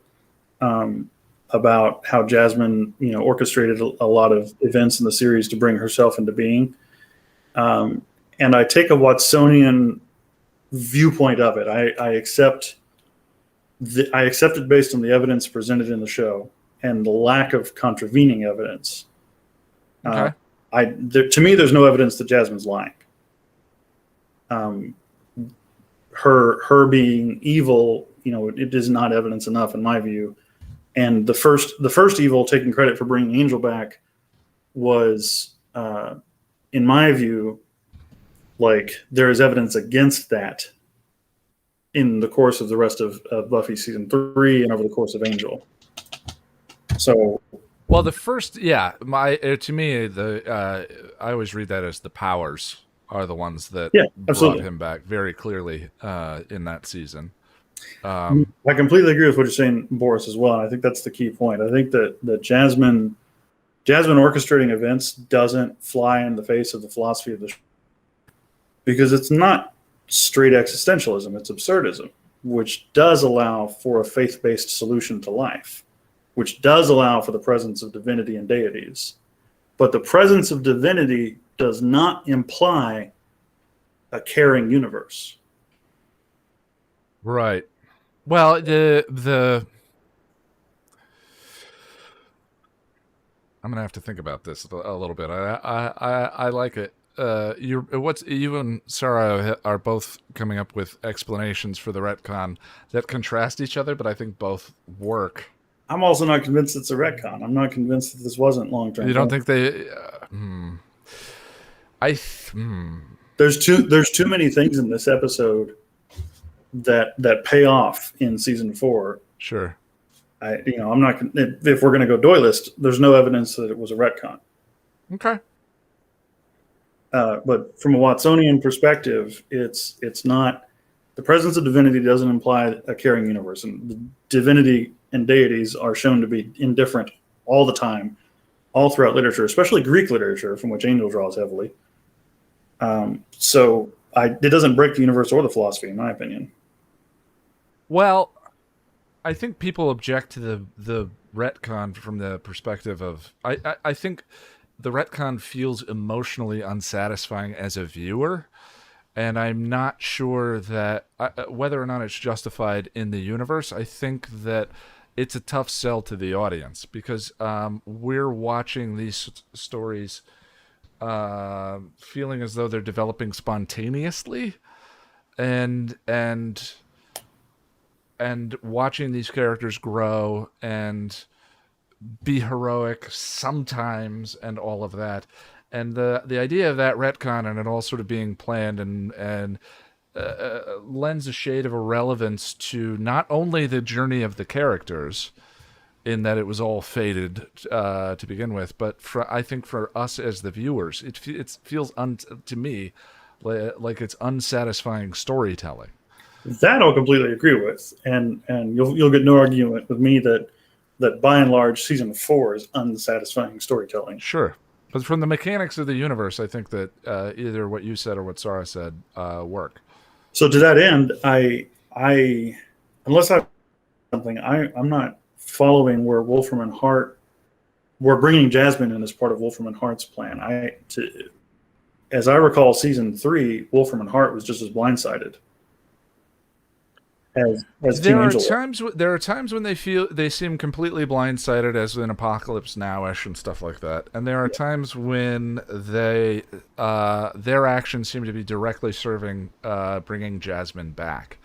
about how Jasmine, orchestrated a lot of events in the series to bring herself into being. And I take a Watsonian viewpoint of it. I accept it based on the evidence presented in the show and the lack of contravening evidence. To me, there's no evidence that Jasmine's lying. Her being evil, it is not evidence enough in my view. And the first evil, taking credit for bringing Angel back, was, in my view, like there is evidence against that in the course of the rest of Buffy season 3 and over the course of Angel. So, well, the first, to me, I always read that as the powers are the ones that brought him back very clearly in that season. I completely agree with what you're saying, Boris, as well. And I think that's the key point. I think that Jasmine orchestrating events doesn't fly in the face of the philosophy of the show, because it's not straight existentialism, it's absurdism, which does allow for a faith-based solution to life, which does allow for the presence of divinity and deities. But the presence of divinity does not imply a caring universe. Right. Well, the I'm gonna have to think about this a little bit. I like it. You and Sarah are both coming up with explanations for the retcon that contrast each other, but I think both work. I'm also not convinced it's a retcon. I'm not convinced that this wasn't long-term. You don't think they? There's too many things in this episode that pay off in season 4. Sure. I'm not. If we're going to go Doylist, there's no evidence that it was a retcon. Okay. But from a Watsonian perspective, it's not. The presence of divinity doesn't imply a caring universe, and the divinity and deities are shown to be indifferent all the time, all throughout literature, especially Greek literature, from which Angel draws heavily. So it doesn't break the universe or the philosophy, in my opinion. Well, I think people object to the retcon from the perspective of I think the retcon feels emotionally unsatisfying as a viewer, and I'm not sure that whether or not it's justified in the universe. I think that it's a tough sell to the audience because we're watching these stories feeling as though they're developing spontaneously, and watching these characters grow and be heroic sometimes and all of that. And the idea of that retcon and it all sort of being planned and lends a shade of irrelevance to not only the journey of the characters in that it was all fated to begin with, but I think for us as the viewers, it feels to me like it's unsatisfying storytelling. That I'll completely agree with, and you'll get no argument with me that by and large season 4 is unsatisfying storytelling. Sure, but from the mechanics of the universe, I think that either what you said or what Sarah said work. So to that end, I unless I something, I'm not following where Wolfram and Hart. We're bringing Jasmine in as part of Wolfram and Hart's plan. As I recall, season 3, Wolfram and Hart was just as blindsided. As there are Angel. there are times when they seem completely blindsided, as in Apocalypse Now-ish and stuff like that, and there are times when their actions seem to be directly serving bringing Jasmine back,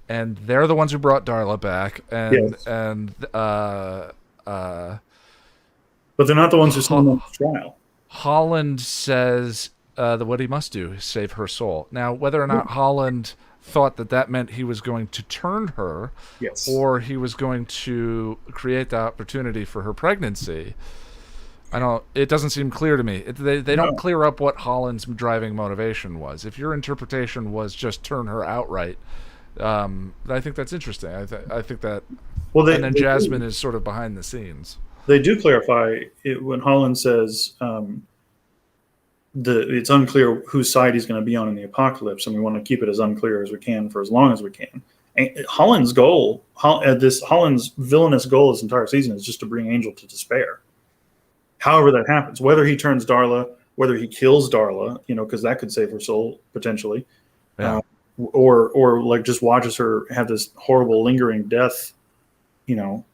and they're the ones who brought Darla back, but they're not the ones who sent them to trial. Holland says that what he must do is save her soul. Now, whether or not Holland thought that meant he was going to turn her, or he was going to create the opportunity for her pregnancy, it doesn't seem clear to me. They don't clear up what Holland's driving motivation was. If your interpretation was just turn her outright, I think that's interesting. I think that, and then Jasmine is sort of behind the scenes. They do clarify it when Holland says it's unclear whose side he's going to be on in the apocalypse, and we want to keep it as unclear as we can for as long as we can. And Holland's goal, Holland's villainous goal this entire season is just to bring Angel to despair. However that happens, whether he turns Darla, whether he kills Darla, because that could save her soul potentially, or like just watches her have this horrible lingering death. The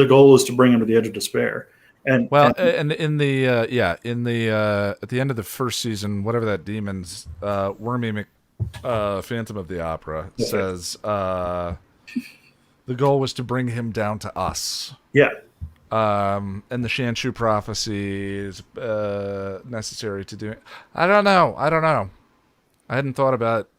goal is to bring him to the edge of despair. And in the at the end of the first season, whatever that demon's Wormy Phantom of the Opera says, the goal was to bring him down to us. Yeah. And the Shanshu prophecy is necessary to do it. I don't know. I hadn't thought about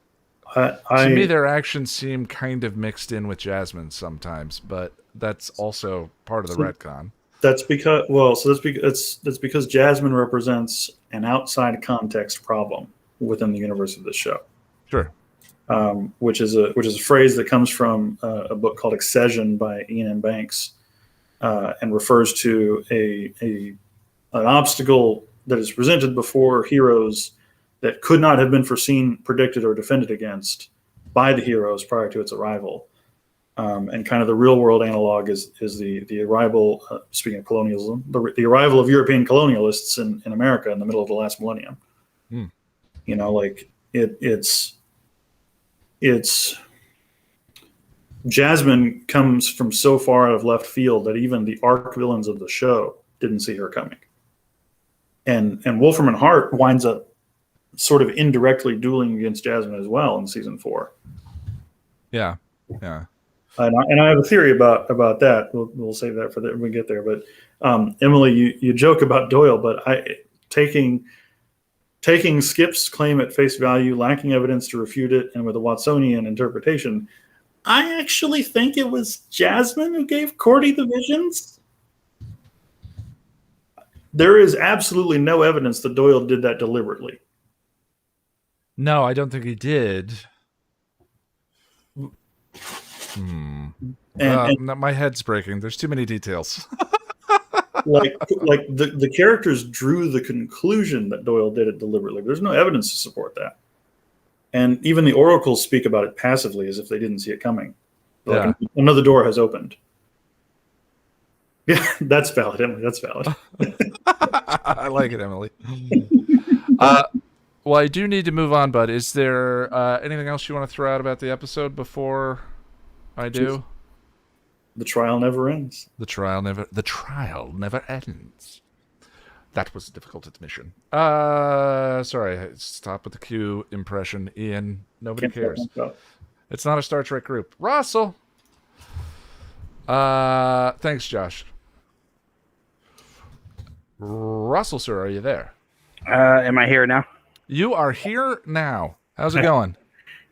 it. To me, their actions seem kind of mixed in with Jasmine sometimes, but that's also part of the retcon. That's because Jasmine represents an outside context problem within the universe of this show. Sure. Which is a phrase that comes from a book called Accession by Ian M. Banks, and refers to an obstacle that is presented before heroes that could not have been foreseen, predicted, or defended against by the heroes prior to its arrival. And kind of the real world analog is the arrival, speaking of colonialism, the arrival of European colonialists in America in the middle of the last millennium. It's Jasmine comes from so far out of left field that even the arch villains of the show didn't see her coming. And Wolfram and Hart winds up sort of indirectly dueling against Jasmine as well in season 4. Yeah. And I have a theory about that. We'll save that for when we get there. But Emily, you joke about Doyle, but taking Skip's claim at face value, lacking evidence to refute it, and with a Watsonian interpretation, I actually think it was Jasmine who gave Cordy the visions. There is absolutely no evidence that Doyle did that deliberately. No, I don't think he did. My head's breaking. There's too many details. like the characters drew the conclusion that Doyle did it deliberately. There's no evidence to support that. And even the oracles speak about it passively as if they didn't see it coming. Like another door has opened. Yeah, that's valid, Emily. That's valid. I like it, Emily. Well, I do need to move on, bud. Is there anything else you want to throw out about the episode before I do? The trial never ends. The trial never ends. That was a difficult admission. Sorry, stop with the Q impression, Ian. Nobody cares. It's not a Star Trek group. Russell. Thanks, Josh. Russell, sir, are you there? Am I here now? You are here now. How's it going?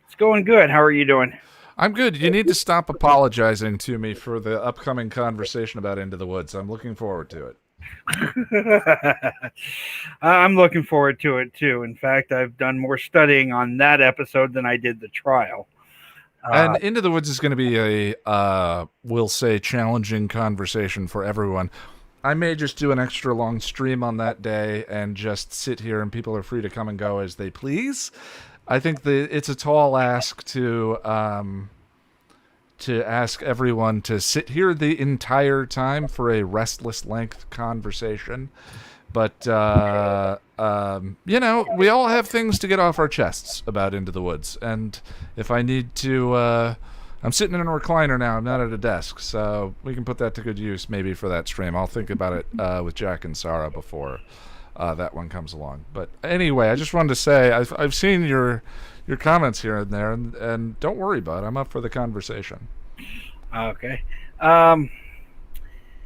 It's going good. How are you doing? I'm good. You need to stop apologizing to me for the upcoming conversation about Into the Woods. I'm looking forward to it. I'm looking forward to it too. In fact, I've done more studying on that episode than I did the trial. And Into the Woods is going to be a, we'll say, challenging conversation for everyone. I may just do an extra long stream on that day and just sit here, and people are free to come and go as they please. I think it's a tall ask to ask everyone to sit here the entire time for a restless length conversation. But, you know, we all have things to get off our chests about Into the Woods. And if I need to, I'm sitting in a recliner now. I'm not at a desk. So we can put that to good use maybe for that stream. I'll think about it with Jack and Sarah before that one comes along. But anyway, I just wanted to say I've seen your comments here and there. And don't worry, bud. I'm up for the conversation. Okay.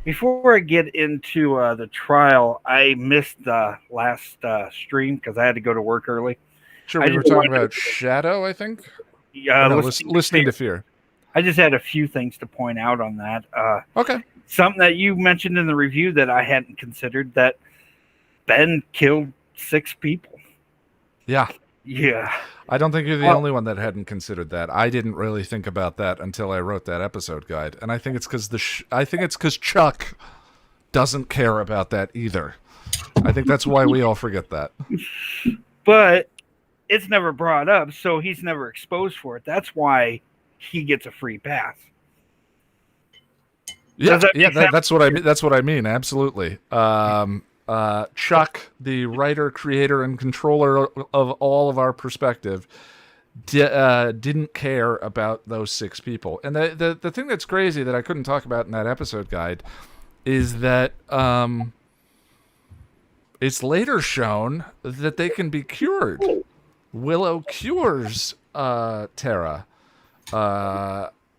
Before I get into the trial, I missed the last stream because I had to go to work early. Sure, we were talking about Shadow, I think? Yeah, no, listening to Fear. I just had a few things to point out on that. Okay. Something that you mentioned in the review that I hadn't considered, that Ben killed 6 people. Yeah. Yeah. I don't think you're the only one that hadn't considered that. I didn't really think about that until I wrote that episode guide, and I think it's because Chuck doesn't care about that either. I think that's why we all forget that. But it's never brought up, so he's never exposed for it. That's why he gets a free pass. Yeah, that's what I mean. That's what I mean. Absolutely. Chuck, the writer, creator, and controller of all of our perspective, didn't care about those 6 people. And the thing that's crazy that I couldn't talk about in that episode guide is that it's later shown that they can be cured. Willow cures Tara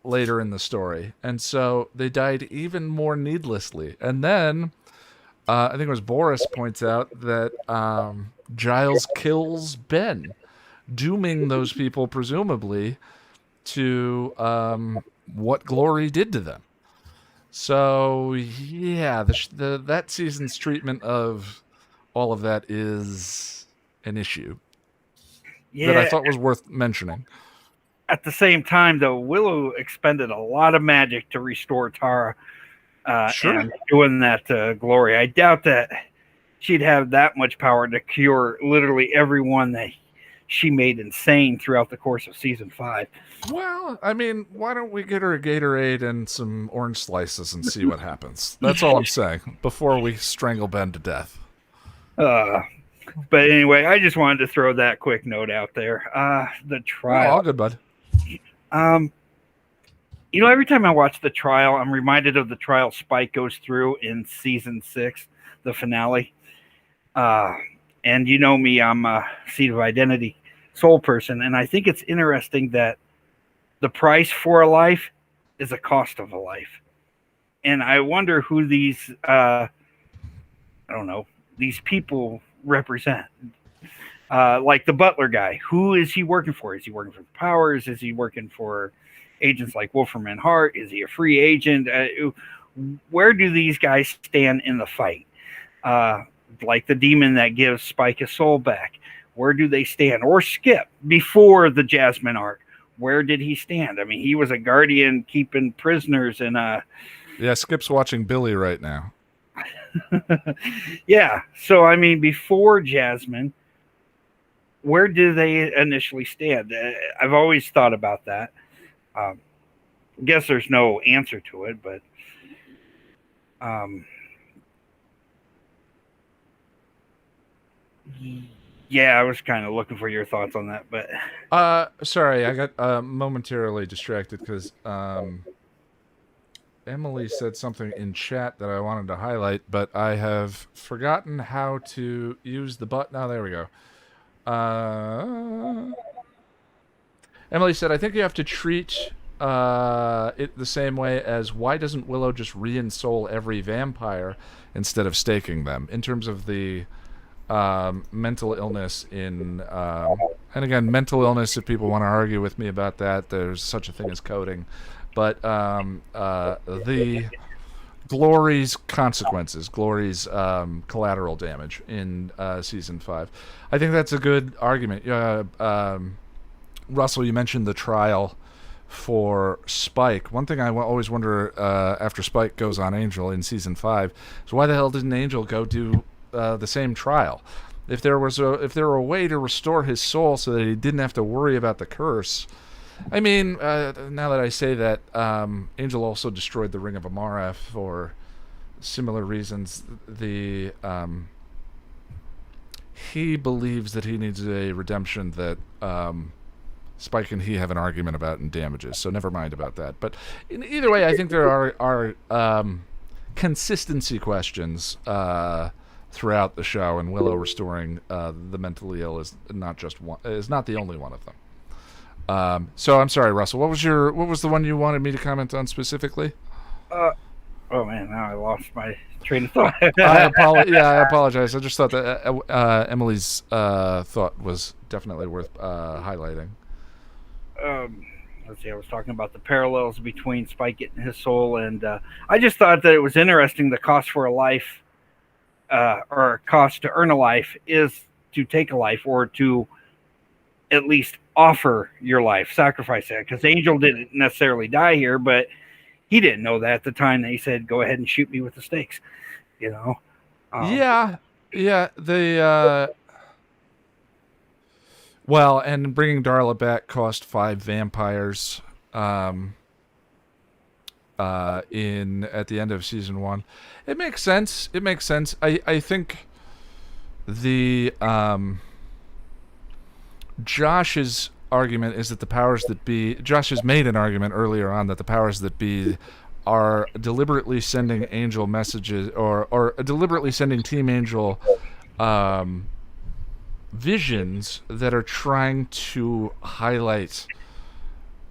later in the story. And so they died even more needlessly. And then I think it was Boris points out that Giles kills Ben, dooming those people presumably to what Glory did to them. So yeah, that season's treatment of all of that is an issue that I thought was worth mentioning. At the same time, though, Willow expended a lot of magic to restore Tara. Sure. And doing that to Glory. I doubt that she'd have that much power to cure literally everyone that she made insane throughout the course of season 5. Well, I mean, why don't we get her a Gatorade and some orange slices and see what happens? That's all I'm saying before we strangle Ben to death. But anyway, I just wanted to throw that quick note out there. The trial. All good, bud. You know, every time I watch the trial, I'm reminded of the trial Spike goes through in season 6, the finale. And you know me, I'm a Seed of Identity soul person, and I think it's interesting that the price for a life is a cost of a life. And I wonder who these, these people represent. Like the butler guy, who is he working for? Is he working for the Powers? Is he working for agents like Wolfram and Hart? Is he a free agent? Where do these guys stand in the fight? Like the demon that gives Spike his soul back. Where do they stand? Or Skip, before the Jasmine arc. Where did he stand? I mean, he was a guardian keeping prisoners in a... Yeah, Skip's watching Billy right now. Yeah, so I mean, before Jasmine, where do they initially stand? I've always thought about that. I guess there's no answer to it, but yeah, I was kind of looking for your thoughts on that. But sorry, I got momentarily distracted because Emily said something in chat that I wanted to highlight, but I have forgotten how to use the button. Oh, there we go. Emily said, I think you have to treat it the same way as why doesn't Willow just re-ensoul every vampire instead of staking them, in terms of the mental illness in... and again, mental illness, if people want to argue with me about that, there's such a thing as coding. But the Glory's consequences, Glory's collateral damage in season 5. I think that's a good argument. Russell, you mentioned the trial for Spike. One thing I always wonder after Spike goes on Angel in season 5 is why the hell didn't Angel go do the same trial? If there were a way to restore his soul so that he didn't have to worry about the curse. I mean, now that I say that, Angel also destroyed the Ring of Amara for similar reasons. He believes that he needs a redemption that Spike and he have an argument about in Damages, so never mind about that. But either way, I think there are consistency questions throughout the show, and Willow restoring the mentally ill is not the only one of them. So I'm sorry, Russell. What was the one you wanted me to comment on specifically? Oh man, now I lost my train of thought. I apologize. I just thought that Emily's thought was definitely worth highlighting. Let's see. I was talking about the parallels between Spike getting his soul, and I just thought that it was interesting. The cost for a life, or cost to earn a life, is to take a life, or to at least offer your life, sacrifice it. Because Angel didn't necessarily die here, but he didn't know that at the time that he said, "Go ahead and shoot me with the stakes." You know. Yeah. Well, and bringing Darla back cost 5 vampires. At the end of season 1, it makes sense. I think the Josh's argument is that the powers that be. Josh has made an argument earlier on that the powers that be are deliberately sending Angel messages, or deliberately sending Team Angel visions that are trying to highlight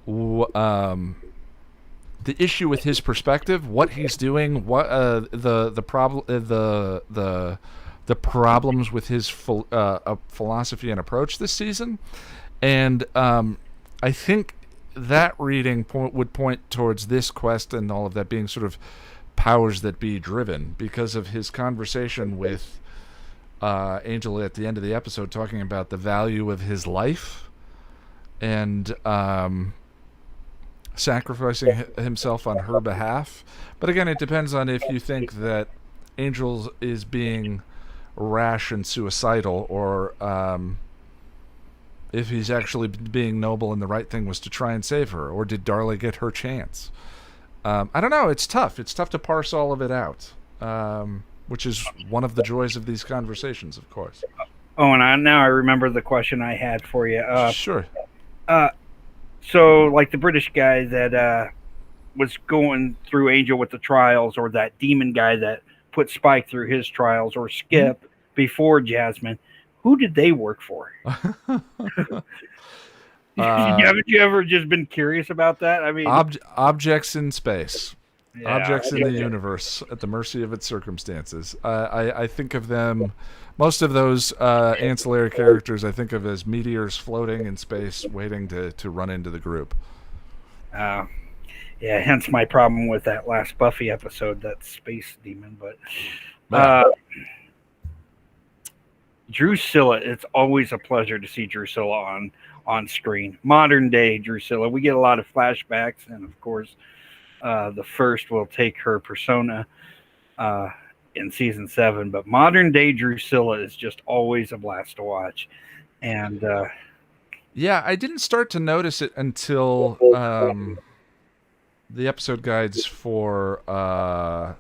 the issue with his perspective, what he's doing, what the problems with his philosophy and approach this season. And I think that reading would point towards this quest and all of that being sort of powers that be driven, because of his conversation with Angel at the end of the episode, talking about the value of his life and sacrificing himself on her behalf. But again, it depends on if you think that Angel is being rash and suicidal, or if he's actually being noble and the right thing was to try and save her, or did Darla get her chance? I don't know. It's tough. It's tough to parse all of it out, which is one of the joys of these conversations, of course. Oh, and now I remember the question I had for you. Sure. So, like the British guy that was going through Angel with the trials, or that demon guy that put Spike through his trials, or Skip before Jasmine, who did they work for? Haven't you ever just been curious about that? I mean, objects in space. Yeah, objects in the universe at the mercy of its circumstances. I think of them, most of those ancillary characters, I think of as meteors floating in space waiting to run into the group. Yeah, hence my problem with that last Buffy episode, that space demon. But Drusilla, it's always a pleasure to see Drusilla on screen. Modern day Drusilla, we get a lot of flashbacks, and of course the first will take her persona in season 7, but modern day Drusilla is just always a blast to watch. And yeah, I didn't start to notice it until the episode guides for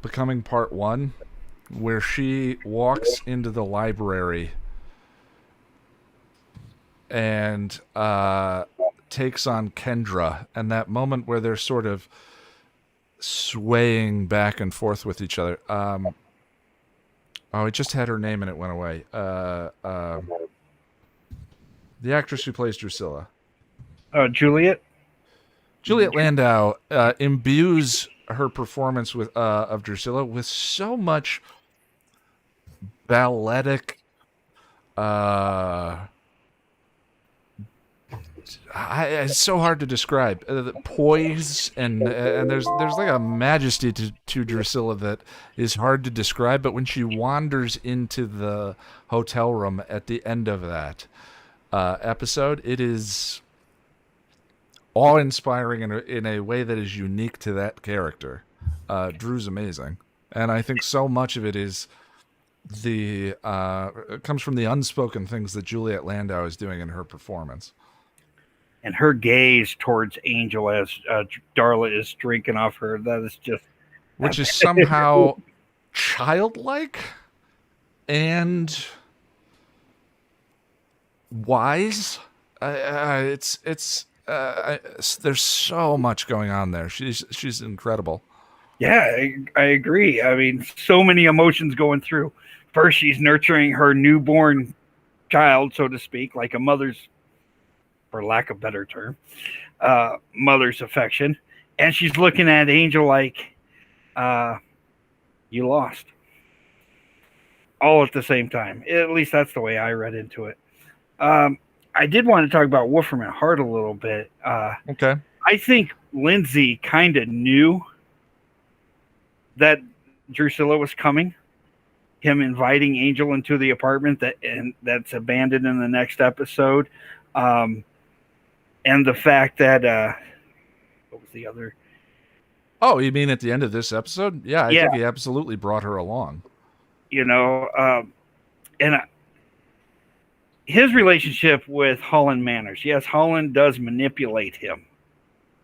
Becoming Part 1, where she walks into the library and takes on Kendra, and that moment where they're sort of swaying back and forth with each other. I just had her name and it went away. The actress who plays Drusilla. Juliet Landau imbues her performance of Drusilla with so much balletic it's so hard to describe. The poise and there's like a majesty to Drusilla that is hard to describe. But when she wanders into the hotel room at the end of that episode, it is awe-inspiring in a way that is unique to that character. Drew's amazing, and I think so much of it is it comes from the unspoken things that Juliet Landau is doing in her performance. And her gaze towards Angel as Darla is drinking off her, that is just... Which is somehow childlike and wise. There's so much going on there. She's incredible. Yeah, I agree. I mean, so many emotions going through. First, she's nurturing her newborn child, so to speak, like a mother's, for lack of a better term, mother's affection. And she's looking at Angel like, you lost. All at the same time. At least that's the way I read into it. I did want to talk about Wolfram and Hart a little bit. Okay. I think Lindsay kind of knew that Drusilla was coming. Him inviting Angel into the apartment that's abandoned in the next episode. And the fact that what was the other? Oh, you mean at the end of this episode? Yeah, I think he absolutely brought her along. You know, and his relationship with Holland Manners. Yes, Holland does manipulate him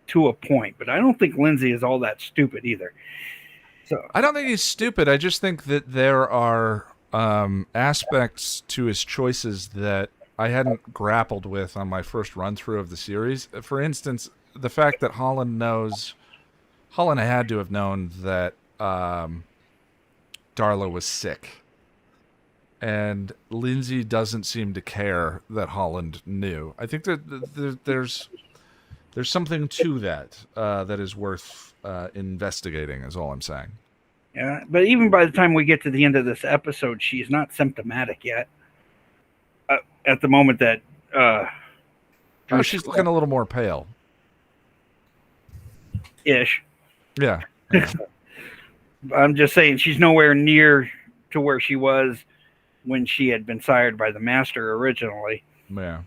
to a point, but I don't think Lindsay is all that stupid either. So I don't think he's stupid. I just think that there are aspects to his choices that I hadn't grappled with on my first run through of the series. For instance, the fact that Holland had to have known that Darla was sick. And Lindsay doesn't seem to care that Holland knew. I think that there's something to that that is worth investigating, is all I'm saying. Yeah, but even by the time we get to the end of this episode, she's not symptomatic yet. At the moment that... she's looking a little more pale. Ish. Yeah. I'm just saying she's nowhere near to where she was when she had been sired by the Master originally. Yeah.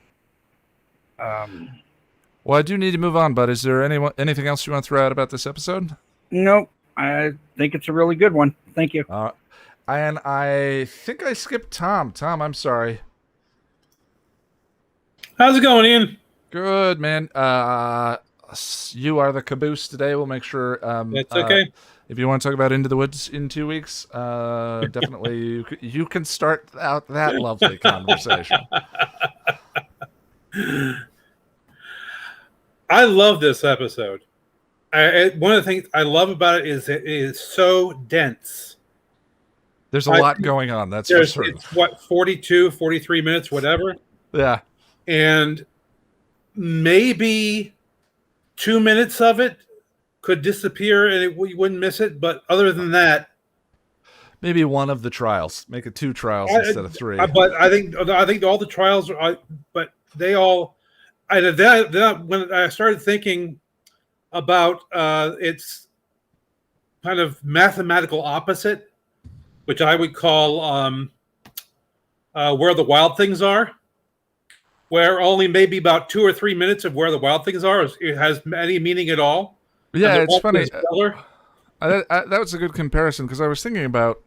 Well, I do need to move on, but is there anything else you want to throw out about this episode? Nope. I think it's a really good one. Thank you. And I think I skipped Tom. Tom, I'm sorry. How's it going, Ian? Good, man. You are the caboose today. We'll make sure. That's okay. If you want to talk about Into the Woods in 2 weeks, definitely you can start out that lovely conversation. I love this episode. One of the things I love about it is so dense. There's a lot going on. That's for sure. It's 42, 43 minutes, whatever. Yeah. And maybe 2 minutes of it could disappear and you wouldn't miss it. But other than that, maybe one of the trials. Make it 2 trials instead of 3. But I think all the trials are. But they all. When I started thinking about its kind of mathematical opposite, which I would call Where the Wild Things Are, where only maybe about 2 or 3 minutes of Where the Wild Things Are it has any meaning at all. Yeah, it's funny. That was a good comparison because I was thinking about.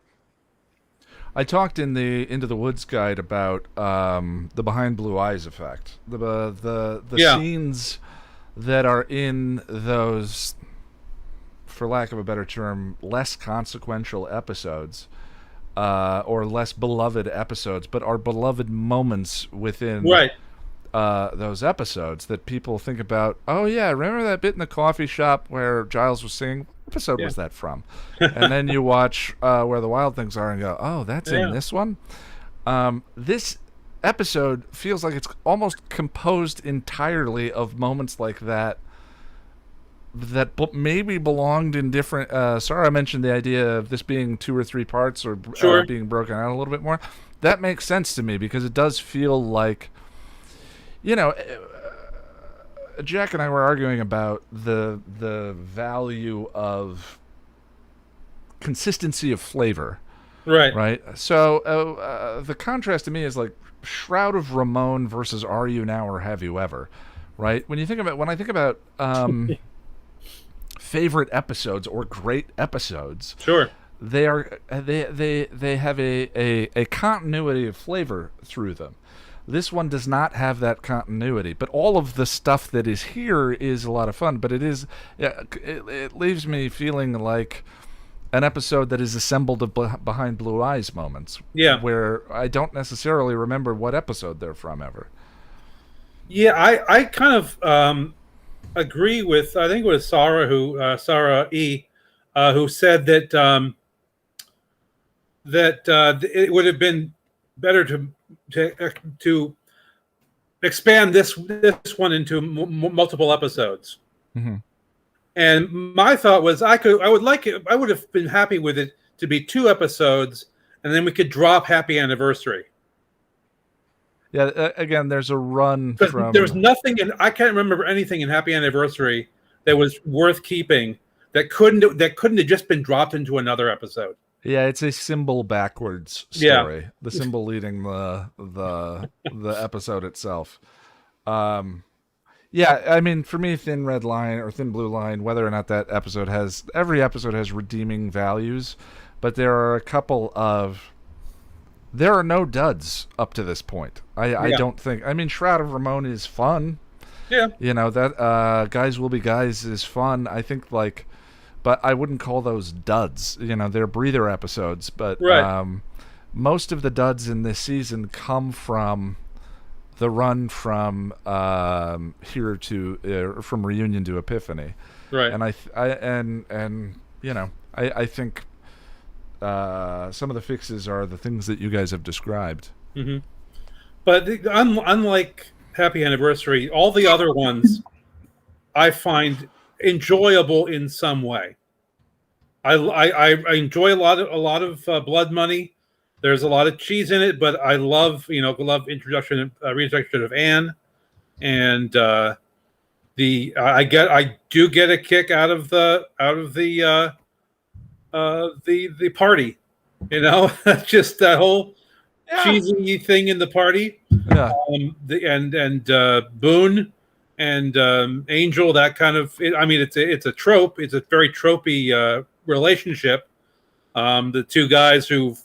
I talked in the Into the Woods guide about the Behind Blue Eyes effect. The scenes that are in those, for lack of a better term, less consequential episodes, or less beloved episodes, but are beloved moments within those episodes that people think about. Oh yeah, remember that bit in the coffee shop where Giles was singing? What episode was that from? And then you watch Where the Wild Things Are and go, oh, that's in this one? This episode feels like it's almost composed entirely of moments like that maybe belonged in different... Sarah mentioned the idea of this being 2 or 3 parts or being broken out a little bit more. That makes sense to me because it does feel like... Jack and I were arguing about the value of consistency of flavor. Right. So the contrast to me is like Shroud of Ramon versus Are You Now or Have You Ever, right? When I think about favorite episodes or great episodes, sure, they have a continuity of flavor through them. This one does not have that continuity, but all of the stuff that is here is a lot of fun. But it leaves me feeling like an episode that is assembled of behind blue eyes moments. Yeah, where I don't necessarily remember what episode they're from ever. Yeah, I kind of agree with, I think it was Sarah E, who said that it would have been better to expand this one into multiple episodes. Mm-hmm. And my thought was I would have been happy with it to be 2 episodes, and then we could drop Happy Anniversary. Yeah, again, there's a run from... There was nothing I can't remember anything in Happy Anniversary that was worth keeping that couldn't have just been dropped into another episode. Yeah, it's a symbol backwards story. Yeah. The symbol leading the episode itself. Yeah, I mean, for me, Thin Red Line or Thin Blue Line, whether or not that episode every episode has redeeming values, but there are there are no duds up to this point. I don't think. I mean, Shroud of Ramon is fun. Yeah. That Guys Will Be Guys is fun. I think but I wouldn't call those duds. They're breather episodes, but right. Most of the duds in this season come from the run from here to from Reunion to Epiphany. Right. And I think some of the fixes are the things that you guys have described. Mm-hmm. But unlike Happy Anniversary, all the other ones I find enjoyable in some way. I enjoy a lot of Blood Money. There's a lot of cheese in it, but I love reintroduction of Anne, and I do get a kick out of the party, just that whole cheesy thing in the party. Yeah. Boone and Angel, that kind of. It's a trope. It's a very tropey relationship. The two guys who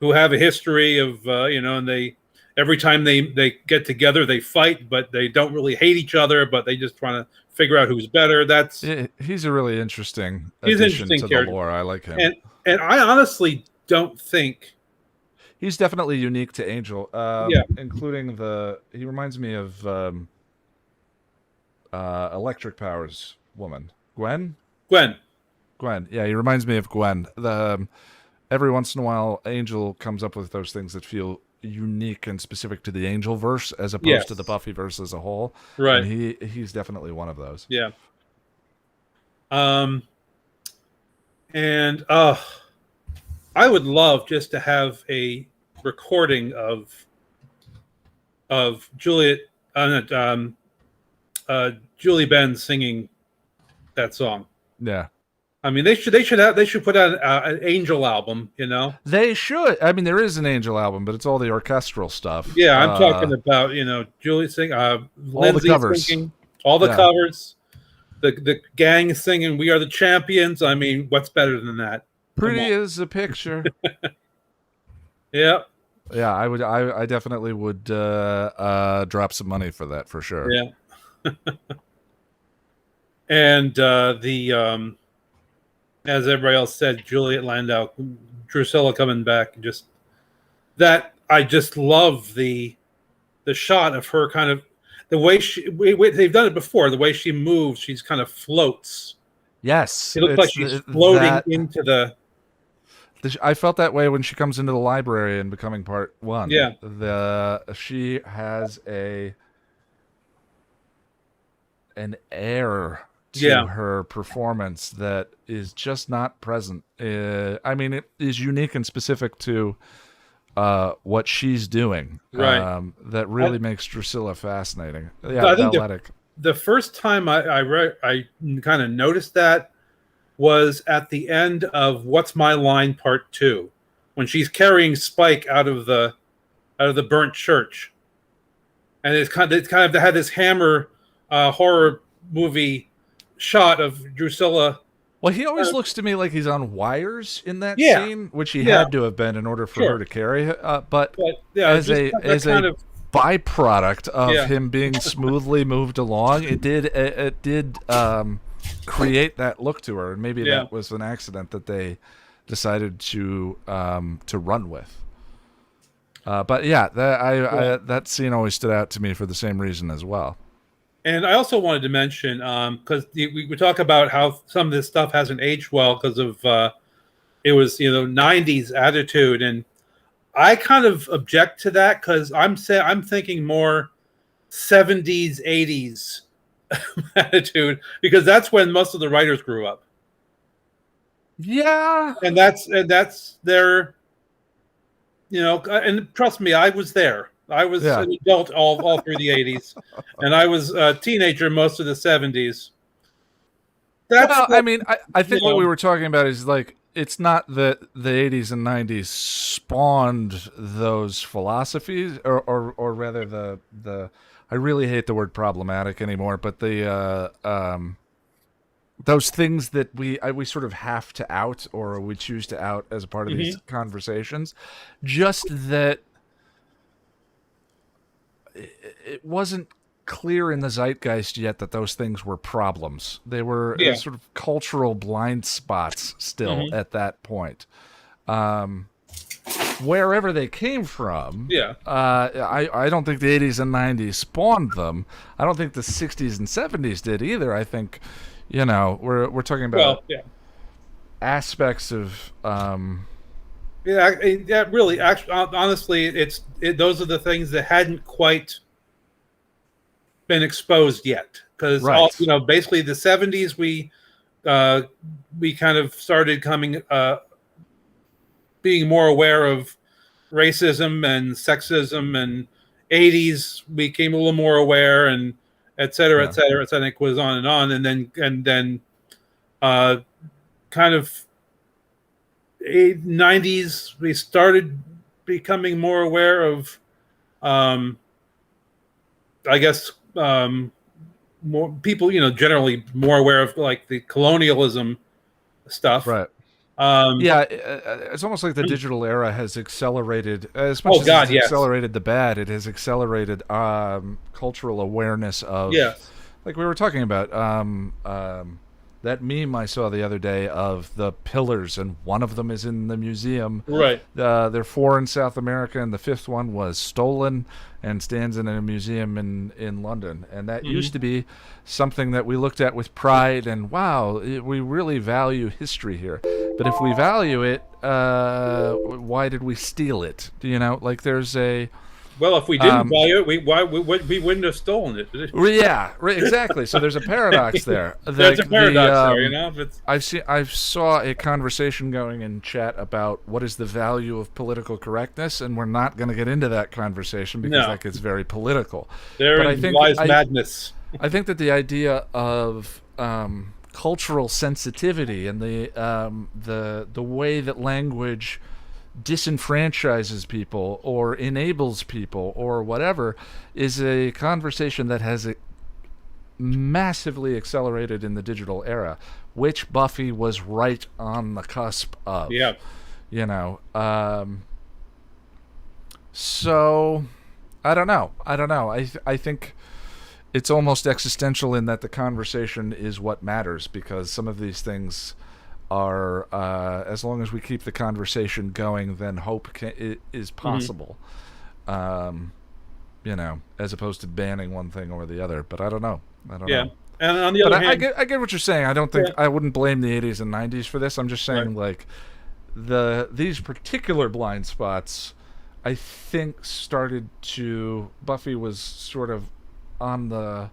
have a history of and they every time they get together they fight, but they don't really hate each other, but they just trying to figure out who's better. He's a really interesting addition to the lore. I like him, and I honestly don't think he's definitely unique to Angel. Including he reminds me of Electric Powers woman, Gwen. Yeah, he reminds me of Gwen. Every once in a while, Angel comes up with those things that feel unique and specific to the Angel verse, as opposed to the Buffy verse as a whole. Right. And he's definitely one of those. Yeah. And I would love just to have a recording of Julie Benn singing that song. Yeah. I mean, they should put out an Angel album, They should. I mean, there is an Angel album, but it's all the orchestral stuff. Yeah, I'm talking about, Julie singing, Lindsay the covers. singing, all the covers, the gang singing "We Are the Champions." I mean, what's better than that? Pretty as a picture. Yeah. Yeah, I definitely would drop some money for that for sure. Yeah. And as everybody else said, Juliet Landau, Drusilla coming back, I just love the shot of her kind of the way they've done it before. The way she moves, she's kind of floats. Yes, it looks like she's floating into the. I felt that way when she comes into the library in Becoming Part 1. Yeah, she has an air to her performance that is just not present. I mean, it is unique and specific to what she's doing. Right. That really makes Drusilla fascinating. Yeah, I think the first time I kind of noticed that was at the end of What's My Line Part 2, when she's carrying Spike out of the burnt church, and it's kind of had this hammer horror movie shot of Drusilla. Well, he always looks to me like he's on wires in that Yeah. scene, which he Yeah. had to have been in order for Sure. her to carry. But yeah, as just a that kind of- byproduct of Yeah. him being smoothly moved along, it did create that look to her, and maybe Yeah. that was an accident that they decided to run with. But yeah, that scene always stood out to me for the same reason as well. And I also wanted to mention, because we talk about how some of this stuff hasn't aged well because of it was 90s attitude, and I kind of object to that because I'm thinking more 70s 80s attitude, because that's when most of the writers grew up. Yeah, and that's their, and trust me, I was there. I was an adult all through the 80s, and I was a teenager most of the 70s. I mean, I think what we were talking about is like, it's not that the 80s and 90s spawned those philosophies, or rather the I really hate the word problematic anymore, but the those things that we sort of have to out, or we choose to out as a part of these conversations. Just that it wasn't clear in the zeitgeist yet that those things were problems. They were sort of cultural blind spots still at that point. Wherever they came from, I don't think the 80s and 90s spawned them. I don't think the 60s and 70s did either. I think, we're talking about aspects of really, actually, honestly, those are the things that hadn't quite been exposed yet, because basically the 70s we kind of started being more aware of racism and sexism, and 80s we became a little more aware, and et cetera, et cetera. I think goes on, and then kind of 90s we started becoming more aware of, I guess, more people, generally more aware of like the colonialism stuff, right? It's almost like the digital era has accelerated as much as it's accelerated the bad. It has accelerated cultural awareness of, like we were talking about, that meme I saw the other day of the pillars, and one of them is in the museum. Right. There are 4 in South America, and the 5th one was stolen and stands in a museum in London. And that used to be something that we looked at with pride, and wow, we really value history here. But if we value it, why did we steal it? Like there's a... Well, if we didn't value it, we wouldn't have stolen it. Yeah, exactly. So there's a paradox there. There's a paradox there, I saw a conversation going in chat about what is the value of political correctness, and we're not going to get into that conversation because that gets very political. Therein lies madness. I think that the idea of cultural sensitivity and the way that language disenfranchises people or enables people or whatever is a conversation that has massively accelerated in the digital era, which Buffy was right on the cusp of. So I don't know. I think it's almost existential in that the conversation is what matters, because some of these things are, as long as we keep the conversation going, then hope is possible. As opposed to banning one thing or the other. But I don't know. And on the other hand, I get what you're saying. I don't think I wouldn't blame the 80s and 90s for this. I'm just saying, like, these particular blind spots, I think Buffy was sort of on the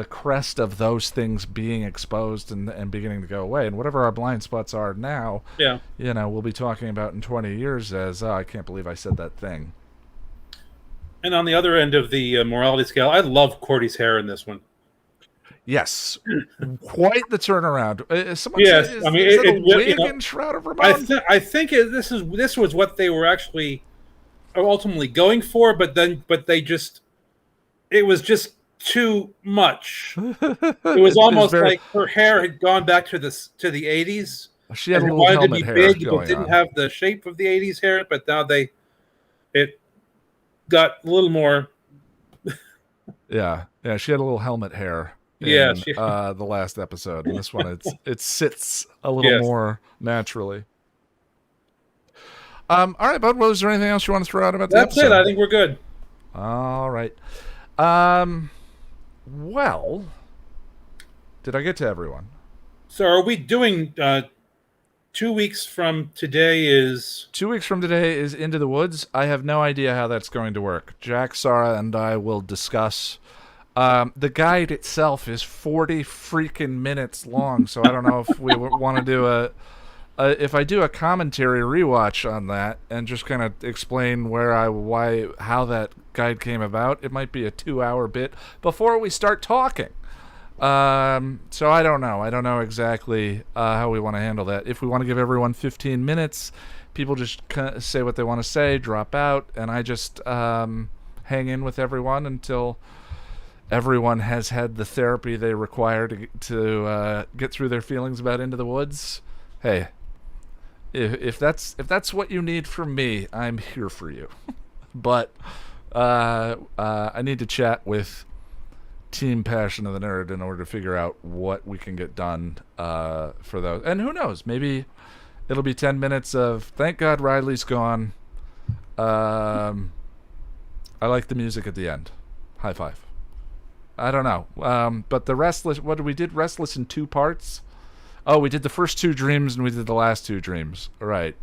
crest of those things being exposed and beginning to go away, and whatever our blind spots are now, we'll be talking about in 20 years as, I can't believe I said that thing. And on the other end of the morality scale, I love Cordy's hair in this one. Yes, quite the turnaround. Yes, is, I mean, is that a wig in Shroud of Ramon? I think this was what they were actually ultimately going for, but they just, it was just too much. It was almost like her hair had gone back to the 80s. She had a little wanted helmet to be hair big, going but didn't on. have the shape of the 80s hair. But now it got a little more. Yeah, she had a little helmet hair. Yeah, in, the last episode, and this one it sits a little more naturally. All right, bud. Well, is there anything else you want to throw out about the That's episode? it. I think we're good. All right. Well, did I get to everyone? So, are we doing 2 weeks from today? Is 2 weeks from today is Into the Woods. I have no idea how that's going to work. Jack, Sarah, and I will discuss. The guide itself is 40 freaking minutes long, so I don't know if we want to do if I do a commentary rewatch on that and just kind of explain how that guide came about. It might be a 2-hour bit before we start talking. So I don't know. I don't know exactly how we want to handle that. If we want to give everyone 15 minutes, people just say what they want to say, drop out, and I just hang in with everyone until everyone has had the therapy they require to get through their feelings about Into the Woods. Hey, if that's what you need from me, I'm here for you. But I need to chat with Team Passion of the Nerd in order to figure out what we can get done for those. And who knows? Maybe it'll be 10 minutes of thank God Riley's gone. I like the music at the end. High five. I don't know. But the Restless, what did we did? Restless in 2 parts? Oh, we did the first 2 dreams and we did the last 2 dreams. Right.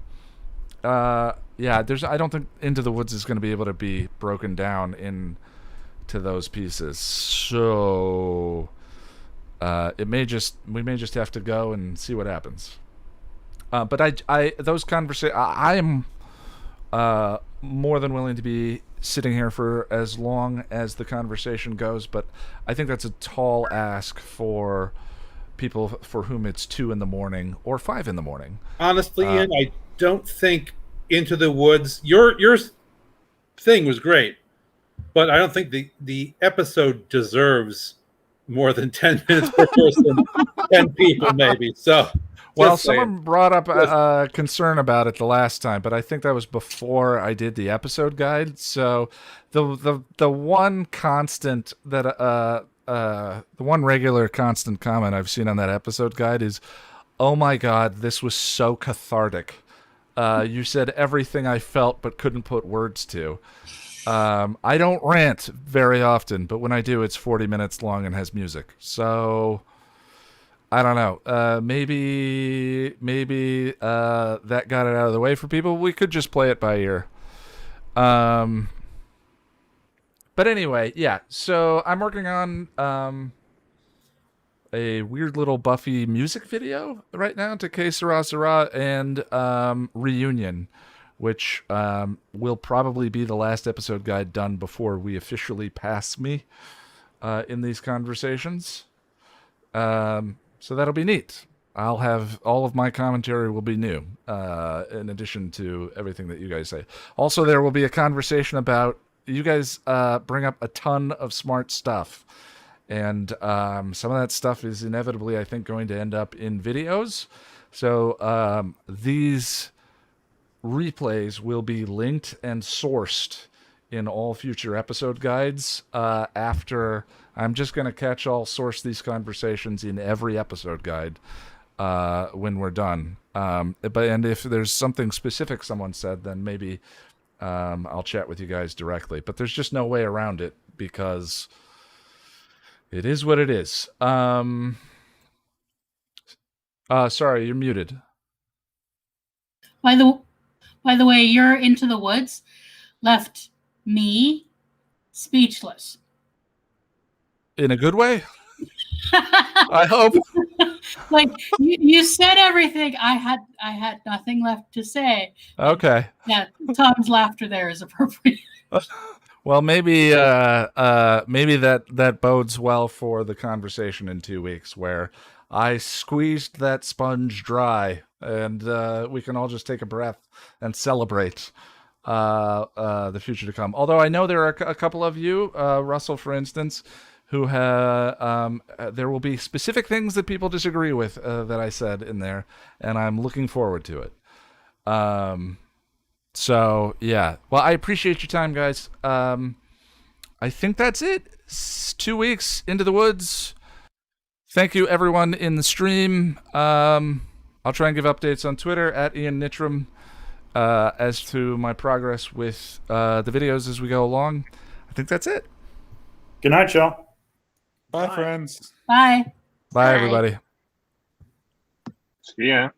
Yeah, I don't think Into the Woods is going to be able to be broken down into those pieces. So we may just have to go and see what happens. But I am more than willing to be sitting here for as long as the conversation goes, but I think that's a tall ask for people for whom it's 2 a.m. or 5 a.m. Honestly, Ian, I don't think Into the Woods. Your thing was great, but I don't think the episode deserves more than 10 minutes per person, 10 people maybe. So, well, someone brought up a concern about it the last time, but I think that was before I did the episode guide. So, the one constant that the one regular constant comment I've seen on that episode guide is, "Oh my God, this was so cathartic. You said everything I felt but couldn't put words to." I don't rant very often, but when I do, it's 40 minutes long and has music. So I don't know. Maybe that got it out of the way for people. We could just play it by ear. But anyway, yeah. So I'm working on a weird little Buffy music video right now to Que Sera Sera and Reunion, which will probably be the last episode guide done before we officially pass me in these conversations. So that'll be neat. I'll have all of my commentary will be new, in addition to everything that you guys say. Also, there will be a conversation about, you guys bring up a ton of smart stuff. And some of that stuff is inevitably, I think, going to end up in videos. So these replays will be linked and sourced in all future episode guides after. I'm just going to catch all source these conversations in every episode guide when we're done. And if there's something specific someone said, then maybe I'll chat with you guys directly. But there's just no way around it because it is what it is. Sorry, you're muted. By the way, your Into the Woods left me speechless. In a good way? I hope. Like you said everything. I had nothing left to say. Okay. Yeah, Tom's laughter there is appropriate. Well, maybe that bodes well for the conversation in 2 weeks, where I squeezed that sponge dry, and we can all just take a breath and celebrate the future to come. Although I know there are a couple of you, Russell, for instance, who there will be specific things that people disagree with that I said in there, and I'm looking forward to it. So yeah, well, I appreciate your time, guys. I think that's it. 2 weeks into the woods. Thank you, everyone in the stream. I'll try and give updates on Twitter at Ian Nittram as to my progress with the videos as we go along. I think that's it. Good night, y'all. Bye, friends. Bye. Bye, everybody. See ya.